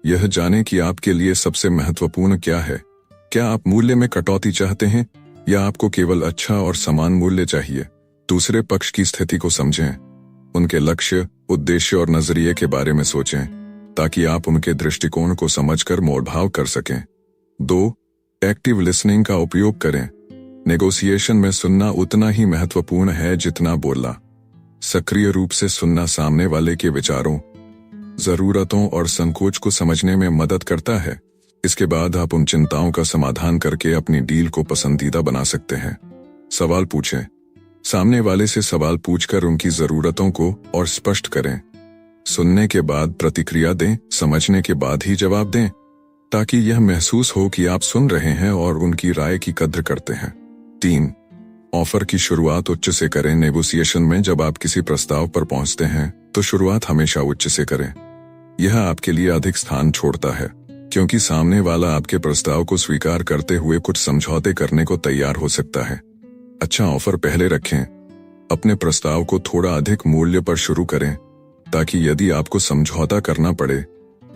यह जानें कि आपके लिए सबसे महत्वपूर्ण क्या है। क्या आप मूल्य में कटौती चाहते हैं या आपको केवल अच्छा और समान मूल्य चाहिए? दूसरे पक्ष की स्थिति को समझें, उनके लक्ष्य, उद्देश्य और नजरिए के बारे में सोचें, ताकि आप उनके दृष्टिकोण को समझकर मोलभाव कर सकें। 2. एक्टिव लिसनिंग का उपयोग करें। नेगोशिएशन में सुनना उतना ही महत्वपूर्ण है जितना बोलना। सक्रिय रूप से सुनना सामने वाले के विचारों, जरूरतों और संकोच को समझने में मदद करता है। इसके बाद आप उन चिंताओं का समाधान करके अपनी डील को पसंदीदा बना सकते हैं। सवाल पूछें। सामने वाले से सवाल पूछकर उनकी जरूरतों को और स्पष्ट करें। सुनने के बाद प्रतिक्रिया दें, समझने के बाद ही जवाब दें, ताकि यह महसूस हो कि आप सुन रहे हैं और उनकी राय की कद्र करते हैं। 3. ऑफर की शुरुआत उच्च से करें। नेगोशिएशन में जब आप किसी प्रस्ताव पर पहुंचते हैं, तो शुरुआत हमेशा उच्च से करें। यह आपके लिए अधिक स्थान छोड़ता है, क्योंकि सामने वाला आपके प्रस्ताव को स्वीकार करते हुए कुछ समझौते करने को तैयार हो सकता है। अच्छा ऑफर पहले रखें। अपने प्रस्ताव को थोड़ा अधिक मूल्य पर शुरू करें, ताकि यदि आपको समझौता करना पड़े,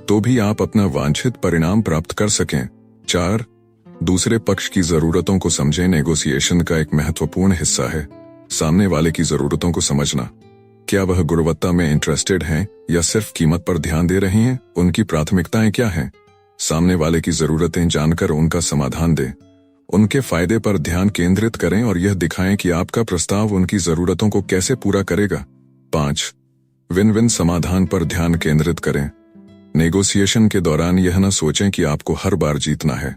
तो भी आप अपना वांछित परिणाम प्राप्त कर सकें। 4. दूसरे पक्ष की जरूरतों को समझें। नेगोशिएशन का एक महत्वपूर्ण हिस्सा है सामने वाले की जरूरतों को समझना। क्या वह गुणवत्ता में इंटरेस्टेड हैं या सिर्फ कीमत पर ध्यान दे रही हैं? उनकी प्राथमिकताएं क्या हैं? सामने वाले की जरूरतें जानकर उनका समाधान दें। उनके फायदे पर ध्यान केंद्रित करें और यह दिखाएं कि आपका प्रस्ताव उनकी जरूरतों को कैसे पूरा करेगा। 5. विन विन समाधान पर ध्यान केंद्रित करें। नेगोशिएशन के दौरान यह न सोचें कि आपको हर बार जीतना है।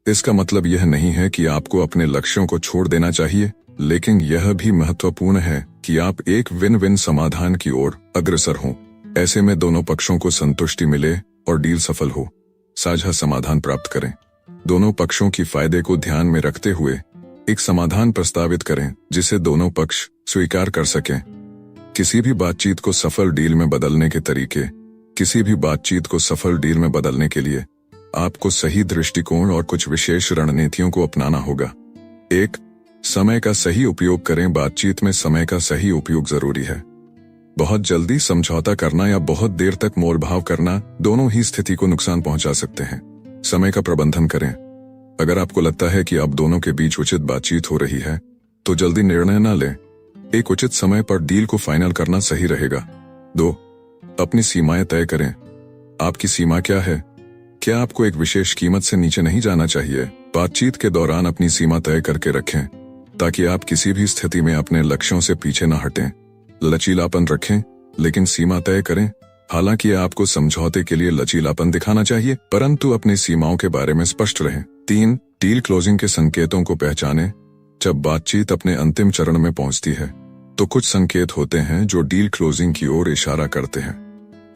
इसका मतलब यह नहीं है कि आपको अपने लक्ष्यों को छोड़ देना चाहिए, लेकिन यह भी महत्वपूर्ण है कि आप एक विन विन समाधान की ओर अग्रसर हों। ऐसे में दोनों पक्षों को संतुष्टि मिले और डील सफल हो। साझा समाधान प्राप्त करें। दोनों पक्षों की फायदे को ध्यान में रखते हुए एक समाधान प्रस्तावित करें जिसे दोनों पक्ष स्वीकार कर सकें। किसी भी बातचीत को सफल डील में बदलने के तरीके। किसी भी बातचीत को सफल डील में बदलने के लिए आपको सही दृष्टिकोण और कुछ विशेष रणनीतियों को अपनाना होगा। 1. समय का सही उपयोग करें। बातचीत में समय का सही उपयोग जरूरी है। बहुत जल्दी समझौता करना या बहुत देर तक मोलभाव करना दोनों ही स्थिति को नुकसान पहुंचा सकते हैं। समय का प्रबंधन करें। अगर आपको लगता है कि अब दोनों के बीच उचित बातचीत हो रही है तो जल्दी निर्णय न लें। एक उचित समय पर डील को फाइनल करना सही रहेगा। 2. अपनी सीमाएं तय करें। आपकी सीमा क्या है? क्या आपको एक विशेष कीमत से नीचे नहीं जाना चाहिए? बातचीत के दौरान अपनी सीमा तय करके रखें ताकि आप किसी भी स्थिति में अपने लक्ष्यों से पीछे न हटें। लचीलापन रखें, लेकिन सीमा तय करें। हालांकि आपको समझौते के लिए लचीलापन दिखाना चाहिए, परंतु अपनी सीमाओं के बारे में स्पष्ट रहें। 3. डील क्लोजिंग के संकेतों को पहचानें। जब बातचीत अपने अंतिम चरण में पहुंचती है तो कुछ संकेत होते हैं जो डील क्लोजिंग की ओर इशारा करते हैं।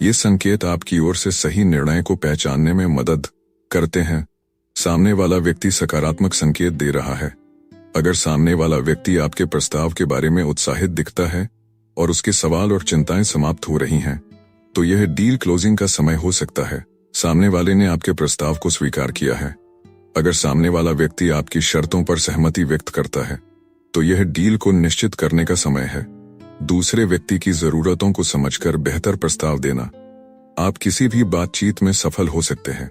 ये संकेत आपकी ओर से सही निर्णय को पहचानने में मदद करते हैं। सामने वाला व्यक्ति सकारात्मक संकेत दे रहा है। अगर सामने वाला व्यक्ति आपके प्रस्ताव के बारे में उत्साहित दिखता है और उसके सवाल और चिंताएं समाप्त हो रही हैं, तो यह डील क्लोजिंग का समय हो सकता है। सामने वाले ने आपके प्रस्ताव को स्वीकार किया है। अगर सामने वाला व्यक्ति आपकी शर्तों पर सहमति व्यक्त करता है तो यह डील को निश्चित करने का समय है। दूसरे व्यक्ति की जरूरतों को समझकर बेहतर प्रस्ताव देना। आप किसी भी बातचीत में सफल हो सकते हैं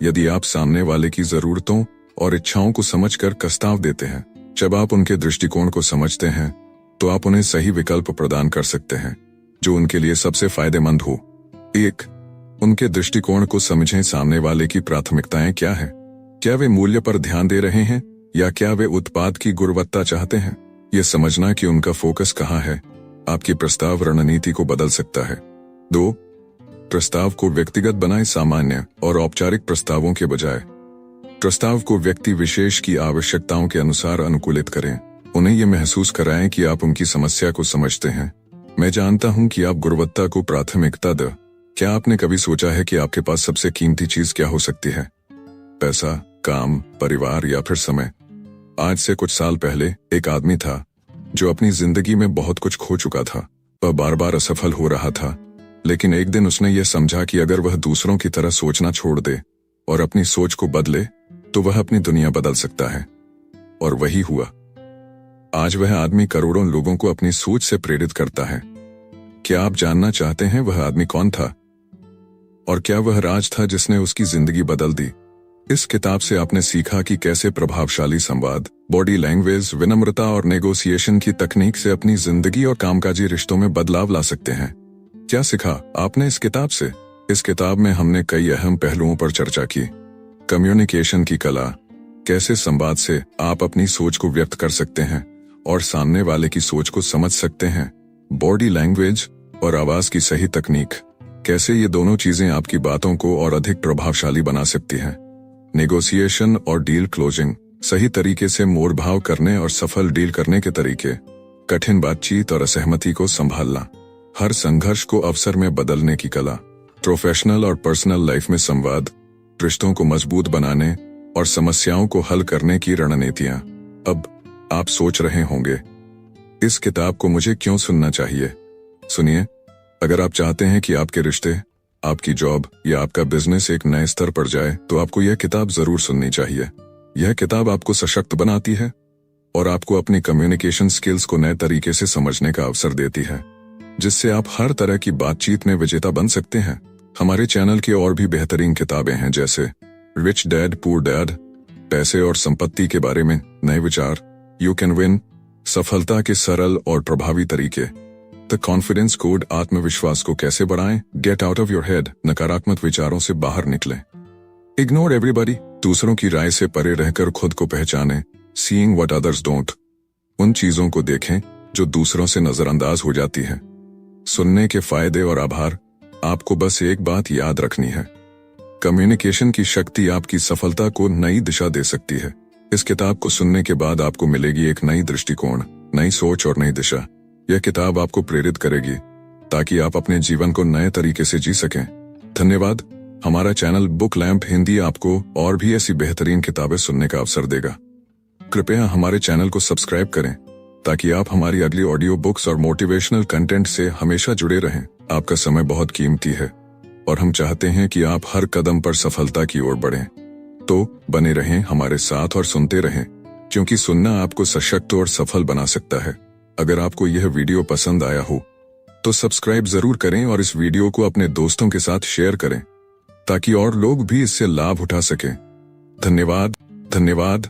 यदि आप सामने वाले की जरूरतों और इच्छाओं को समझकर प्रस्ताव देते हैं। जब आप उनके दृष्टिकोण को समझते हैं तो आप उन्हें सही विकल्प प्रदान कर सकते हैं जो उनके लिए सबसे फायदेमंद हो। 1. उनके दृष्टिकोण को समझें। सामने वाले की प्राथमिकताएं क्या है? क्या वे मूल्य पर ध्यान दे रहे हैं या क्या वे उत्पाद की गुणवत्ता चाहते हैं? यह समझना कि उनका फोकस कहाँ है आपकी प्रस्ताव रणनीति को बदल सकता है। 2. प्रस्ताव को व्यक्तिगत बनाएं। सामान्य और औपचारिक प्रस्तावों के बजाय प्रस्ताव को व्यक्ति विशेष की आवश्यकताओं के अनुसार अनुकूलित करें। उन्हें यह महसूस कराएं कि आप उनकी समस्या को समझते हैं। मैं जानता हूं कि आप गुणवत्ता को प्राथमिकता दें। क्या आपने कभी सोचा है कि आपके पास सबसे कीमती चीज क्या हो सकती है? पैसा, काम, परिवार या फिर समय? आज से कुछ साल पहले एक आदमी था जो अपनी जिंदगी में बहुत कुछ खो चुका था। वह बार बार असफल हो रहा था, लेकिन एक दिन उसने यह समझा कि अगर वह दूसरों की तरह सोचना छोड़ दे और अपनी सोच को बदले तो वह अपनी दुनिया बदल सकता है। और वही हुआ। आज वह आदमी करोड़ों लोगों को अपनी सोच से प्रेरित करता है। क्या आप जानना चाहते हैं वह आदमी कौन था? और क्या वह राज था जिसने उसकी जिंदगी बदल दी? इस किताब से आपने सीखा कि कैसे प्रभावशाली संवाद, बॉडी लैंग्वेज, विनम्रता और नेगोशिएशन की तकनीक से अपनी जिंदगी और कामकाजी रिश्तों में बदलाव ला सकते हैं। क्या सीखा आपने इस किताब से? इस किताब में हमने कई अहम पहलुओं पर चर्चा की। कम्युनिकेशन की कला, कैसे संवाद से आप अपनी सोच को व्यक्त कर सकते हैं और सामने वाले की सोच को समझ सकते हैं। बॉडी लैंग्वेज और आवाज की सही तकनीक, कैसे ये दोनों चीजें आपकी बातों को और अधिक प्रभावशाली बना सकती हैं। नेगोशिएशन और डील क्लोजिंग, सही तरीके से मोलभाव करने और सफल डील करने के तरीके। कठिन बातचीत और असहमति को संभालना, हर संघर्ष को अवसर में बदलने की कला। प्रोफेशनल और पर्सनल लाइफ में संवाद, रिश्तों को मजबूत बनाने और समस्याओं को हल करने की रणनीतियां। अब आप सोच रहे होंगे, इस किताब को मुझे क्यों सुनना चाहिए? सुनिए, अगर आप चाहते हैं कि आपके रिश्ते, आपकी जॉब या आपका बिजनेस एक नए स्तर पर जाए तो आपको यह किताब जरूर सुननी चाहिए। यह किताब आपको सशक्त बनाती है और आपको अपनी कम्युनिकेशन स्किल्स को नए तरीके से समझने का अवसर देती है, जिससे आप हर तरह की बातचीत में विजेता बन सकते हैं। हमारे चैनल की और भी बेहतरीन किताबें हैं जैसे रिच डैड पुअर डैड, पैसे और संपत्ति के बारे में नए विचार, यू कैन विन, सफलता के सरल और प्रभावी तरीके, द कॉन्फिडेंस कोड, आत्मविश्वास को कैसे बढ़ाएं? Get out of your head, नकारात्मक विचारों से बाहर निकलें। इग्नोर एवरीबॉडी, दूसरों की राय से परे रहकर खुद को पहचानें। सीइंग व्हाट अदर्स डोंट, उन चीजों को देखें जो दूसरों से नजरअंदाज हो जाती है। सुनने के फायदे और आभार, आपको बस एक बात याद रखनी है, कम्युनिकेशन की शक्ति आपकी सफलता को नई दिशा दे सकती है। इस किताब को सुनने के बाद आपको मिलेगी एक नई दृष्टिकोण, नई सोच और नई दिशा। यह किताब आपको प्रेरित करेगी ताकि आप अपने जीवन को नए तरीके से जी सकें। धन्यवाद। हमारा चैनल बुक लैंप हिंदी आपको और भी ऐसी बेहतरीन किताबें सुनने का अवसर देगा। कृपया हमारे चैनल को सब्सक्राइब करें ताकि आप हमारी अगली ऑडियो बुक्स और मोटिवेशनल कंटेंट से हमेशा जुड़े रहें। आपका समय बहुत कीमती है और हम चाहते हैं कि आप हर कदम पर सफलता की ओर बढ़ें। तो बने रहें हमारे साथ और सुनते रहें, क्योंकि सुनना आपको सशक्त और सफल बना सकता है। अगर आपको यह वीडियो पसंद आया हो तो सब्सक्राइब जरूर करें और इस वीडियो को अपने दोस्तों के साथ शेयर करें ताकि और लोग भी इससे लाभ उठा सकें। धन्यवाद। धन्यवाद।